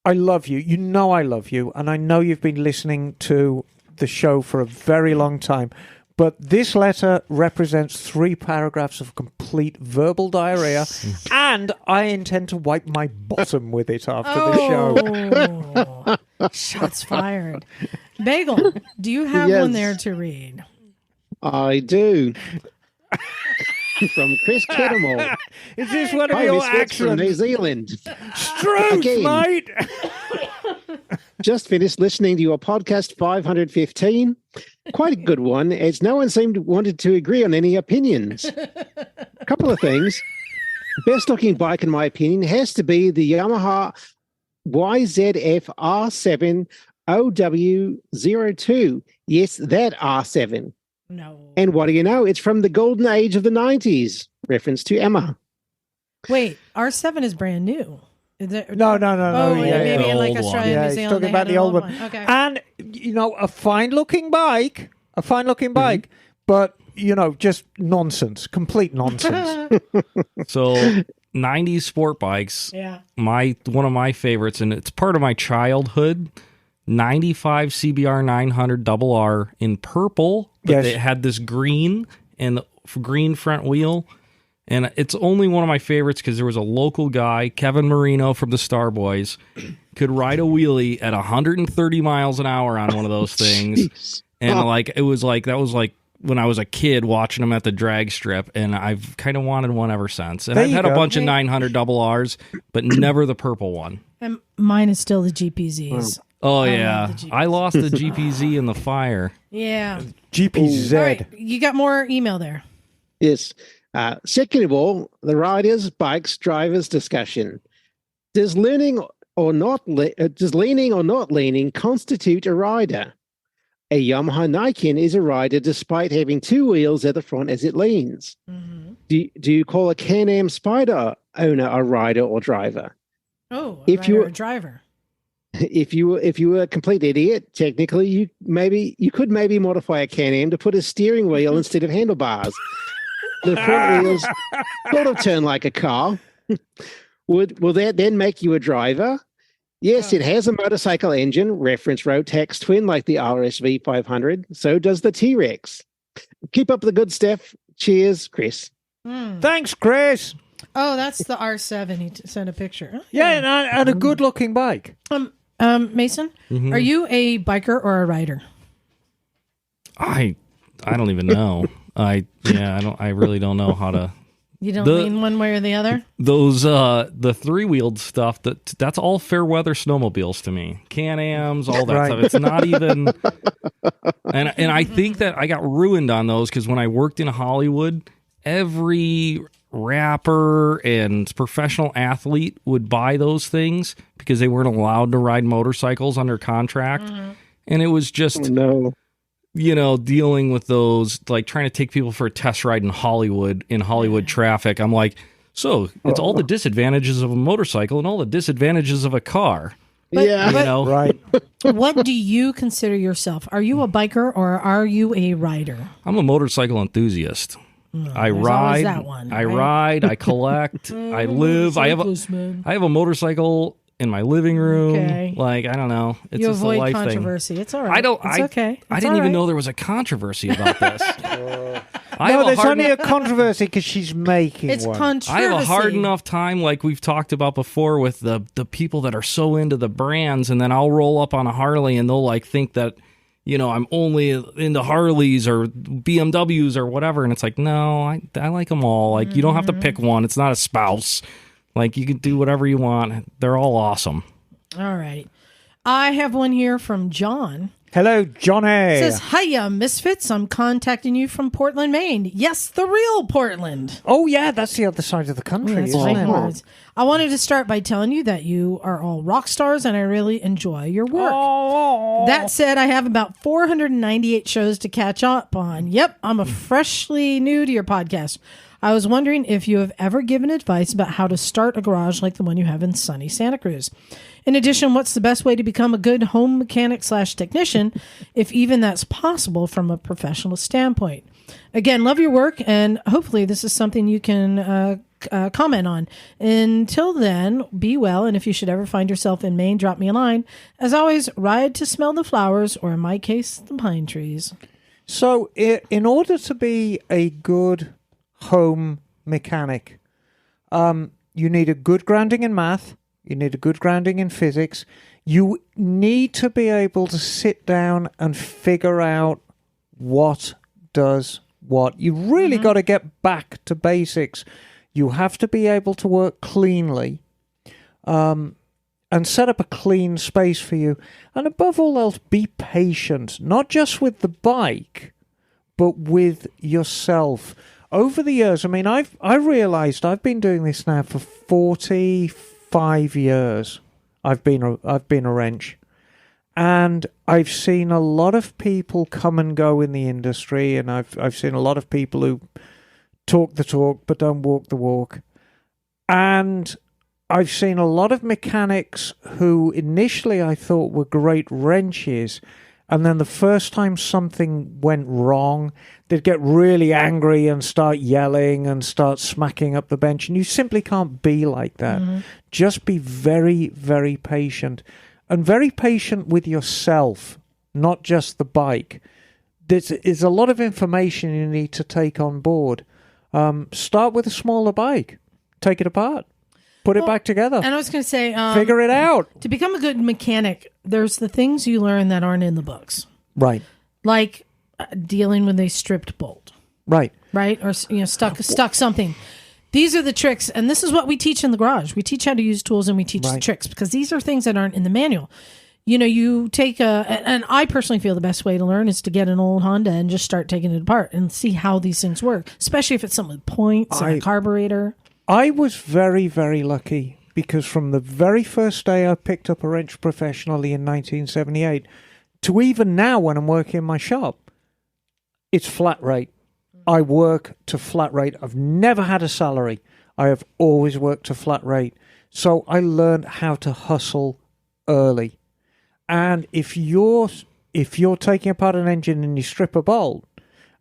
I love you. You know I love you, and I know you've been listening to the show for a very long time. But this letter represents 3 paragraphs of complete verbal diarrhea, and I intend to wipe my bottom with it after the show. Shots fired. Bagel, do you have one there to read? I do. From Chris Kettermore. Is this one of your accents? From New Zealand. Struth, mate! Just finished listening to your podcast 515. Quite a good one, as no one seemed wanted to agree on any opinions. A couple of things. Best looking bike, in my opinion, has to be the Yamaha YZF R7 OW02. Yes, that R7. No. And what do you know? It's from the golden age of the 90s. Reference to Emma. Wait, R7 is brand new. Is it, no. Oh, yeah, maybe yeah. in like Australia, yeah, New he's Zealand. talking about the old one. Okay. And, you know, a fine-looking bike, but, you know, just nonsense, complete nonsense. So, 90s sport bikes, yeah. One of my favorites, and it's part of my childhood, 95 CBR 900 RR in purple, but it had this green and the green front wheel. And it's only one of my favorites because there was a local guy, Kevin Marino from the Starboys, could ride a wheelie at 130 miles an hour on one of those things. And that was like when I was a kid watching them at the drag strip, and I've kind of wanted one ever since. And I've had a bunch of 900 RRs, but never the purple one. And mine is still the GPZs. Oh, yeah. I lost the GPZ in the fire. Yeah. GPZ. All right, you got more email there. Yes. Second of all, the riders, bikes, drivers discussion. Does leaning or not leaning constitute a rider? A Yamaha Niken is a rider despite having 2 wheels at the front as it leans. Mm-hmm. Do you call a Can-Am Spider owner a rider or driver? Oh, a rider or driver. if you were a complete idiot, technically you could maybe modify a Can-Am to put a steering wheel instead of handlebars. The front wheels sort of turn like a car. Will that then make you a driver? Yes, it has a motorcycle engine, reference Rotax twin like the RSV 500. So does the T-Rex. Keep up the good stuff. Cheers, Chris. Thanks, Chris. Oh, that's the R7. He sent a picture. Oh, yeah, and a good-looking bike. Mason, are you a biker or a rider? I don't even know. I really don't know how to. You don't lean one way or the other? Those the three-wheeled stuff, that's all fair weather snowmobiles to me. Can-Ams, all that stuff. It's not even and I think that I got ruined on those because when I worked in Hollywood, every rapper and professional athlete would buy those things because they weren't allowed to ride motorcycles under contract. And it was just dealing with those, like trying to take people for a test ride in Hollywood traffic. I'm like, so it's all the disadvantages of a motorcycle and all the disadvantages of a car. Right. What do you consider yourself? Are you a biker or are you a rider? I'm a motorcycle enthusiast. I ride. I collect. I live. I have a motorcycle in my living room. Okay. Like, I don't know. It's you just avoid a life controversy. thing. It's all right. It's okay. I didn't even know there was a controversy about this. There's only a controversy because she's making one. Controversy. I have a hard enough time, like we've talked about before, with the people that are so into the brands, and then I'll roll up on a Harley and they'll like think that, I'm only into Harleys or BMWs or whatever. And it's like, no, I like them all. Like, you don't have to pick one. It's not a spouse. Like, you can do whatever you want. They're all awesome. All right. I have one here from John. Hello, Johnny. It says, hiya, Misfits. I'm contacting you from Portland, Maine. Yes, the real Portland. Oh, yeah, that's the other side of the country, isn't it? I wanted to start by telling you that you are all rock stars and I really enjoy your work. That said, I have about 498 shows to catch up on. Yep, I'm freshly new to your podcast. I was wondering if you have ever given advice about how to start a garage like the one you have in sunny Santa Cruz. In addition, what's the best way to become a good home mechanic / technician, if even that's possible from a professional standpoint? Again, love your work, and hopefully this is something you can comment on. Until then, be well, and if you should ever find yourself in Maine, drop me a line. As always, ride to smell the flowers, or in my case, the pine trees. So, in order to be a good home mechanic, you need a good grounding in math. You need a good grounding in physics. You need to be able to sit down and figure out what does what. You really got to get back to basics. You have to be able to work cleanly and set up a clean space for you. And above all else, be patient, not just with the bike, but with yourself. Over the years, I mean, I realized I've been doing this now for 45 years. I've been a wrench, and I've seen a lot of people come and go in the industry, and I've seen a lot of people who talk the talk but don't walk the walk, and I've seen a lot of mechanics who initially I thought were great wrenches. And then the first time something went wrong, they'd get really angry and start yelling and start smacking up the bench. And you simply can't be like that. Just be very, very patient. And very patient with yourself, not just the bike. There's a lot of information you need to take on board. Start with a smaller bike. Take it apart. Put it back together. And I was going to say... figure it out. To become a good mechanic, there's the things you learn that aren't in the books. Right. Like dealing with a stripped bolt. Right. Right? Or stuck something. These are the tricks, and this is what we teach in the garage. We teach how to use tools, and we teach the tricks, because these are things that aren't in the manual. You take and I personally feel the best way to learn is to get an old Honda and just start taking it apart and see how these things work, especially if it's something with points and a carburetor. I was very, very lucky because from the very first day I picked up a wrench professionally in 1978 to even now when I'm working in my shop, it's flat rate. I work to flat rate. I've never had a salary. I have always worked to flat rate. So I learned how to hustle early. And if you're taking apart an engine and you strip a bolt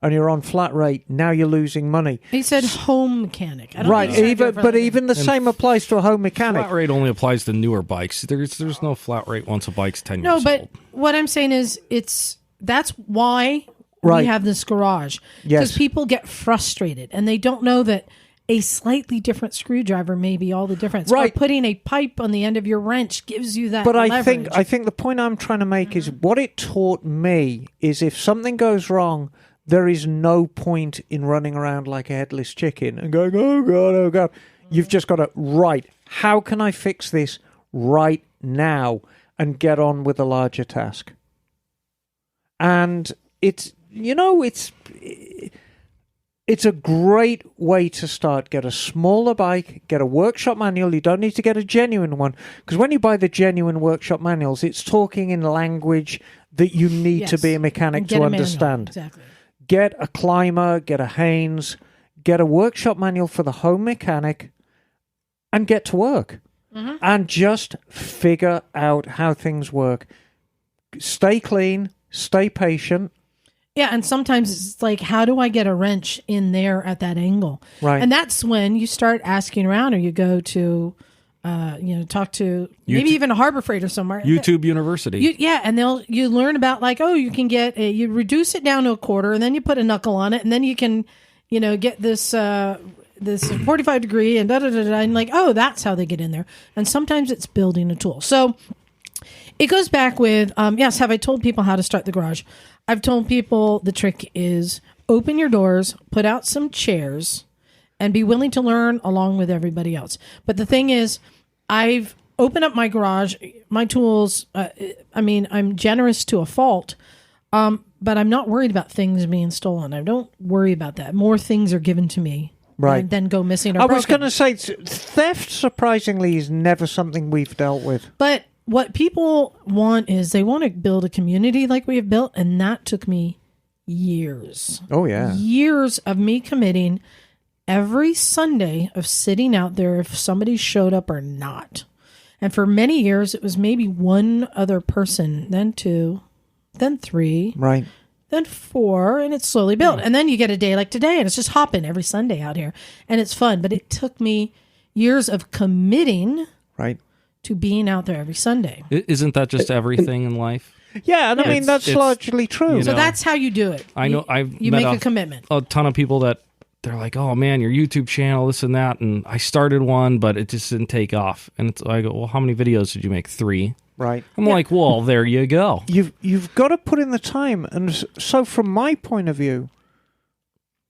and you're on flat rate, now you're losing money. He said home mechanic. I don't Right, even the same applies to a home mechanic. Flat rate only applies to newer bikes. There's no flat rate once a bike's 10 years old. No, but what I'm saying is that's why we have this garage. Because people get frustrated and they don't know that a slightly different screwdriver may be all the difference. Right. Or putting a pipe on the end of your wrench gives you that leverage. I think the point I'm trying to make is what it taught me is if something goes wrong, there is no point in running around like a headless chicken and going, oh, God, oh, God. You've just got to, how can I fix this right now and get on with a larger task? And it's a great way to start. Get a smaller bike, get a workshop manual. You don't need to get a genuine one, because when you buy the genuine workshop manuals, it's talking in language that you need to be a mechanic to understand. Exactly. Get a climber, get a Haynes, get a workshop manual for the home mechanic, and get to work. Mm-hmm. And just figure out how things work. Stay clean, stay patient. Yeah, and sometimes it's like, how do I get a wrench in there at that angle? Right. And that's when you start asking around, or you go to, talk to maybe even a Harbor Freight or somewhere. YouTube University. And you learn about like, you can get you reduce it down to a quarter, and then you put a knuckle on it, and then you can, get this 45 degree and and like, that's how they get in there. And sometimes it's building a tool. So it goes back with, have I told people how to start the garage? I've told people the trick is open your doors, put out some chairs, and be willing to learn along with everybody else. But the thing is, I've opened up my garage, my tools. I'm generous to a fault, but I'm not worried about things being stolen. I don't worry about that. More things are given to me. Right. Than go missing or I broken. was going to say, theft, surprisingly, is never something we've dealt with. But what people want is they want to build a community like we have built, and that took me years. Oh, yeah. Years of me committing every Sunday of sitting out there if somebody showed up or not. And for many years, it was maybe one other person, then two, then three. Right. Then four, and it's slowly built. And then you get a day like today, and it's just hopping every Sunday out here. And it's fun, but it took me years of committing to being out there every Sunday. Isn't that just everything in life? Yeah, and I mean, that's largely true. So that's how you do it. I know. You make a commitment. A ton of people that they're like, oh, man, your YouTube channel, this and that. And I started one, but it just didn't take off. And I go, well, how many videos did you make? 3. Right. I'm like, well, there you go. You've got to put in the time. And so from my point of view,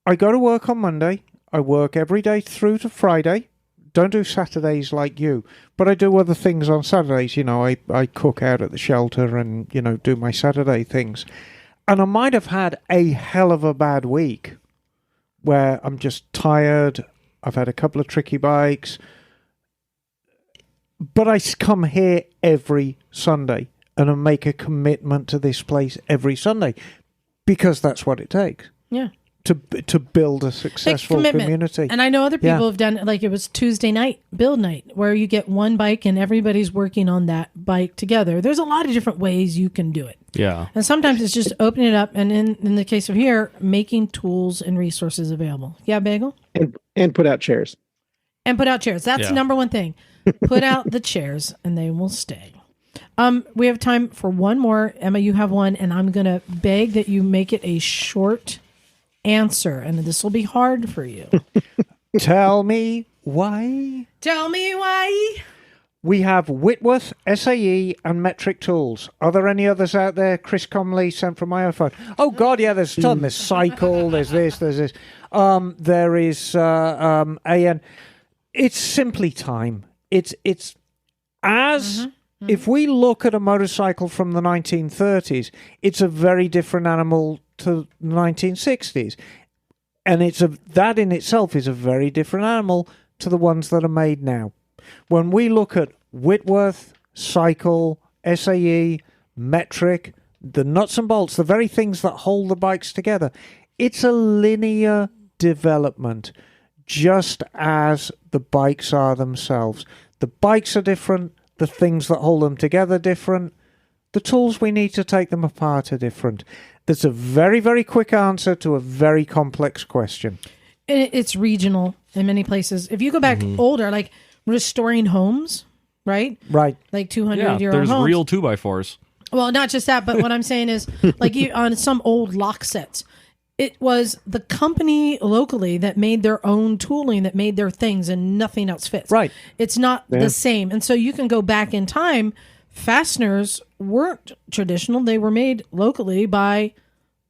I go to work on Monday. I work every day through to Friday. Don't do Saturdays like you. But I do other things on Saturdays. I cook out at the shelter and, do my Saturday things. And I might have had a hell of a bad week where I'm just tired. I've had a couple of tricky bikes. But I come here every Sunday and I make a commitment to this place every Sunday because that's what it takes. Yeah. To build a successful community. And I know other people have done, like it was Tuesday night, build night, where you get one bike and everybody's working on that bike together. There's a lot of different ways you can do it. Yeah. And sometimes it's just opening it up, and in the case of here, making tools and resources available. Yeah, Bagel? And put out chairs. And put out chairs. That's the number one thing. Put out the chairs and they will stay. We have time for one more. Emma, you have one, and I'm going to beg that you make it a short answer, and this will be hard for you. Tell me why. Tell me why. We have Whitworth, SAE, and Metric Tools. Are there any others out there? Chris Comley sent from my iPhone. Oh, God, yeah, there's a ton. There's Cycle, there's this. There is AN. It's simply time. It's as if we look at a motorcycle from the 1930s, it's a very different animal to the 1960s. And that in itself is a very different animal to the ones that are made now. When we look at Whitworth, Cycle, SAE, Metric, the nuts and bolts, the very things that hold the bikes together, it's a linear development, just as the bikes are themselves. The bikes are different, the things that hold them together different, The tools we need to take them apart are different. That's a very, very quick answer to a very complex question. It's regional in many places. If you go back older, like restoring homes, right? Right. Like 200-year-old homes. There's real 2x4s. Well, not just that, but what I'm saying is, like on some old lock sets, it was the company locally that made their own tooling, that made their things, and nothing else fits. Right. It's not the same. And so you can go back in time. Fasteners weren't traditional. They were made locally by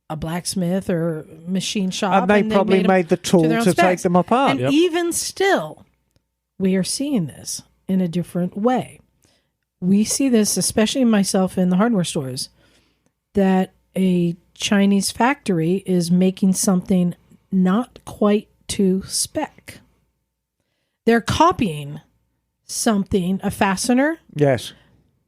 a blacksmith or machine shop. And they probably made the tool to take them apart. And even still, we are seeing this in a different way. We see this, especially myself in the hardware stores, that a Chinese factory is making something not quite to spec. They're copying something, a fastener. Yes.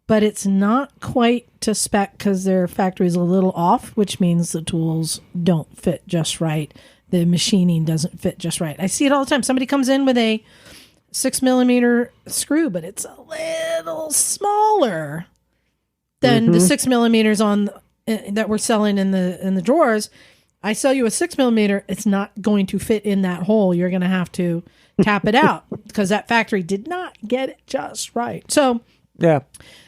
But it's not quite to spec because their factory is a little off, which means the tools don't fit just right. The machining doesn't fit just right. I see it all the time. Somebody comes in with a 6mm screw, but it's a little smaller than the 6mm on that we're selling in the drawers. I sell you a 6mm. It's not going to fit in that hole. You're going to have to tap it out because that factory did not get it just right. So yeah,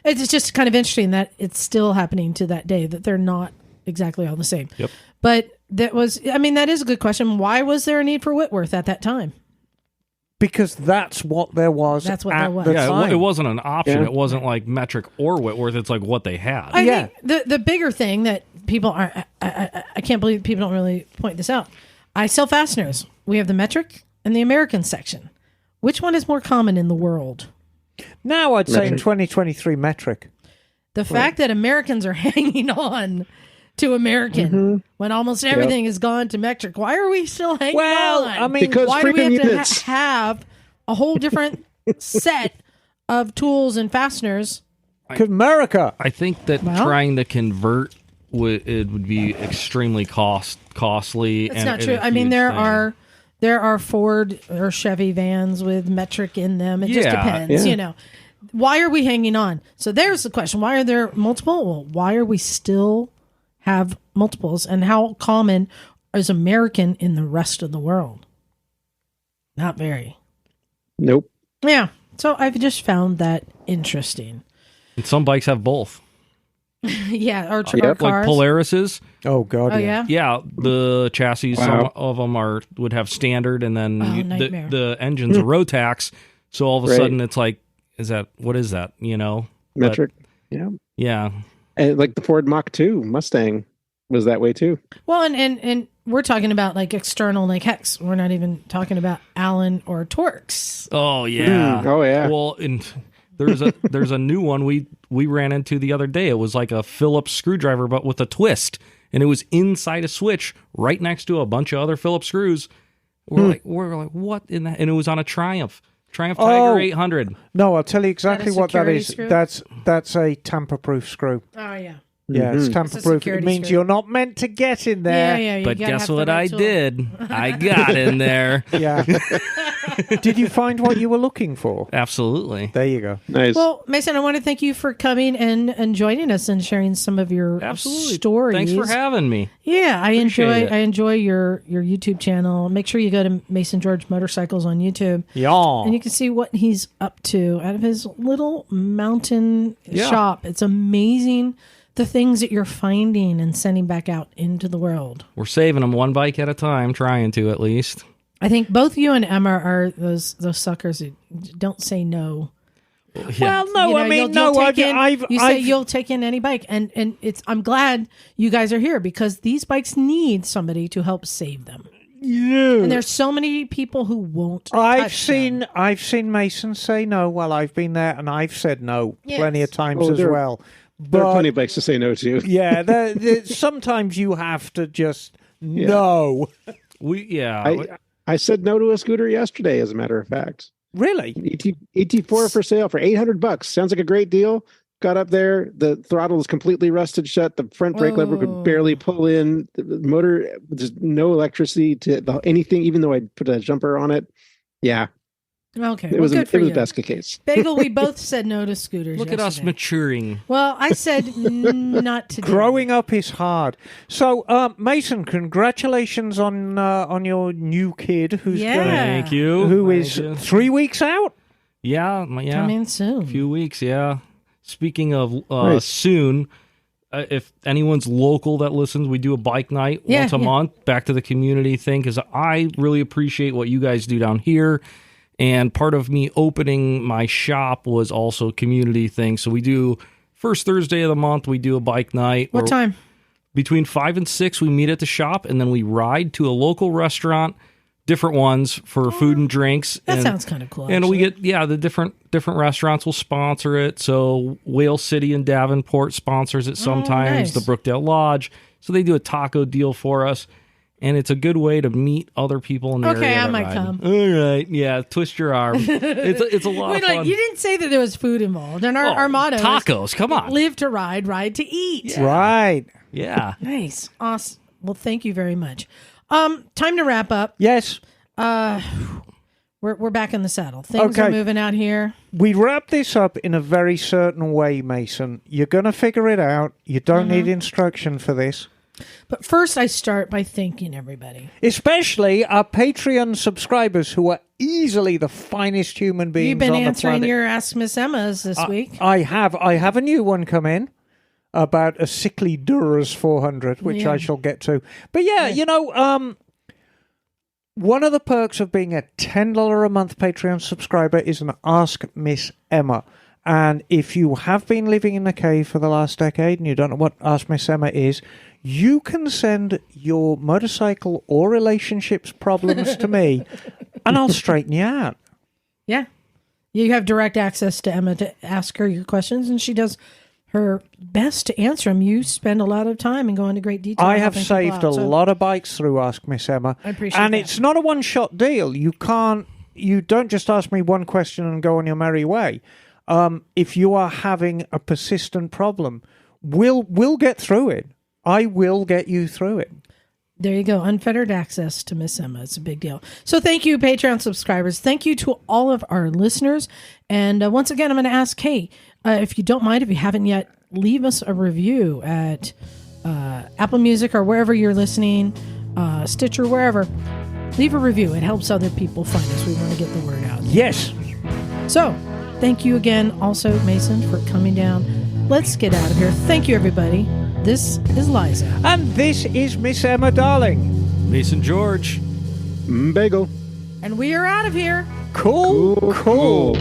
it's just kind of interesting that it's still happening to that day, that they're not exactly all the same. Yep. But that is a good question. Why was there a need for Whitworth at that time? Because that's what there was. That's what there was. It wasn't an option. Yeah. It wasn't like metric or Whitworth. It's like what they had. I think the bigger thing that people are, I can't believe people don't really point this out. I sell fasteners. We have the metric and the American section. Which one is more common in the world? Now I'd say in 2023 metric. The fact that Americans are hanging on to American when almost everything has gone to metric. Why are we still hanging on? I mean, why do we have to have a whole different set of tools and fasteners? Because America. I think that trying to convert would be extremely costly. It's not true. I mean, there are Ford or Chevy vans with metric in them. It just depends, you know. Why are we hanging on? So there's the question. Why are there multiple? Well, why are we still have multiples? And how common is American in the rest of the world? Not very. Nope. Yeah. So I've just found that interesting. And some bikes have both. Yeah, or cars. Like Polaris's. Oh God! Oh yeah. Yeah, the chassis. Some of them would have standard, and then the engine's a Rotax. So all of a sudden, it's like, what is that? You know, metric. Yeah. And like the Ford Mach 2 Mustang was that way too. Well, and we're talking about like external, like hex. We're not even talking about Allen or Torx. Oh yeah. Oh yeah. Well, and there's a new one we ran into the other day. It was like a Phillips screwdriver, but with a twist, and it was inside a switch right next to a bunch of other Phillips screws. We're like, what in that? And it was on a Triumph Tiger 800. No, I'll tell you exactly what that is. Screw? That's a tamper-proof screw. Oh yeah. Yeah, it's tamper-proof. It means you're not meant to get in there. Yeah. But guess what I did? I got in there. Yeah. Did you find what you were looking for? Absolutely. There you go. Nice. Well, Mason, I want to thank you for coming and joining us and sharing some of your stories. Thanks for having me. Yeah, I enjoy your YouTube channel. Make sure you go to Mason George Motorcycles on YouTube. Yeah. And you can see what he's up to out of his little mountain shop. It's amazing the things that you're finding and sending back out into the world. We're saving them one bike at a time, trying to at least. I think both you and Emma are those suckers who don't say no. Yeah. Well, no, You know, I mean, you say you'll take in any bike, and I'm glad you guys are here because these bikes need somebody to help save them. Yeah. And there's so many people who won't. I've seen Mason say no while I've been there, and I've said no plenty of times as well. There are plenty of bikes to say no to. Yeah, sometimes you have to just no. I said no to a scooter yesterday, as a matter of fact. Really? ET4 for sale for $800. Sounds like a great deal. Got up there, the throttle is completely rusted shut. The front brake lever could barely pull in. The motor, there's no electricity to anything, even though I put a jumper on it. Yeah. Okay, It was good for a you. basket case. Bagel, we both said no to scooters. Look at us yesterday. maturing. Well, I said not today. Growing up is hard. So, Mason, congratulations on your new kid who's Yeah. gonna, Thank you. who is 3 weeks out. Yeah. Coming soon. A few weeks, yeah. Speaking of Nice. soon, if anyone's local that listens, we do a bike night once a month, back to the community thing, because I really appreciate what you guys do down here. And part of me opening my shop was also a community thing. So we do first Thursday of the month, we do a bike night. What time? Between 5 and 6, we meet at the shop, and then we ride to a local restaurant, different ones for food and drinks. That sounds kind of cool. And we actually. get, the different restaurants will sponsor it. So Whale City in Davenport sponsors it sometimes, nice. the Brookdale Lodge. So they do a taco deal for us. And it's a good way to meet other people in the area. Okay, I that might ride. come. All right, yeah, twist your arm. It's a lot Wait, of fun. you didn't say that there was food involved. And our motto is tacos, come on. live to ride to eat. Right. Yeah. Nice. Awesome. Well, thank you very much. Time to wrap up. Yes. We're back in the saddle. Things are Okay. moving out here. We wrap this up in a very certain way, Mason. You're going to figure it out. You don't need instruction for this. But first, I start by thanking everybody. Especially our Patreon subscribers, who are easily the finest human beings You've been on the answering planet. your Ask Miss Emma's this week. I have a new one come in about a sickly Duras 400, which Yeah. I shall get to. But one of the perks of being a $10 a month Patreon subscriber is an Ask Miss Emma. And if you have been living in a cave for the last decade and you don't know what Ask Miss Emma is, you can send your motorcycle or relationships problems to me, and I'll straighten you out. Yeah. You have direct access to Emma to ask her your questions, and she does her best to answer them. You spend a lot of time and go into great detail. I have helping people saved out, a so lot of bikes through Ask Miss Emma. I appreciate and that. it's not a one-shot deal. You don't just ask me one question and go on your merry way. If you are having a persistent problem, we'll get through it. I will get you through it. There you go. Unfettered access to Miss Emma. It's a big deal. So thank you, Patreon subscribers. Thank you to all of our listeners. And once again, I'm going to ask, hey, if you don't mind, if you haven't yet, leave us a review at Apple Music or wherever you're listening, Stitcher, wherever. Leave a review. It helps other people find us. We want to get the word out. Yes. So thank you again, also, Mason, for coming down. Let's get out of here. Thank you, everybody. This is Liza. And this is Miss Emma Darling. Mason George. Bagel. And we are out of here. Cool.